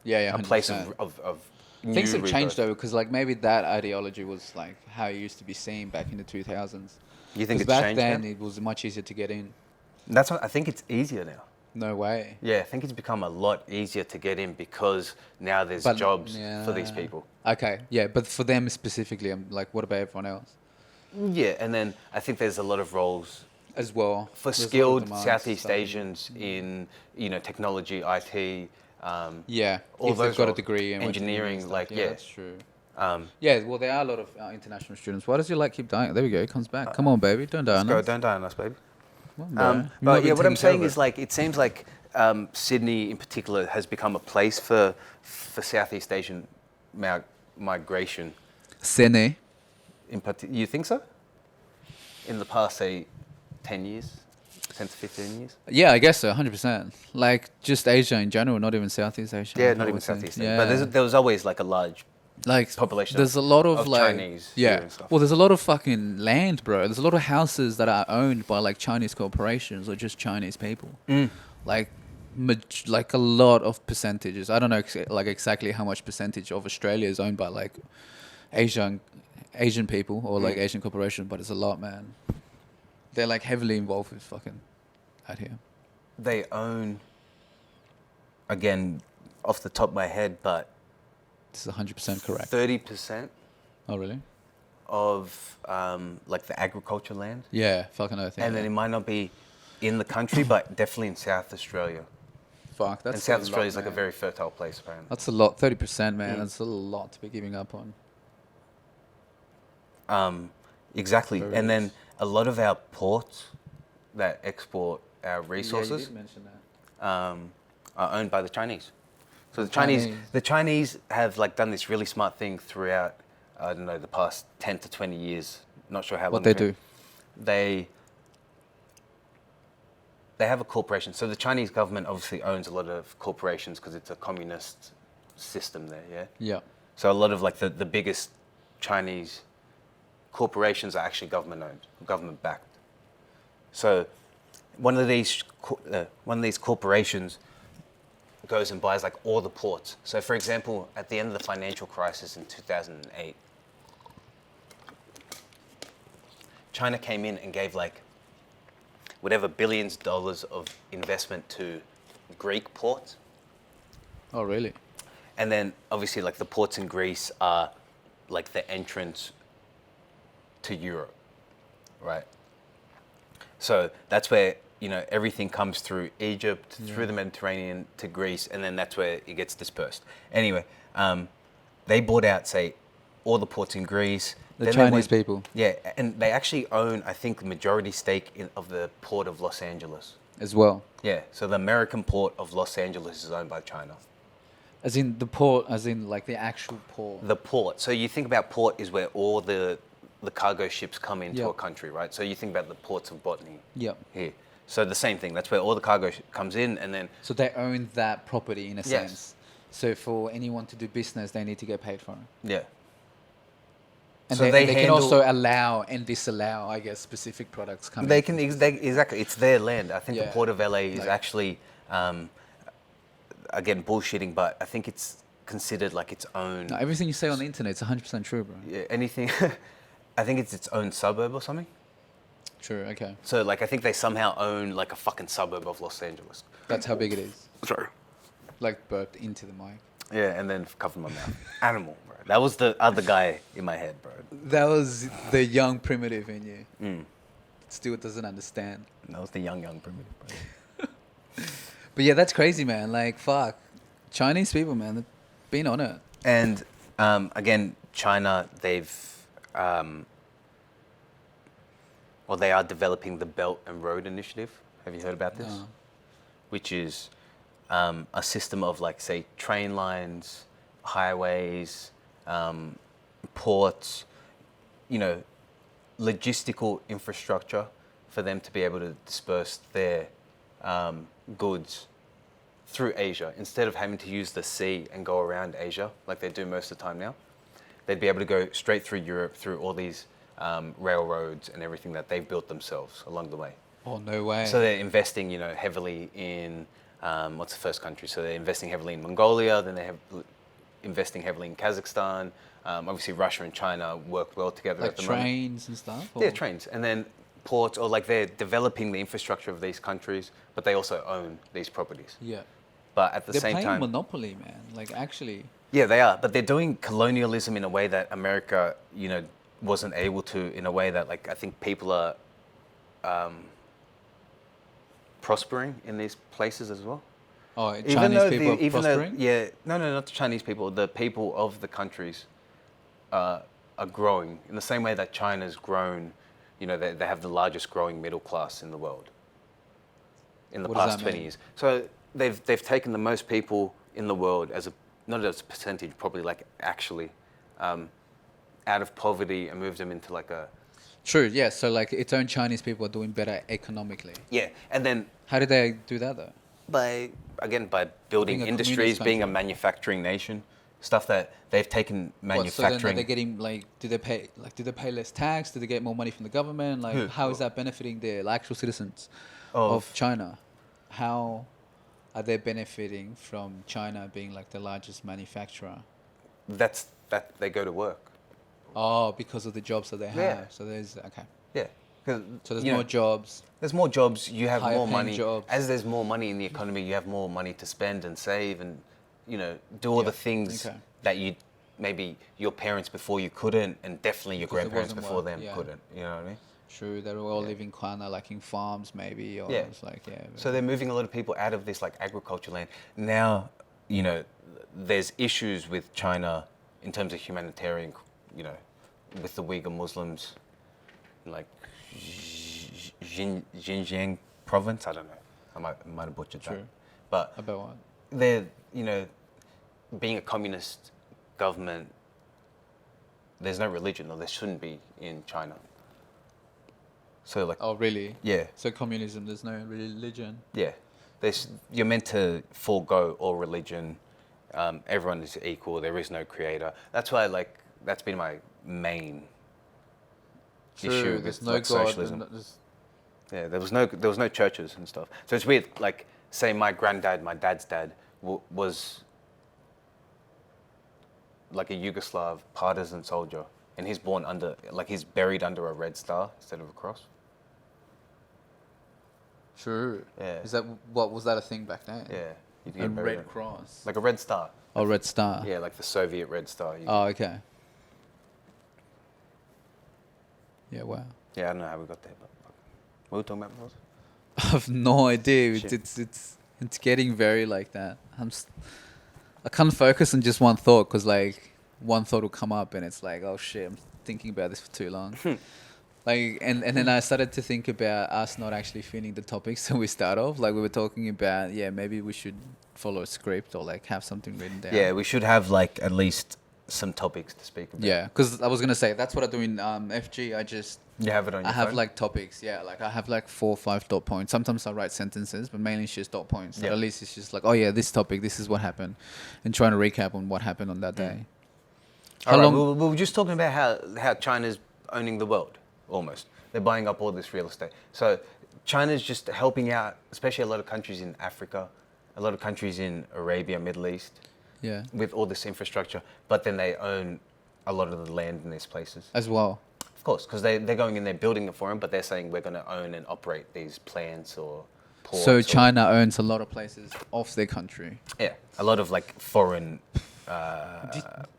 Yeah, yeah. a place 100%. of Things new have changed rebirth. though, because like maybe that ideology was like how it used to be seen back in the 2000s. You think Because it's back changed then now? it was much easier to get in. That's what I think it's easier now. No way. Yeah, I think it's become a lot easier to get in because now there's But- jobs yeah. for these people. Okay, yeah, but for them specifically, I'm like, what about everyone else Yeah, and then I think there's a lot of roles as well? for There's a lot of skilled demands, Southeast stuff. Asians in technology, IT. Yeah, all if they've those got a roles. degree in Engineering, stuff. like, yeah, yeah. that's true. Um, Yeah, well, there are a lot of international students. Why does your light keep dying? There we go. It comes back. Come on, baby. Don't die let's on go, us. don't die on us, baby. Come on, bro. You might But be yeah, what I'm taking saying care of is like it seems like Sydney in particular has become a place for Southeast Asian migration. Sydney. You think so? In the past, say, 10 years, 10 to 15 years. Yeah, I guess so. 100%. Like just Asia in general, not even Southeast Asia. Yeah, I not even would say. Southeast Asia. But there was always like a large like population There's a lot of, of like Chinese yeah. here and stuff. Well, there's a lot of fucking land, bro. There's a lot of houses that are owned by like Chinese corporations or just Chinese people. Like like a lot of percentages. I don't know like exactly how much percentage of Australia is owned by like Asian people or like Asian corporations, but it's a lot, man. They're like heavily involved with fucking out here. They own, again, off the top of my head, but This is 100% correct. 30% Oh, really? of like the agriculture land. Yeah, fucking earth. Yeah. And then it might not be in the country, but definitely in South Australia. Fuck, that's And South a Australia lot, is like a man. very fertile place, apparently. That's a lot. 30%, man. That's a lot to be giving up on. Exactly. Very And then nice. a lot of our ports that export our Yeah, you resources did mention that. are owned by the Chinese. So the Chinese. Chinese have like done this really smart thing throughout, I don't know, the past 10 to 20 years. Not sure how long. What they it's been. do? They have a corporation. So the Chinese government obviously owns a lot of corporations because it's a communist system there, yeah? Yeah. So a lot of like the biggest Chinese corporations are actually government owned, government backed. So one of these corporations goes and buys like all the ports. So for example, at the end of the financial crisis in 2008, China came in and gave like whatever billions of dollars of investment to Greek ports. Oh, really? And then obviously like the ports in Greece are like the entrance to Europe, right? So that's where, everything comes through Egypt, through the Mediterranean to Greece, and then that's where it gets dispersed. Anyway, they bought out, say, all the ports in Greece. The Then they Chinese people. Yeah, and they actually own, I think, the majority stake of the port of Los Angeles. As well. Yeah, so the American port of Los Angeles is owned by China. As in the port, as in like the actual port. The port. So you think about port is where all the cargo ships come into Yep. a country, right? So you think about the ports of Botany Yep. here. So the same thing. That's where all the cargo comes in, and then So they own that property in a Yes. sense. So for anyone to do business, they need to get paid for it. yeah. And So they they can handle- also allow and disallow, I guess, specific products coming. They can exactly. It's their land. I think Yeah. the port of LA is Like- actually, again, bullshitting, but I think it's considered like its own. No, everything you say on the internet is 100% true, bro. Yeah, anything. I think it's its own suburb or something. True. Okay. So like I think they somehow own like a fucking suburb of Los Angeles. That's how big it is. Sorry. Like burped into the mic. Yeah, and then covered my mouth. Animal, bro. That was the other guy in my head, bro. That was the young primitive in you. Mm. Still doesn't understand. That was the young primitive, bro. But yeah, that's crazy, man. Like, fuck. Chinese people, man, they've been on it. And again, China, they are developing the Belt and Road Initiative. Have you heard about this? No. Which is a system of like, say, train lines, highways, ports, logistical infrastructure for them to be able to disperse their goods through Asia instead of having to use the sea and go around Asia like they do most of the time now. They'd be able to go straight through Europe through all these railroads and everything that they've built themselves along the way. Oh, no way. So they're investing, heavily in what's the first country? So they're investing heavily in Mongolia. Then they have investing heavily in Kazakhstan. Obviously, Russia and China work well together like at the moment. trains and stuff? Yeah, or- trains, and then ports, or like they're developing the infrastructure of these countries, but they also own these properties. Yeah. But at the They're same playing time, monopoly, man. Like, actually. yeah, they are. But they're doing colonialism in a way that America, wasn't able to. In a way that, like, I think people are prospering in these places as well. Oh, Chinese people are even prospering? though, no, not the Chinese people. The people of the countries are growing in the same way that China's grown. They have the largest growing middle class in the world in the What does past that 20 mean? years. So they've taken the most people in the world not as a percentage, probably like actually, out of poverty and moved them into like a True, yeah. So, like, its own Chinese people are doing better economically. yeah, and then How did they do that, though? by building Being a industries, communist being a country. manufacturing nation, stuff that they've taken What, so then are manufacturing. they getting, like, do they pay less tax? Do they get more money from the government? Like, Who? how is that benefiting the actual citizens Of- of China? How are they benefiting from China being, like, the largest manufacturer? That they go to work. Oh, because of the jobs that they have. Yeah. So there's, okay. Yeah, 'cause, So there's more jobs. There's more jobs. You have Higher more paying money. jobs. As there's more money in the economy, you have more money to spend and save, and do all Yeah, the things okay. that you maybe your parents before you couldn't, and definitely your Because it grandparents wasn't before work, them yeah. couldn't. You know what I mean? True, they were all Yeah. living kind of like in farms, maybe, or Yeah. it's like, yeah. So they're moving a lot of people out of this like agriculture land. Now, there's issues with China in terms of humanitarian, with the Uyghur Muslims, in like Xinjiang province. I don't know. I might have butchered that. True. But About what? they're, being a communist government, there's no religion, or there shouldn't be in China. So like, Oh, really? yeah. So communism, there's no religion. Yeah, you're meant to forego all religion. Everyone is equal. There is no creator. That's why, that's been my main issue there's with no God. socialism. Yeah, there was no churches and stuff. So it's weird. Like, say my granddad, my dad's dad, was like a Yugoslav partisan soldier, and he's he's buried under a red star instead of a cross. True. Yeah. Was that a thing back then? Yeah, you'd A get buried red cross. like a red star. Oh, red star. Yeah, like the Soviet Red Star. Oh, okay. Yeah, wow. Yeah, I don't know how we got there, but what were we talking about before? I have no idea. Shit. It's getting very like that. I can't focus on just one thought because like one thought will come up and it's like, oh shit, I'm thinking about this for too long. Like and then I started to think about us not actually finishing the topics that we start off. Like we were talking about, yeah, maybe we should follow a script or like have something written down. Yeah, we should have like at least some topics to speak about. Yeah, because I was gonna say that's what I do in FG. You have it on your I have phone? like topics, yeah. Like I have like 4 or 5 dot points. Sometimes I write sentences, but mainly it's just dot points. Yeah. At least it's just like, oh yeah, this topic, this is what happened, and trying to recap on what happened on that day. All right, we were just talking about how China's owning the world, almost. They're buying up all this real estate. So China's just helping out, especially a lot of countries in Africa, a lot of countries in Arabia, Middle East, Yeah, with all this infrastructure, but then they own a lot of the land in these places. as well. Of course, because they're going in there building it for them, but they're saying we're going to own and operate these plants or ports. So or- China owns a lot of places off their country. Yeah, a lot of like foreign.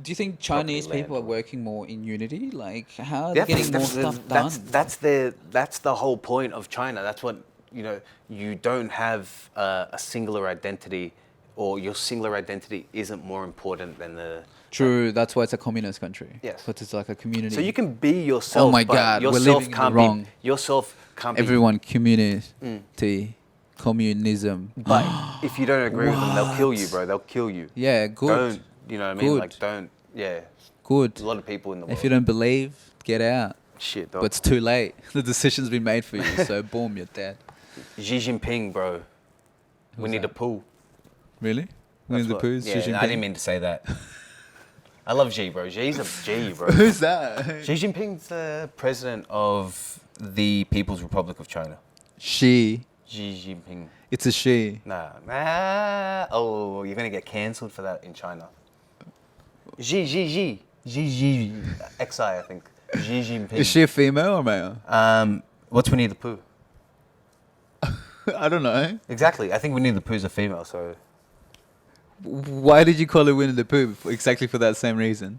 Do you think Chinese land people are or- working more in unity? Like how are they Definitely, getting more stuff done? that's the whole point of China. That's what you don't have a singular identity, or your singular identity isn't more important than the. True, that's why it's a communist country. Yes. But it's like a community. So you can be yourself. Oh my but God, we're yourself living in the can't wrong. Be, yourself can't Everyone, community, communism. be. But if you don't agree with them, they'll kill you, bro. They'll kill you. Yeah, good. Don't you know what I mean? Good. Like don't. Yeah. Good. There's a lot of people in the world. If you don't believe, get out. Shit, dog. but it's too late. The decision's been made for you, so boom, you're dead. Xi Jinping, bro. Winnie the that? Pooh. Really? Winnie the Pooh? Yeah, I didn't mean to say that. I love Xi, bro. Xi's a G, bro. Who's that? Xi Jinping's the president of the People's Republic of China. She. Xi Jinping. It's a she. Nah. Oh, you're gonna get cancelled for that in China. Xi. XI, I think. Xi Jinping. Is she a female or male? What's Winnie the Pooh? I don't know. Exactly. I think Winnie the Pooh's a female, so. Why did you call it Winnie the Pooh? Exactly for that same reason.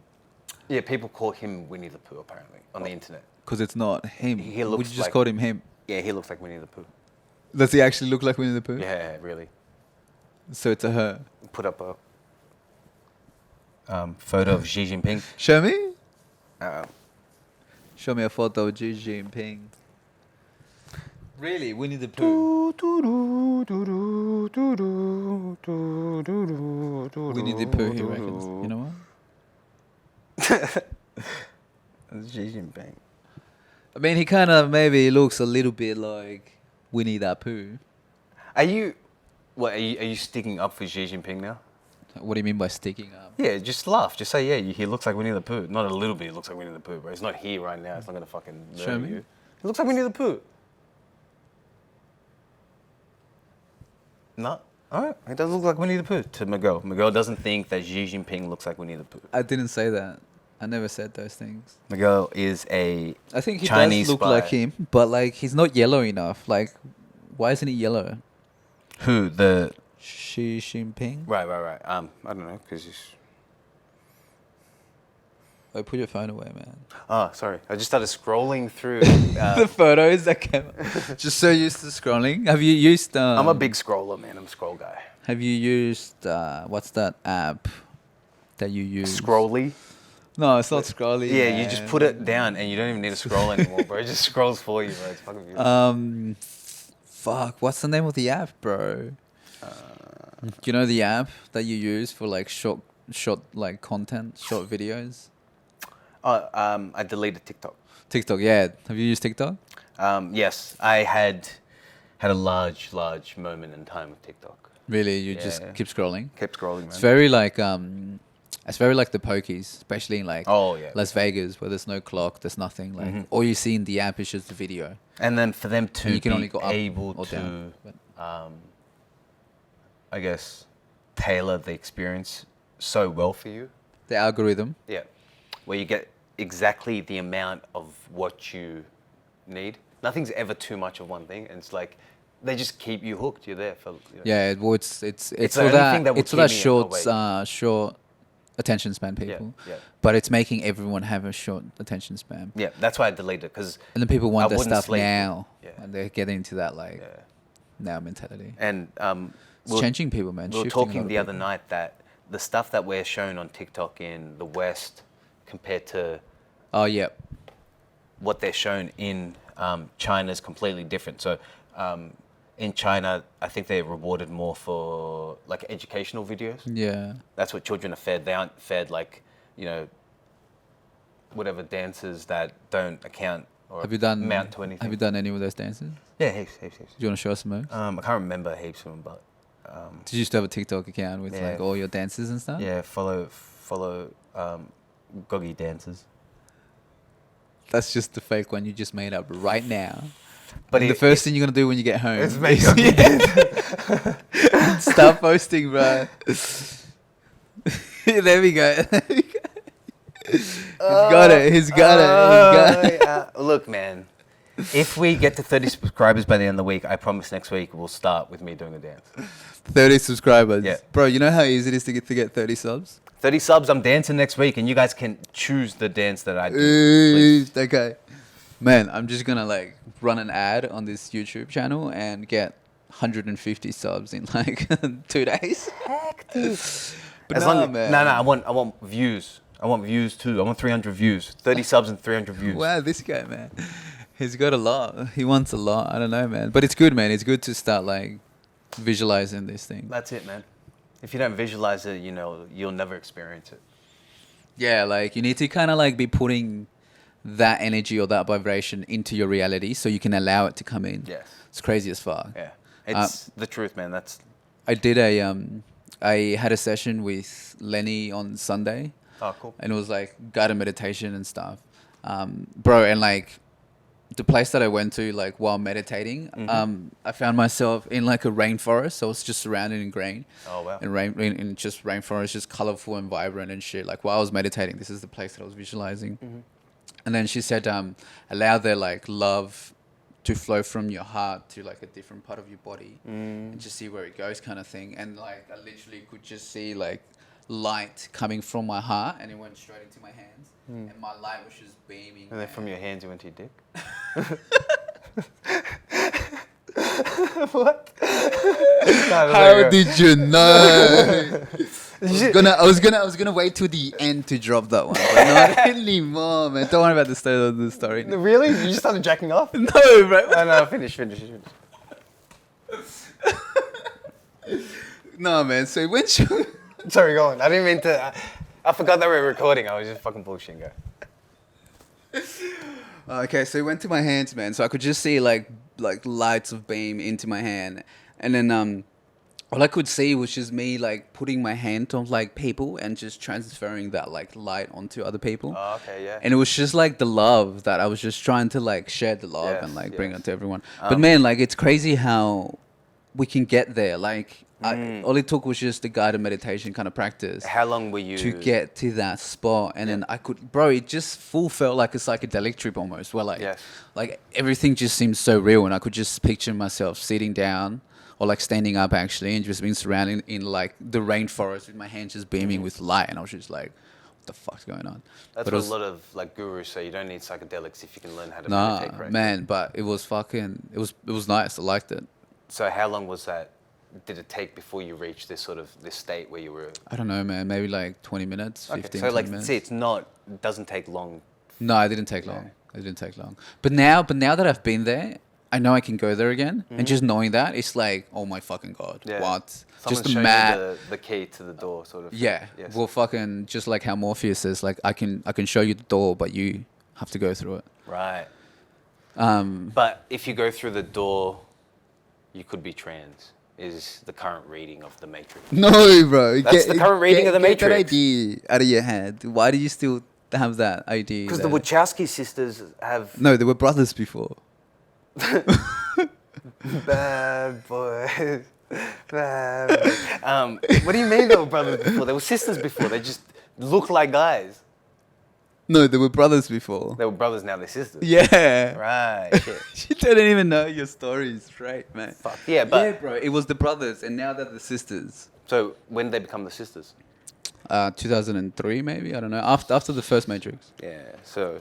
Yeah, people call him Winnie the Pooh apparently on the internet. Because it's not him. He looks Would you just like- call him him? Yeah, he looks like Winnie the Pooh. Does he actually look like Winnie the Pooh? Yeah, really. So it's a her. Put up a photo of Xi Jinping. Show me. Uh, Show me a photo of Xi Jinping. Really, Winnie the Pooh. Winnie the Pooh, he reckons. You know what? Xi Jinping. I mean, he kind of maybe looks a little bit like Winnie the Pooh. Are you sticking up for Xi Jinping now? What do you mean by sticking up? Yeah, just laugh. Just say, yeah, he looks like Winnie the Pooh. Not a little bit, he looks like Winnie the Pooh, bro. He's not here right now. It's not gonna fucking Show murder me. you. He looks like Winnie the Pooh. No? Alright, he does look like Winnie the Pooh to Miguel. Miguel doesn't think that Xi Jinping looks like Winnie the Pooh. I didn't say that. I never said those things. Miguel is a I think he Chinese does look spy. like him, but like he's not yellow enough. Like, why isn't he yellow? Who? The... Xi Jinping? Right. I don't know, because he's... Oh, put your phone away, man. Oh, sorry. I just started scrolling through... The photos that came up. Just so used to scrolling. Have you used... I'm a big scroller, man. I'm a scroll guy. Have you used... what's that app that you use? Scrolly? No, it's not Scrolly. Yeah, you man. just put it down and you don't even need to scroll anymore, bro. It just scrolls for you, bro. It's fucking beautiful. Fuck, what's the name of the app, bro? You know the app that you use for like short like content, short videos? I deleted TikTok. TikTok, yeah. Have you used TikTok? Yes, I had a large moment in time with TikTok. Really, you just Yeah. keep scrolling? Kept scrolling, man. It's very like it's very like the pokies, especially in like Oh, yeah. Las Vegas where there's no clock, there's nothing. Like Mhm. all you see in the app is just the video. And then for them to And you can be only go up able or to, down. But I guess, tailor the experience so well for you. the algorithm. Yeah. Where you get exactly the amount of what you need. Nothing's ever too much of one thing. And it's like, they just keep you hooked. You're there for... You know. Yeah, well, it's the for only that thing that will it's for that keep me short awake. short attention span people. Yeah. But it's making everyone have a short attention span. Yeah, that's why I deleted it, because... And then people want I their wouldn't stuff sleep. now. Yeah. And they're getting into that like Yeah. now mentality. And It's changing people, man. we were shifting a lot talking of the other people. night that the stuff that we're shown on TikTok in the West compared to Oh yeah. what they're shown in China is completely different. So in China, I think they're rewarded more for like educational videos. Yeah. That's what children are fed. They aren't fed like, you know, whatever dances that don't account or Have you done amount to anything. Have you done any of those dances? Yeah, heaps. Do you want to show us some moves? I can't remember heaps of them, but Did you used to have a TikTok account with yeah. like all your dances and stuff? yeah, follow Goggy dances. That's just the fake one you just made up right now. But And the first thing you're gonna do when you get home is make Goggy dance. start posting, bro. There we go. He's got it. He's got it. Look, man. If we get to 30 subscribers by the end of the week, I promise next week we'll start with me doing a dance. 30 subscribers. Yeah. Bro, you know how easy it is to get 30 subs? 30 subs, I'm dancing next week, and you guys can choose the dance that I do. Please. Okay. Man, I'm just gonna like run an ad on this YouTube channel and get 150 subs in like 2 days. But As nah, long, man. no, I want views. I want views too. I want 300 views. 30 subs and 300 views. Wow, this guy, man. He's got a lot. He wants a lot. I don't know, man. But it's good, man. It's good to start like visualizing this thing. That's it, man. If you don't visualize it, you know, you'll never experience it. Yeah, like you need to kind of like be putting that energy or that vibration into your reality so you can allow it to come in. Yes. It's crazy as fuck. Yeah. It's the truth, man. That's I did I had a session with Lenny on Sunday, cool. and it was like guided meditation and stuff, bro. And like the place that I went to, like while meditating, I found myself in like a rainforest. So I was just surrounded in green. Oh wow. And in just rainforest, just colorful and vibrant and shit. Like while I was meditating, this is the place that I was visualizing. And then she said, allow their like love to flow from your heart to like a different part of your body and just see where it goes, kind of thing. And like I literally could just see like light coming from my heart, and it went straight into my hands, and my light was just beaming. And then from your hands you went to your dick. What? How did you know? I was gonna wait till the end to drop that one, but not anymore, man. Don't worry about the story. Really? You just started jacking off? No, bro. Oh, no, finish. No, man. So when she... Sorry, go on. I didn't mean to. I forgot that we were recording. I was just fucking bullshitting, go. Okay, so it went to my hands, man. So I could just see like lights of beam into my hand, and then all I could see was just me like putting my hand on like people and just transferring that like light onto other people. Oh, okay, yeah. And it was just like the love that I was just trying to like share the love Yes, and like bring yes. it to everyone. But man, like it's crazy how we can get there. Like all it took was just the guided meditation kind of practice. How long were you... To get to that spot, and then I could, bro, it just full felt like a psychedelic trip almost, where like, Yes. like everything just seemed so real, and I could just picture myself sitting down or like standing up actually, and just being surrounded in like the rainforest with my hands just beaming with light, and I was just like, what the fuck's going on? That's But what it was, a lot of like gurus say. You don't need psychedelics if you can learn how to nah, meditate correctly. man, but it was fucking, it was nice. I liked it. So how long was that? Did it take before you reached this sort of this state where you were? I don't know, man. Maybe like 20 minutes, 15, Okay, so 20 like, minutes. see, it doesn't take long. No, it didn't take long. It didn't take long. But now that I've been there, I know I can go there again. And just knowing that, it's like, oh my fucking God. Yeah. What? Someone's just shown mad. you the key to the door, sort of. Yeah. Yes. Well, fucking, just like how Morpheus says, like, I can show you the door, but you have to go through it. Right. But if you go through the door, you could be trans. Is the current reading of the Matrix? No, bro. That's the current reading of the Get that Matrix. idea out of your head. Why do you still have that idea? Because the Wachowski sisters have No, they were brothers before. bad boys. Bad boys. What do you mean they were brothers before? They were sisters before. They just look like guys. No, they were brothers before. They were brothers, now they're sisters. Yeah. Right. Shit. She didn't even know your stories, right, man? Fuck. Yeah, but Yeah, bro. It was the brothers, and now they're the sisters. so when did they become the sisters? 2003, maybe. I don't know. After the first Matrix. Yeah. So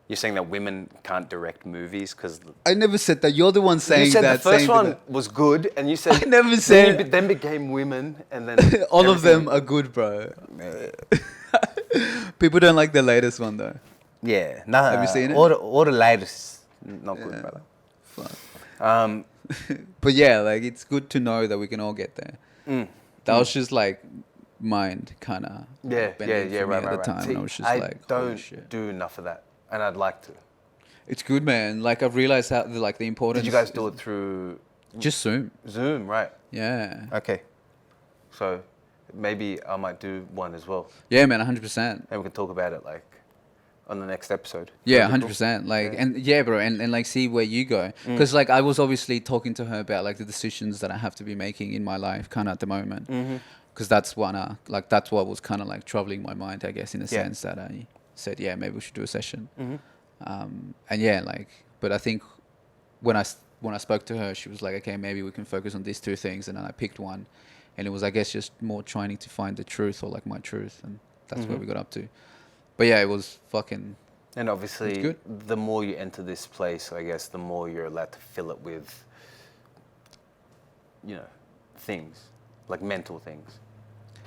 you're saying that women can't direct movies because I never said that. You're the one saying you said that. the first saying one that. was good, and you said I never then said- you then became women, and then All of them everything- are good, bro. People don't like the latest one though. Yeah. Nah. Have you seen it? All the latest, not good, Yeah. brother. Fuck. But yeah, like it's good to know that we can all get there. That was just like mind kind of Yeah, right, at the time. See, and I was just I like, holy don't shit. do enough of that, and I'd like to. It's good, man. Like I've realized how the importance. Did you guys do it through Just Zoom. Zoom? Right. Yeah. Okay. So maybe I might do one as well, Yeah, man. 100%. and we can talk about it like on the next episode. Yeah, That'd be cool. 100%. Like, Yeah. and yeah, bro, and like see where you go. Because like I was obviously talking to her about like the decisions that I have to be making in my life, kind of at the moment. Because that's that's what was kind of like troubling my mind, I guess, in a Yeah. sense that I said, yeah, maybe we should do a session. And yeah, like, but I think when I spoke to her, she was like, okay, maybe we can focus on these two things, and then I picked one, and it was, I guess, just more trying to find the truth or like my truth, and that's where we got up to. But yeah, it was fucking. And obviously, It's good. the more you enter this place, I guess, the more you're allowed to fill it with, things, like mental things.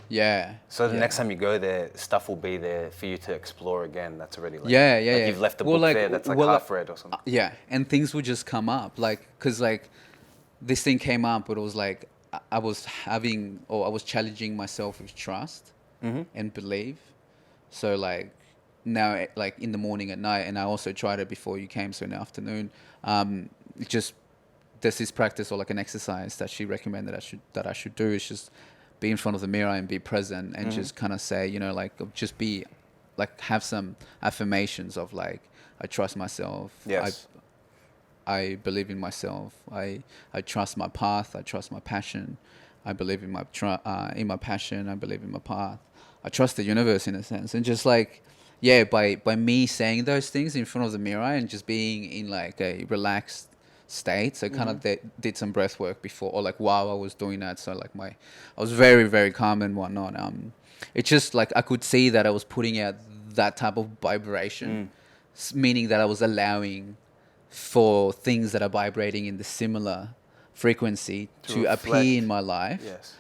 Yeah. So the yeah. next time you go there, stuff will be there for you to explore again. That's already like, Yeah, like yeah. you've left the Well, book like, there. That's like well, half read or something. Yeah, and things would just come up, like, cause like this thing came up, but it was like I was challenging myself with trust and belief. So like now like in the morning at night, and I also tried it before you came, so in the afternoon. It just there's this practice or like an exercise that she recommended I should do. Is just be in front of the mirror and be present and just kind of say, you know, like just be like have some affirmations of like I trust myself. Yes. I believe in myself. I trust my path. I trust my passion. I believe in my passion. I believe in my path. I trust the universe in a sense. And just like, yeah, by me saying those things in front of the mirror and just being in like a relaxed state. So kind of did some breath work before, or like while I was doing that. So like I was very, very calm and whatnot. It's just like I could see that I was putting out that type of vibration, meaning that I was allowing for things that are vibrating in the similar frequency to reflect. appear in my life, Yes.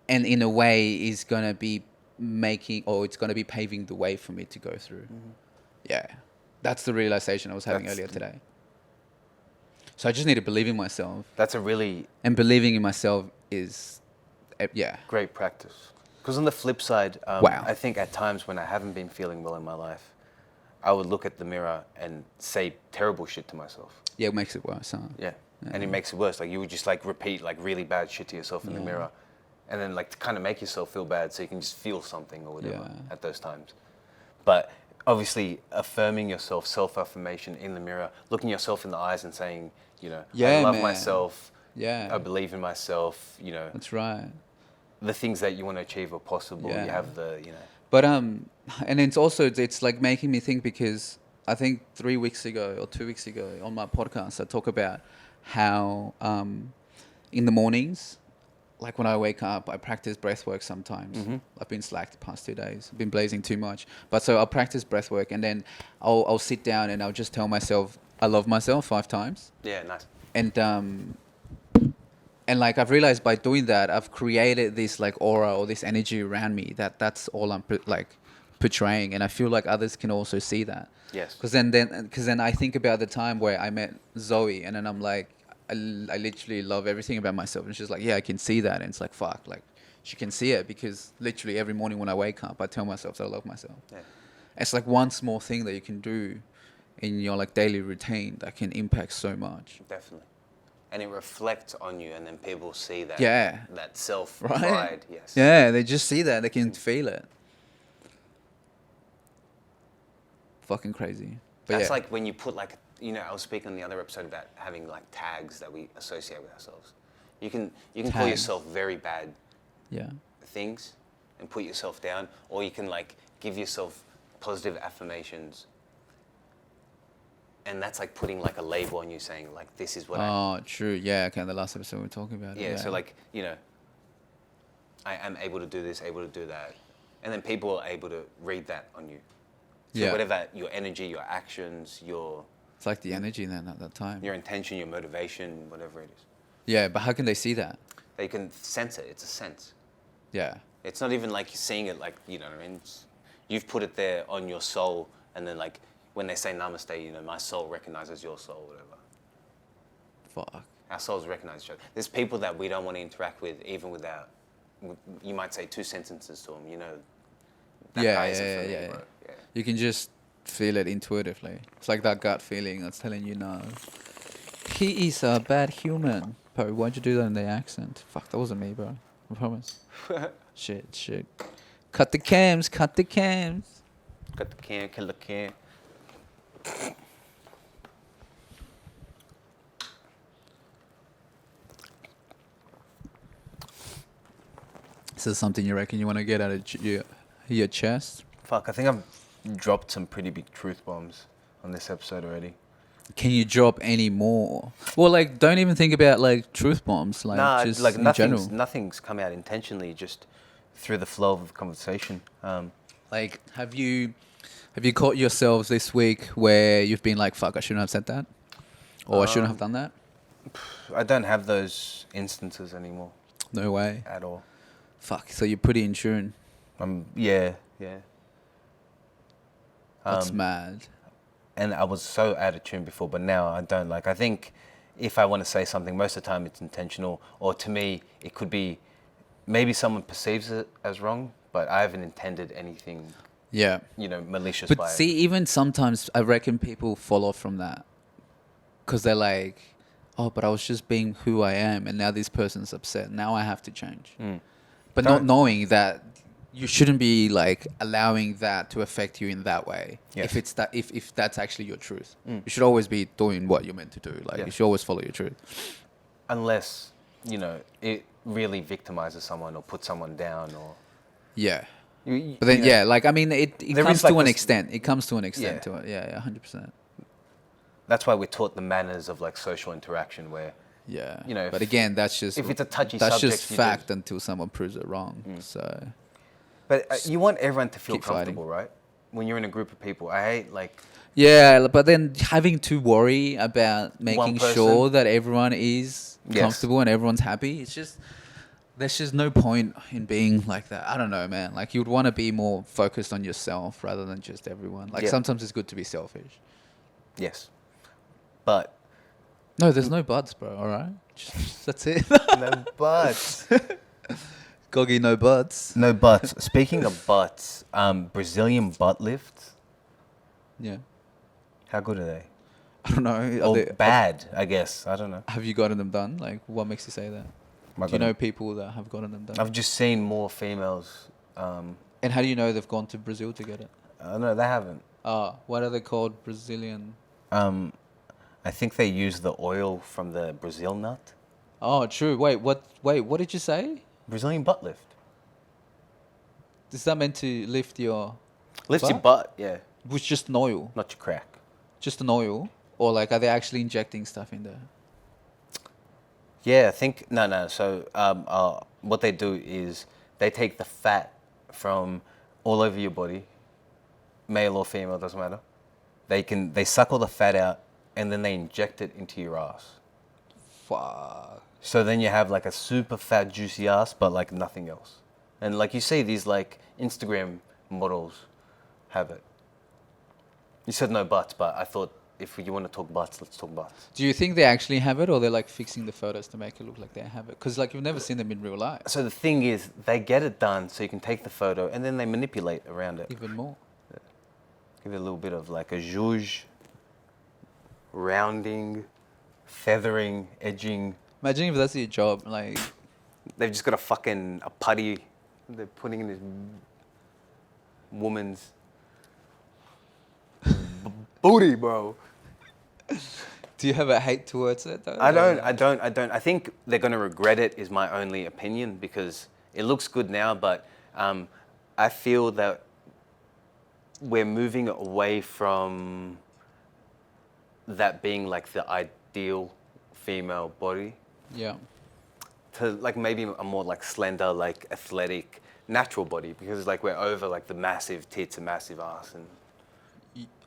and in a way is going to be making, or it's going to be paving the way for me to go through. Yeah, that's the realization I was having earlier today. So I just need to believe in myself, That's a really and believing in myself is yeah. great practice. Because on the flip side, Wow. I think at times when I haven't been feeling well in my life, I would look at the mirror and say terrible shit to myself. Yeah, it makes it worse, huh? Yeah. And it makes it worse. Like you would just like repeat like really bad shit to yourself in the mirror, and then like to kind of make yourself feel bad so you can just feel something or whatever Yeah. at those times. But obviously affirming yourself, self-affirmation in the mirror, looking yourself in the eyes and saying, you know, Yeah, I love man. myself. Yeah. I believe in myself. You know, That's right. the things that you want to achieve are possible. Yeah. You have the, you know. But and it's like making me think, because I think 3 weeks ago or 2 weeks ago on my podcast I talk about how in the mornings, like when I wake up, I practice breath work sometimes. I've been slack the past 2 days. I've been blazing too much. But so I'll practice breath work, and then I'll sit down and I'll just tell myself I love myself 5 times. Yeah, nice. And like I've realized by doing that, I've created this like aura or this energy around me that's all I'm portraying, and I feel like others can also see that. Yes. Because then I think about the time where I met Zoe, and then I'm like, I literally love everything about myself, and she's like, yeah, I can see that, and it's like, fuck, like she can see it, because literally every morning when I wake up, I tell myself that I love myself. Yeah. It's like one small thing that you can do in your like daily routine that can impact so much. Definitely. And it reflects on you, and then people see that. Yeah. That self Right? pride. Yes. Yeah, they just see that, they can feel it. Fucking crazy. But That's yeah. like when you put like, you know, I was speaking on the other episode about having like tags that we associate with ourselves. You can call Tags. yourself very bad Yeah. things and put yourself down, or you can like give yourself positive affirmations. And that's like putting like a label on you, saying like, this is what I... Oh, true. Yeah, okay, the last episode we were talking about it. Yeah, so like, you know, I am able to do this, able to do that. And then people are able to read that on you. So Yeah. whatever, your energy, your actions, It's like the energy then at that time. your intention, your motivation, whatever it is. Yeah, but how can they see that? They can sense it. It's a sense. Yeah. It's not even like you're seeing it like, you know what I mean? You've put it there on your soul, and then like when they say namaste, you know, my soul recognizes your soul, whatever. Fuck. Our souls recognize each other. There's people that we don't want to interact with, even without, you might say 2 sentences to them, you know. That Yeah, guy isn't yeah, for me, yeah, bro. Yeah. You can just feel it intuitively. It's like that gut feeling that's telling you no. He is a bad human. Bro, why'd you do that in the accent? Fuck, that wasn't me, bro. I promise. Shit. Cut the cams. Cut the can, kill the can. Is this something you reckon you want to get out of your chest? Fuck, I think I've dropped some pretty big truth bombs on this episode already. Can you drop any more? Well, like, don't even think about like truth bombs. Like, Nah, just like in general. nothing's come out intentionally, just through the flow of the conversation. Like, have you caught yourselves this week where you've been like, "Fuck, I shouldn't have said that," or "I shouldn't have done that"? I don't have those instances anymore No way. at all. Fuck. So you're pretty in tune. Yeah. That's mad. And I was so out of tune before, but now I don't. Like, I think if I want to say something, most of the time it's intentional, or to me, it could be maybe someone perceives it as wrong, but I haven't intended anything Yeah. malicious But by see, even sometimes I reckon people fall off from that because they're like, oh, but I was just being who I am, and now this person's upset. Now I have to change. it. But not knowing that you shouldn't be like allowing that to affect you in that way. Yes. If it's that, if that's actually your truth, you should always be doing what you're meant to do. Like Yeah. you should always follow your truth. Unless it really victimizes someone or puts someone down, or Yeah. you But then, know, yeah, like I mean, it There comes is, like, to an this- extent. It comes to an extent Yeah. to it. Yeah, 100%. that's why we're taught the manners of like social interaction, where Yeah. if- but again, that's just if it's a touchy that's subject, just you fact until someone proves it wrong. So but you want everyone to feel keep fighting. comfortable, right? When you're in a group of people, I hate like yeah, but then having to worry about making person. sure that everyone is Yes. comfortable and everyone's happy, it's just there's just no point in being like that. I don't know, man. Like you'd want to be more focused on yourself rather than just everyone. Like Yeah. sometimes it's good to be selfish. yes, but No, there's no buts, bro. All right, just, that's it. no buts. Goggy, no buts. No buts. Speaking of butts, Brazilian butt lifts. Yeah, How good are they? I don't know. Are Or they- bad, I guess. I don't know. Have you gotten them done? Like, what makes you say that? Am I Do you gonna- know people that have gotten them done? I've just seen more females. And how do you know they've gone to Brazil to get it? No, they haven't. What are they called? Brazilian. I think they use the oil from the Brazil nut. Oh, true. Wait, what? Wait, what did you say? Brazilian butt lift. Is that meant to lift your? Lifts your Butt? butt, yeah, With just an oil, not your crack. just an oil, or like are they actually injecting stuff in there? Yeah, I think no. So what they do is they take the fat from all over your body, male or female, doesn't matter. They suck all the fat out and then they inject it into your ass. Fuck. So then you have like a super fat, juicy ass, but like nothing else. And like you see these like Instagram models have it. You said no butts, but I thought if you want to talk butts, let's talk butts. Do you think they actually have it, or they're like fixing the photos to make it look like they have it? Because like you've never seen them in real life. So the thing is, they get it done so you can take the photo and then they manipulate around it. Even more. Give it a little bit of like a zhuzh, rounding, feathering, edging. Imagine if that's your job. Like, They've just got a putty they're putting in this woman's booty, bro. do you have a hate towards it though? I don't. I think they're going to regret it, is my only opinion, because it looks good now, but I feel that we're moving away from that being like the ideal female body Yeah. to like maybe a more like slender, like athletic, natural body, because like we're over like the massive tits and massive ass. And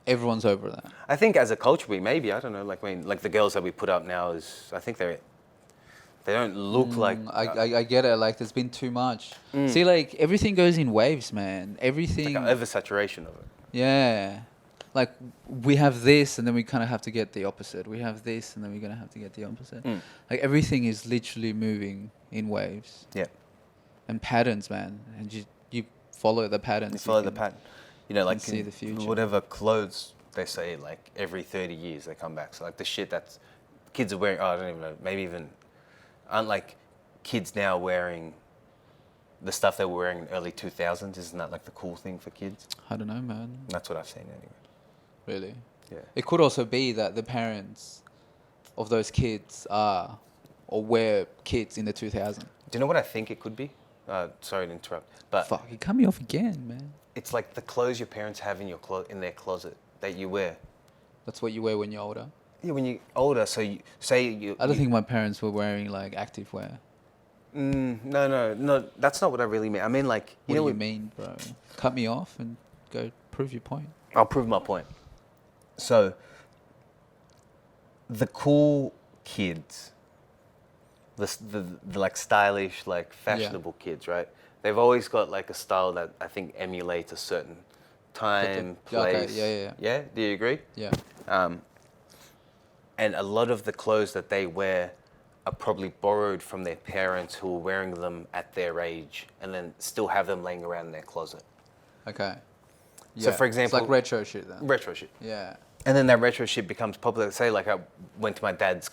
Everyone's over that. I think as a culture, maybe, I don't know, like, I mean, like the girls that we put up now I think they don't look like. I get it. Like, there's been too much. See, like everything goes in waves, man. Everything. like an oversaturation of it. Yeah. Like we have this and then we kind of have to get the opposite. We have this and then we're going to have to get the opposite. Like everything is literally moving in waves Yeah. and patterns, man. And you follow the patterns. You follow the pattern. You know, like see the future. whatever clothes they say, like every 30 years they come back. So like the shit that kids are wearing, I don't even know, maybe even, aren't like kids now wearing the stuff they were wearing in early 2000s? Isn't that like the cool thing for kids? I don't know, man. That's what I've seen anyway. Really. Yeah. It could also be that the parents of those kids are or were kids in the 2000s. Do you know what I think it could be? Sorry to interrupt, but Fuck, you cut me off again, man. it's like the clothes your parents have in in their closet that you wear. That's what you wear when you're older. Yeah, when you're older, so you say you. I don't think my parents were wearing like active wear. No. That's not what I really mean. I mean, like, What you know do you mean, bro? Cut me off and go prove your point. I'll prove my point. So, the cool kids, the like stylish, like fashionable kids, right? They've always got like a style that I think emulates a certain time, Okay, place. yeah. Yeah, do you agree? Yeah. And a lot of the clothes that they wear are probably borrowed from their parents who were wearing them at their age and then still have them laying around in their closet. Okay. So for It's example, like retro shit then. retro shit. Yeah. And then that retro shit becomes popular. Say like I went to my dad's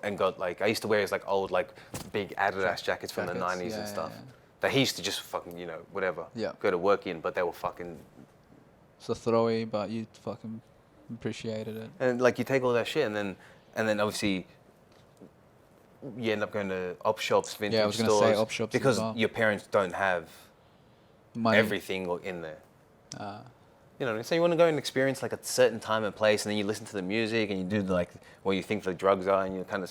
and got like I used to wear his like old like big Adidas jackets from the Jackets, 90s yeah, and yeah, stuff. yeah. That he used to just fucking, whatever. Yeah. Go to work in, but they were fucking. So throwy, but you fucking appreciated it. And like you take all that shit and then obviously you end up going to op shops, vintage Yeah, I was gonna stores. say op shops as because well. your parents don't have Money. everything in there. Uh, You know, so you want to go and experience like a certain time and place, and then you listen to the music and you do like what you think the drugs are, and you kind of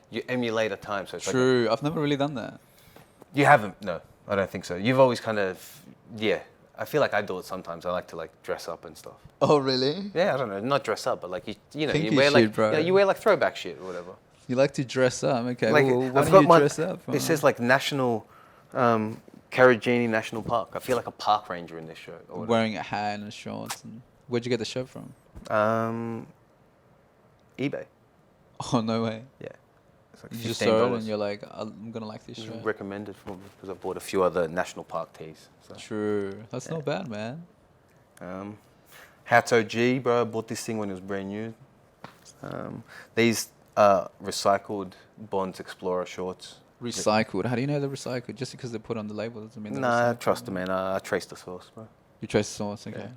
you emulate a time. So it's like true. I've never really done that. you haven't. No, I don't think so. You've always kind of yeah. I feel like I do it sometimes. I like to like dress up and stuff. Oh really? Yeah, I don't know, not dress up, but like you know, Kinky you wear like shit, bro. you wear like throwback shit or whatever. You like to dress up? Okay. Like well, why I've don't got you my. dress up? It says like National Karajini National Park. I feel like a park ranger in this shirt. Or whatever. wearing a hat and shorts. And where'd you get the shirt from? eBay. Oh no way. Yeah. It's like You just $15. saw it and you're like, I'm gonna like this It was shirt. recommended for me because I bought a few other national park tees. So. True. That's not bad, man. Hats OG, bro. I bought this thing when it was brand new. These are recycled Bonds Explorer shorts. Recycled. How do you know they're recycled? Just because they put on the label doesn't mean they're Nah, recycled. trust them, man. I traced the source, bro. You trace the source, okay. Yeah.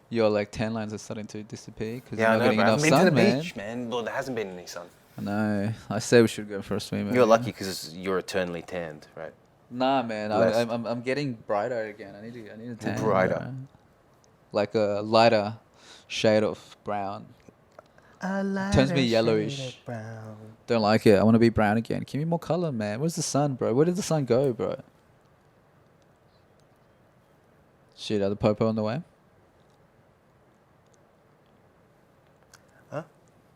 Your like tan lines are starting to disappear because Yeah, I you're not know, getting bro. I enough haven't been to sun, the man. beach, man. Well, there hasn't been any sun. I know. I say we should go for a swim. You're man. lucky because you're eternally tanned, right? Nah, man. Blessed. I'm getting brighter again. I need a tan. Brighter. bro. Like a lighter shade of brown. Turns me yellowish. Don't like it. I want to be brown again. Give me more color, man. Where's the sun, bro? Where did the sun go, bro? Shit, are the popo on the way? Huh?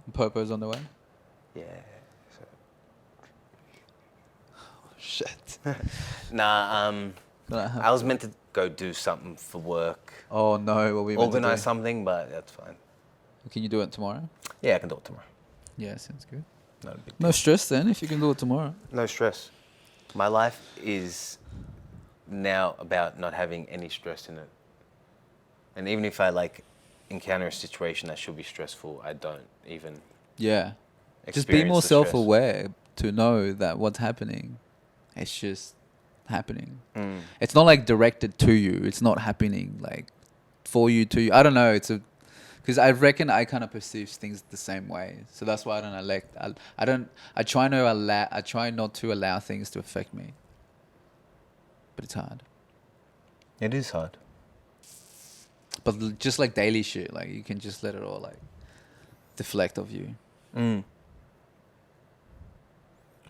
The popo's on the way? Yeah. Shit. Nah, Gonna have I was to- meant to go do something for work, Oh no, what we meant to organize do? something, but that's fine. Can you do it tomorrow? Yeah, I can do it tomorrow. Yeah, sounds good. Not a big No stress then if you can do it tomorrow. No stress. My life is now about not having any stress in it. And even if I like encounter a situation that should be stressful, I don't even Yeah. Just be experience more the stress. self-aware to know that what's happening, it's just happening. Mm. It's not like directed to you. It's not happening like for you to you. I don't know. Because I reckon I kind of perceive things the same way. So that's why I don't elect. I try not to allow things to affect me. But it's hard. It is hard. But just like daily shit, like you can just let it all like deflect off you. Mm.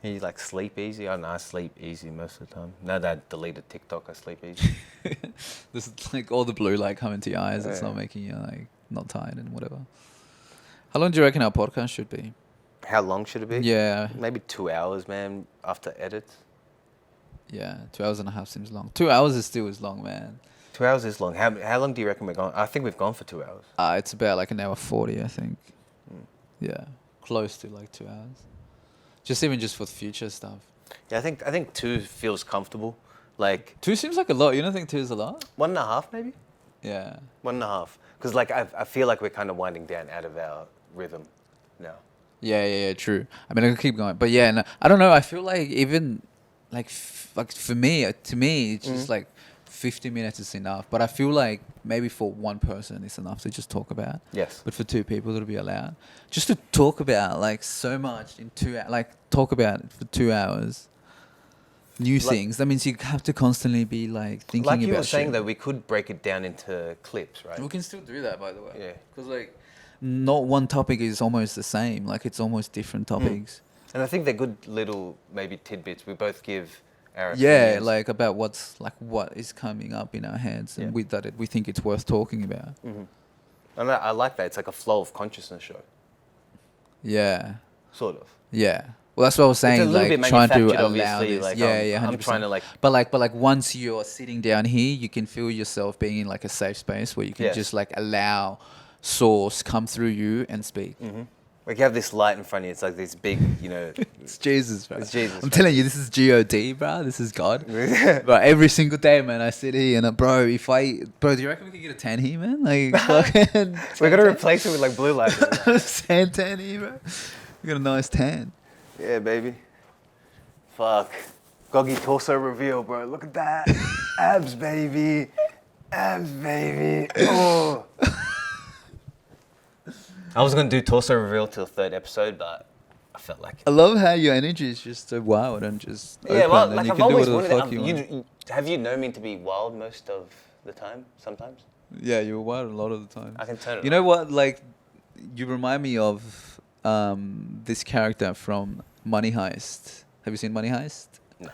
You like sleep easy? I don't know, I sleep easy most of the time. Now that I deleted TikTok, I sleep easy. This is like all the blue light coming to your eyes. It's Yeah. not making you like not tired and whatever. How long do you reckon our podcast should be? How long should it be? Yeah, Maybe 2 hours, man, after edits. yeah. 2.5 hours seems long. 2 hours is still as long, man. 2 hours is long. How long do you reckon we're going? I think we've gone for 2 hours. It's about like 1:40, I think. Mm. Yeah, close to like 2 hours. Just for the future stuff. Yeah, I think 2 feels comfortable. Like 2 seems like a lot. You don't think 2 is a lot? 1.5 maybe? Yeah. 1.5. Because like I feel like we're kind of winding down out of our rhythm now. Yeah, true. I mean, I can keep going, but yeah, no, I don't know. I feel like even like like for me, to me, it's just like 50 minutes is enough. But I feel like maybe for one person, it's enough to just talk about. Yes. But for 2 people, it'll be allowed. Just to talk about like so much in 2 hours, like talk about it for 2 hours. New things. That means you have to constantly be like thinking Like about you were saying, shit. though, we could break it down into clips, right? We can still do that, by the way. Yeah. Because like, not one topic is almost the same. Like it's almost different topics. And I think they're good little maybe tidbits. We both give our Yeah, opinions. like about what is coming up in our heads, and Yeah. we think it's worth talking about. And I like that. It's like a flow of consciousness show, Yeah, sort of. yeah. Well, that's what I was saying. It's a little Like bit trying to manufactured, allow obviously. this. Like, Yeah, yeah. 100%. I'm trying to like. But like once you're sitting down here, you can feel yourself being in like a safe space where you can Yes. just like allow source come through you and speak. Like you have this light in front of you. It's like this big, you know. It's Jesus, bro. It's Jesus, I'm bro. telling you, this is God, bro. This is God. But every single day, man, I sit here and bro, do you reckon we could get a 10 here, man? Like, fucking. We're gonna replace it with like blue light. 10 here, bro. We got a nice tan. Yeah, baby. Fuck. Goggy torso reveal, bro. Look at that. Abs, baby. Abs, baby. Oh. I was gonna do torso reveal till third episode, but I felt like. I love how your energy is just so wild and just Yeah, open, well, and like you I've can do always whatever wanted. the fuck you want. Have you known me to be wild most of the time? Sometimes. Yeah, you're wild a lot of the time. I can turn it. You know what? Like, you remind me of this character from Money Heist. Have you seen Money Heist? No.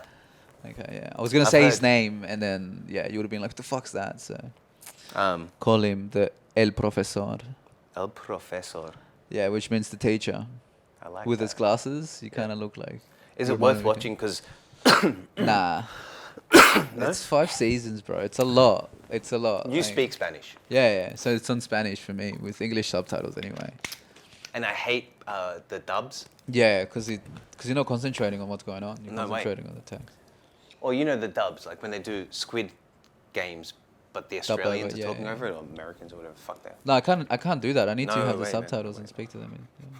Okay, yeah. I was gonna I've say his heard. name, and then yeah, you would have been like, "What the fuck's that?" So Call call him the El Profesor. El Profesor. Yeah, which means the teacher. I like With that. his glasses, you kind of look like. Is it remind worth me of watching? Because Nah. It's 5 seasons, bro. It's a lot. It's a lot. you like- speak Spanish, Yeah, yeah. So it's on Spanish for me with English subtitles anyway. and I hate the dubs. Yeah, because you're not concentrating on what's going on. You're No, wait. concentrating on the text. Or you know the dubs, like when they do Squid Games, but the Dub over, Australians are yeah, talking yeah. over it, or Americans or whatever. Fuck that. No, I can't do that. I need to No, have the wait, man, subtitles and wait. speak to them. Yeah.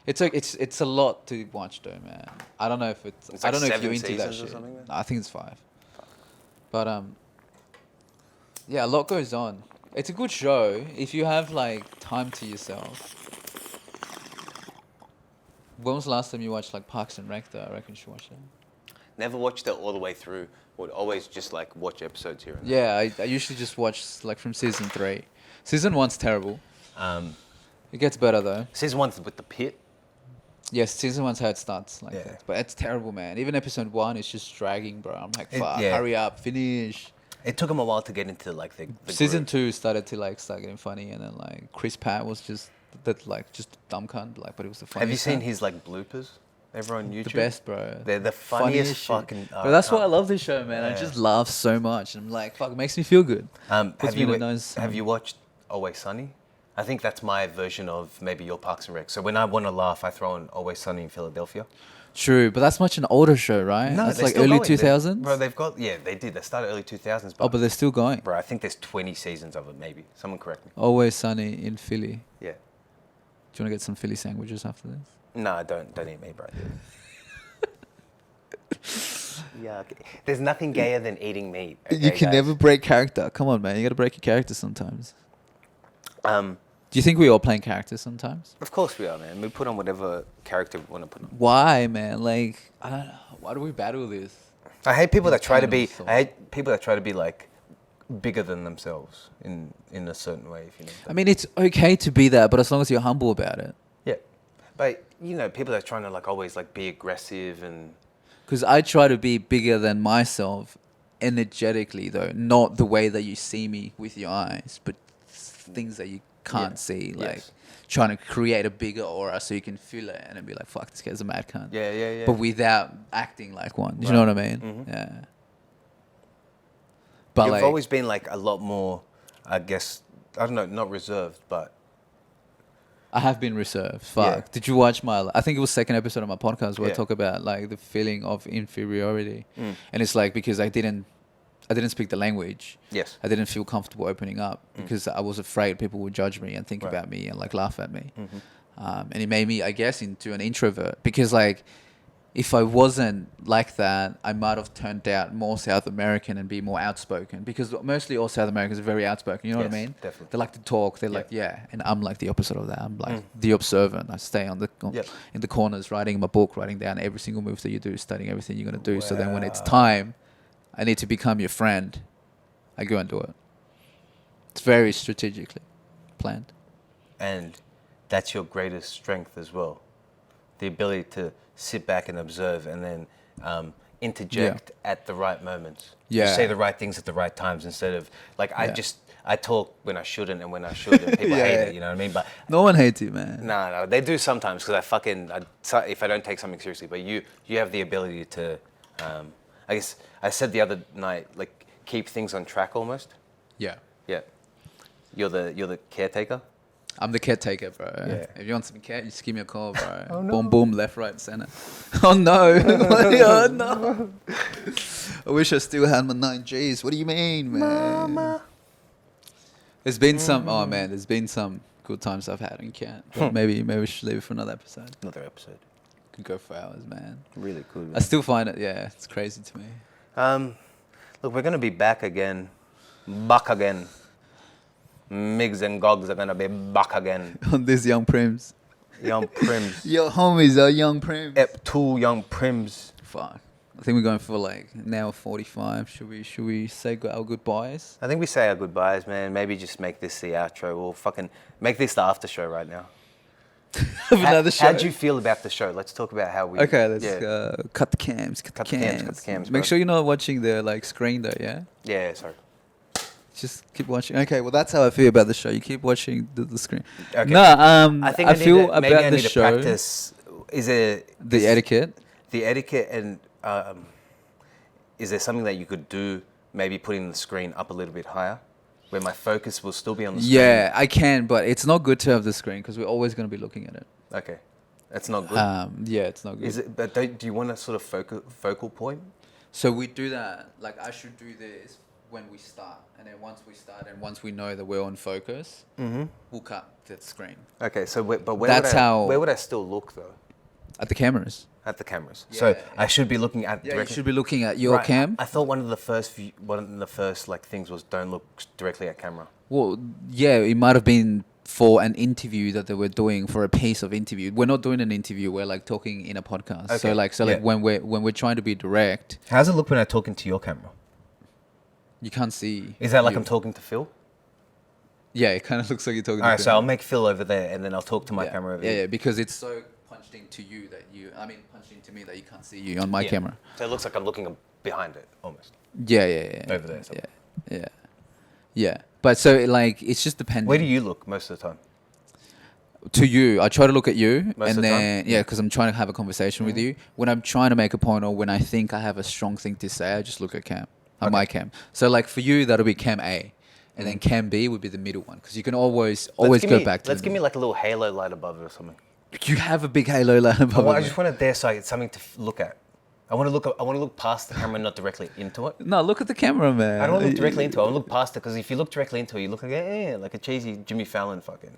It's a lot to watch though, man. I don't know if it's. It's I like don't know if 7 you're into that seasons or shit. something, man? No, I think it's 5. But yeah, a lot goes on. It's a good show if you have like time to yourself. When was the last time you watched like Parks and Rec? Though I reckon you should watch it. Never watched it all the way through. Would always just like watch episodes here and there. Yeah, I usually just watch like from season 3. Season 1's terrible. It gets better though. Season 1's with the pit. Yes, season 1's how it starts like Yeah. that. But it's terrible, man. Even episode 1 is just dragging, bro. I'm like, It- fuck, yeah. hurry up, finish. It took him a while to get into like the Season groove. 2 started to like start getting funny, and then like Chris Pratt was just that like just a dumb cunt, like, but it was the funniest. Have you seen cunt. his like bloopers? Ever on YouTube? The best, bro. They're the funniest shit. fucking. Bro, that's why I love this show, man. I Yeah. just laugh so much. I'm like, fuck, it makes me feel good. Puts Have me you in a nice. have you watched Always Sunny? I think that's my version of maybe your Parks and Rec. So when I want to laugh, I throw on Always Sunny in Philadelphia. True, but that's much an older show, right? That's they're like still early going. 2000s. Bro, they've got they did. They started early 2000s. Oh, but they're still going. bro, I think there's 20 seasons of it. Maybe someone correct me. Always Sunny in Philly. Yeah. Do you want to get some Philly sandwiches after this? No, don't eat me, bro. Yeah, there's nothing gayer than eating meat. You okay, can guys? never break character. Come on, man. You got to break your character sometimes. Um, Do you think we all playing characters sometimes? of course we are, man. We put on whatever character we want to put on. Why, man? Like, I don't know. Why do we battle this? I hate people that It's try to kind of be. assault. I hate people that try to be like bigger than themselves in a certain way. If you know. I mean, it's okay to be that, but as long as you're humble about it. Yeah, but you know, people that are trying to like always like be aggressive and Because I try to be bigger than myself energetically, though. Not the way that you see me with your eyes, but things that you can't Yeah. see. Like, Yes. trying to create a bigger aura so you can feel it and then be like, fuck, this guy's a mad cunt. yeah. But without acting like one. Do you know what I mean? Mhm. Yeah. But You've like, always been like a lot more, I guess. I don't know, not reserved, but I have been reserved. Fuck. Yeah. Did you watch my? I think it was second episode of my podcast where I Yeah. talk about like the feeling of inferiority, Mm. and it's like because I didn't speak the language. yes. I didn't feel comfortable opening up because I was afraid people would judge me and think Right. about me and like laugh at me. Mhm. And it made me, I guess, into an introvert because like if I wasn't like that, I might have turned out more South American and be more outspoken because mostly all South Americans are very outspoken. You know what I Yes, mean? definitely. They like to talk. They're Yeah. like, yeah. And I'm like the opposite of that. I'm like the observant. I stay on Yep. in the corners, writing my book, writing down every single move that you do, studying everything you're going to do. So then when it's Wow. time, I need to become your friend. I go and do it. It's very strategically planned. And that's your greatest strength as well. The ability to sit back and observe and then interject at the right moments. You Yeah. say the right things at the right times instead of like Yeah. I talk when I shouldn't and when I should and people hate Yeah. it, you know what I mean? But No one hates you, man. no, they do sometimes because if I don't take something seriously, but you have the ability to, I guess I said the other night, like keep things on track almost. Yeah. Yeah. You're the caretaker. I'm the caretaker, bro. Yeah. If you want some cat, just give me a call, bro. Oh, no. Boom, boom, left, right, center. Oh no! Oh no! I wish I still had my 9Gs. What do you mean, man? Mama. There's been some. Oh man, there's been some good times I've had in Kent. But maybe we should leave it for another episode. Another episode. Could go for hours, man. Really cool. I still find it. Yeah, it's crazy to me. Look, we're gonna be back again. Back again. Migs and Gogs are gonna be back again. On this young prims. Young Prims. Your homies are young prims. Ep2 Young Prims. Fuck. I think we're going for like an hour 45. Should we say our goodbyes? I think we say our goodbyes, man. Maybe just make this the outro. We'll fucking make this the after show right now. Of another show. How'd you feel about the show? Let's talk about how we. Okay, let's Yeah, cut the cams. Cut the cams. cut the cams, Make bro. sure you're not watching the like screen though. Yeah. yeah, sorry. Just keep watching. Okay, well that's how I feel about the show. You keep watching the screen. Okay. No, I think I need feel to, maybe about I the need to show. practice. The etiquette. The etiquette and is there something that you could do? Maybe putting the screen up a little bit higher, where my focus will still be on the screen. Yeah, I can, but it's not good to have the screen because we're always going to be looking at it. Okay, that's not good. Yeah, it's not good. Is it? But do you want a sort of focal point? So we do that. Like I should do this when we start, and then once we start, and once we know that we're on focus, we'll cut the screen Okay, so but where That's would I, how- where would I still look though? at the cameras. At the cameras. Yeah, So yeah. I should be looking at. Yeah, you directly- should be looking at your Right, cam. I thought one of the first like things was don't look directly at camera. Well, yeah, it might have been for an interview that they were doing for a piece of interview. We're not doing an interview. We're like talking in a podcast. Okay, So like yeah. when we're trying to be direct, How's it look when I talk into your camera? you can't see. Is that like you. I'm talking to Phil? Yeah, it kind of looks like you're talking. All right, to so I'll them. make Phil over there, and then I'll talk to my yeah. camera over Yeah, here. yeah, because it's so punched into you that punched into me that you can't see you on my Yeah. camera. So it looks like I'm looking behind it almost. Yeah, yeah. Over there somewhere. Yeah, yeah, yeah. But so like it's just dependent. Where do you look most of the time? To you, I try to look at you, Most and of the time? then yeah, because I'm trying to have a conversation with you. When I'm trying to make a point, or when I think I have a strong thing to say, I just look at my cam. So like for you, that'll be cam A, and then cam B would be the middle one, because you can always go back to. Let's give me like a little halo light above it or something. You have a big halo light above I it. just want it there so it's something to look at. I want to look past the camera, not directly into it. No, look at the camera, man. I don't want to look directly into it. I want to look past it because if you look directly into it, you look like a cheesy Jimmy Fallon fucking.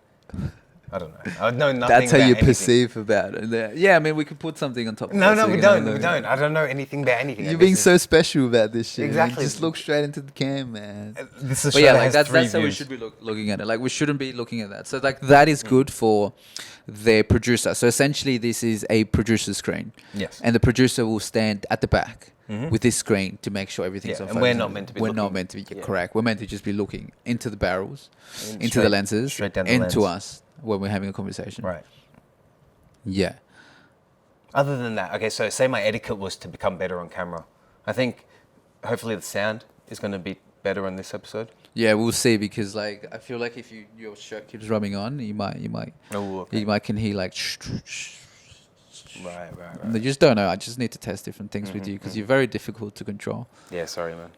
I don't know. I know nothing. That's how about you anything. perceive about it. Yeah, I mean, we could put something on top. Of No, that no, so we you can don't. We know. don't. I don't know anything about anything. You're being so special about this shit. Exactly. Man. Just look straight into the cam, man. This is a But show yeah, that like has that's 3 how we views. should be looking at it. Like we shouldn't be looking at that. So like that is good for the producer. So essentially, this is a producer screen. Yes. And the producer will stand at the back with this screen to make sure everything's Yeah, on and focus. we're not meant to be We're not looking- meant to be yeah. correct. We're meant to just be looking into the barrels, into the straight- lenses, straight down the into lens. us when we're having a conversation. Right. Yeah. Other than that, okay, so say my etiquette was to become better on camera. I think hopefully the sound is going to be better on this episode. Yeah, we'll see, because like I feel like if your shirt keeps rubbing on, you might Oh, okay. you might can hear like Right. I just don't know. I just need to test different things with you because you're very difficult to control. Yeah, sorry, man.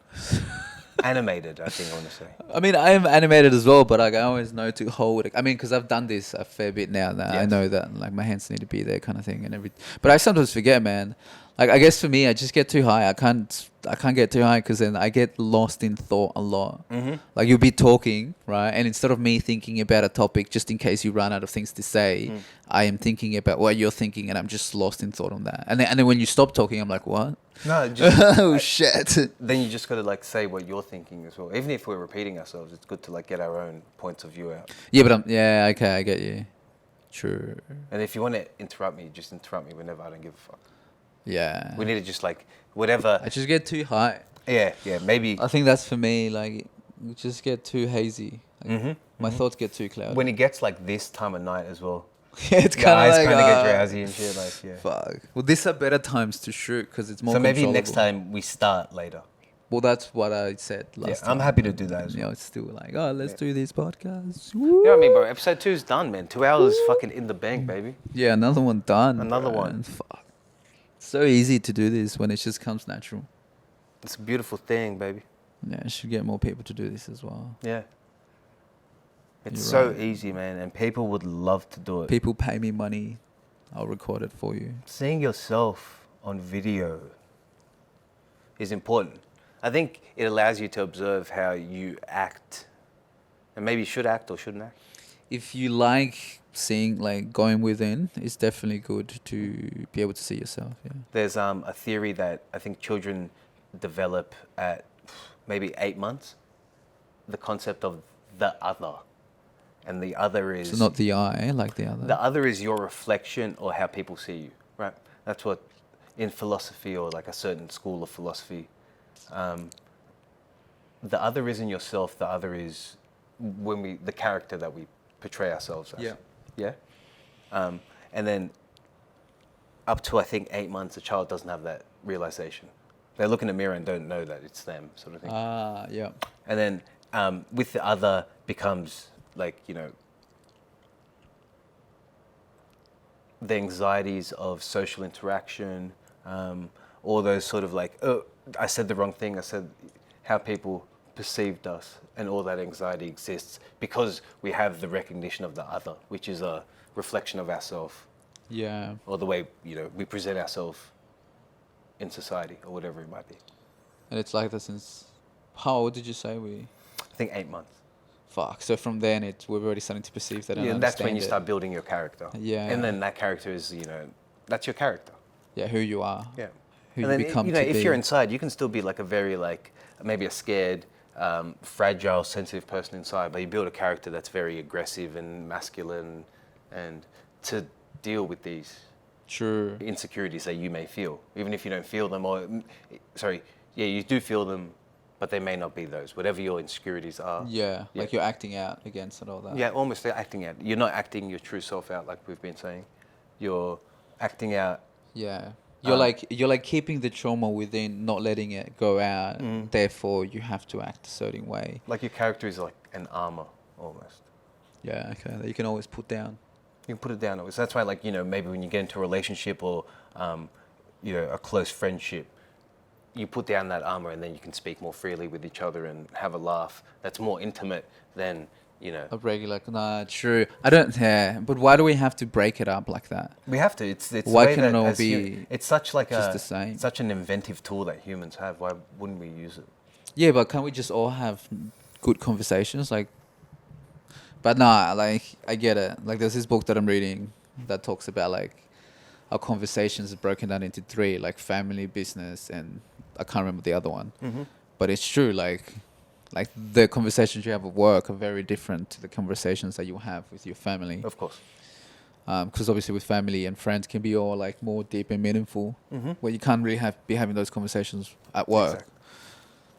Animated, I think I want to say. I mean, I am animated as well, but like, I always know to hold it. I mean, because I've done this a fair bit now. That I Yes. know that like my hands need to be there, kind of thing, and everything. But I sometimes forget, man. Like I guess for me, I just get too high. I can't get too high because then I get lost in thought a lot. Mm-hmm. Like you'll be talking, right? And instead of me thinking about a topic, just in case you run out of things to say, I am thinking about what you're thinking, and I'm just lost in thought on that. And then when you stop talking, I'm like, what? No, just, Oh shit! then you just got to like say what you're thinking as well. Even if we're repeating ourselves, it's good to like get our own points of view out. Yeah, but yeah, okay, I get you. True. And if you want to interrupt me, just interrupt me whenever. I don't give a fuck. Yeah. We need to just like whatever. I just get too high. Yeah, maybe. I think that's for me. Like, you just get too hazy. Like, my thoughts get too cloudy. When it gets like this time of night as well, yeah, it's your kind of eyes like kind of get ah, drowsy and shit. Like, yeah. fuck. Well, these are better times to shoot because it's more. So maybe next controllable. time we start later. Well, that's what I said Yeah, last I'm time. happy to do that as You well. know, it's still like, oh, let's do these podcasts. You know what I mean, bro? Episode 2 is done, man. 2 hours fucking in the bank, baby. Yeah, another one done. Another bro. one. Fuck. So easy to do this when it just comes natural. It's a beautiful thing, baby. Yeah, I should get more people to do this as well. Yeah. It's You're so right. easy, man, and people would love to do it. People pay me money, I'll record it for you. Seeing yourself on video is important. I think it allows you to observe how you act, and maybe you should act or shouldn't act. If you like seeing, like going within, it's definitely good to be able to see yourself. Yeah. There's a theory that I think children develop at maybe 8 months, the concept of the other. And the other is So not the eye, like the other. the other is your reflection or how people see you, right? That's what in philosophy or like a certain school of philosophy, the other isn't yourself. The other is the character that we portray ourselves as. Yeah. Yeah. And then up to I think 8 months, a child doesn't have that realization. They look in the mirror and don't know that it's them, sort of thing. Ah, yeah. And then with the other becomes like, the anxieties of social interaction, all those sort of like, oh, I said the wrong thing. I said how people perceived us, and all that anxiety exists because we have the recognition of the other, which is a reflection of ourselves, Yeah. or the way, we present ourselves in society, or whatever it might be. And it's like that since, how old did you say we? I think 8 months. Fuck. So from then, we're already starting to perceive that. And Yeah, that's when you understand start building your character. Yeah. And then that character is, that's your character. Yeah, who you are. Yeah. Who And you then, become to if be. you're inside, you can still be like a very, like, maybe a scared, fragile, sensitive person inside, but you build a character that's very aggressive and masculine, and to deal with these True. insecurities that you may feel, even if you don't feel them, you do feel them, but they may not be those, whatever your insecurities are. Yeah, Yeah. like you're acting out against it, all that. Yeah, almost they're acting out. You're not acting your true self out, like we've been saying. You're acting out. Yeah. You're like keeping the trauma within, not letting it go out. Therefore, you have to act a certain way. Like your character is like an armor, almost. Yeah. Okay. That you can always put down. You can put it down. So that's why, like, maybe when you get into a relationship or, a close friendship, you put down that armor and then you can speak more freely with each other and have a laugh. That's more intimate than, A regular. Nah, true. I don't. Yeah. But why do we have to break it up like that? We have to. It's Why the way can it that all as be it's such like just the same? such an inventive tool that humans have. Why wouldn't we use it? Yeah, but can't we just all have good conversations? Like, but nah, like I get it. Like, there's this book that I'm reading that talks about like our conversations are broken down into three, like family, business, and I can't remember the other one. Mm-hmm. But it's true, like the conversations you have at work are very different to the conversations that you have with your family. Of course. Because obviously with family and friends can be all like more deep and meaningful, where you can't really be having those conversations at work. Exactly.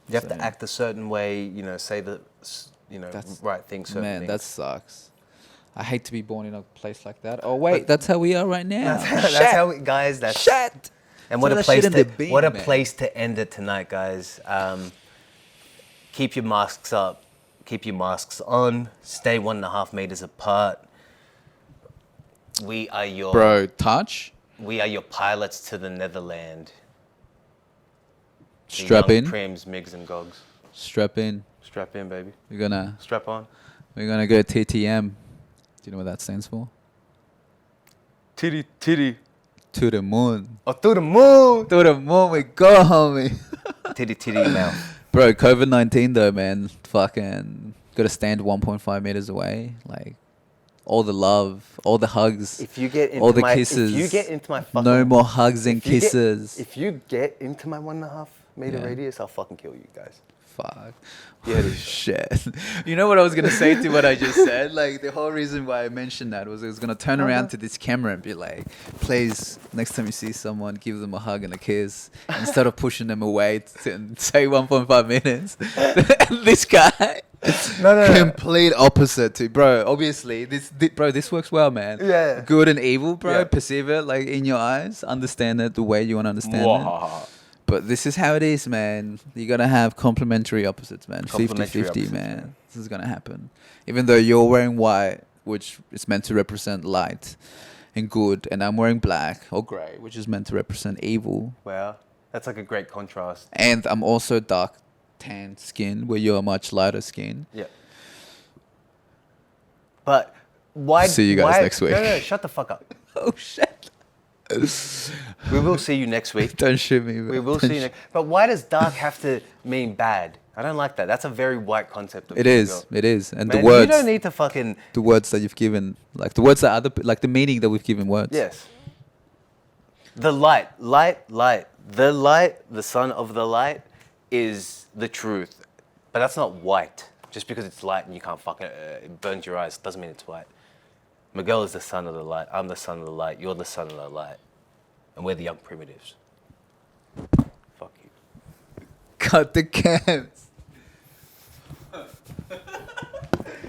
You have So- to act a certain way. Say the That's- right things. Certain Man, things. that sucks. I hate to be born in a place like that. Oh wait, that's how we are right now. That's how we, guys. That's Shit. And what Throw a that place shit to in the bin, what a man. place to end it tonight, guys. Keep your masks up, keep your masks on, stay 1.5 meters apart. We are your Bro, touch. We are your pilots to the Netherland. The Strap young in. Prims, Migs, and Gogs. Strap in. Strap in, baby. We're gonna Strap on. go TTM. Do you know what that stands for? Titty, titty. To the moon. Oh, to the moon. To the moon we go, homie. Titty, titty, mouth. Bro, COVID-19 though, man. Fucking gotta stand 1.5 meters away. Like, all the love, all the hugs, If you get into all the my, kisses. if you get into my fucking, No more hugs and if you get- kisses. if you get into my 1.5 meter Yeah. radius, I'll fucking kill you guys. Fuck. Yeah, Holy shit. You know what I was going to say to what I just said? Like, the whole reason why I mentioned that was I was going to turn around to this camera and be like, please, next time you see someone, give them a hug and a kiss instead of pushing them away and say 1.5 minutes. And this guy, No. complete opposite to, bro, obviously, this works well, man. Yeah. Good and evil, bro. Yeah. Perceive it, like, in your eyes. Understand it the way you want to understand it. Mwah. But this is how it is, man. You gotta have complementary opposites, man. Complementary 50-50, opposites, man. man. This is gonna happen. Even though you're wearing white, which is meant to represent light and good, and I'm wearing black or grey, which is meant to represent evil. Wow, that's like a great contrast. And I'm also dark tan skin, where you're much lighter skin. Yeah. But why? See you guys next week. No, shut the fuck up. Oh shit! We will see you next week. Don't shoot me. We will see you next. But why does dark have to mean bad? I don't like that. That's a very white concept. Of It is. It is. And Man, the words. You don't need to fucking. The words that you've given, like the words that like the meaning that we've given words. Yes. The light, the light, the son of the light is the truth. But that's not white. Just because it's light and you can't fucking, it burns your eyes, doesn't mean it's white. Miguel is the son of the light. I'm the son of the light. You're the son of the light. And we're the young primitives. Fuck you. Cut the cans.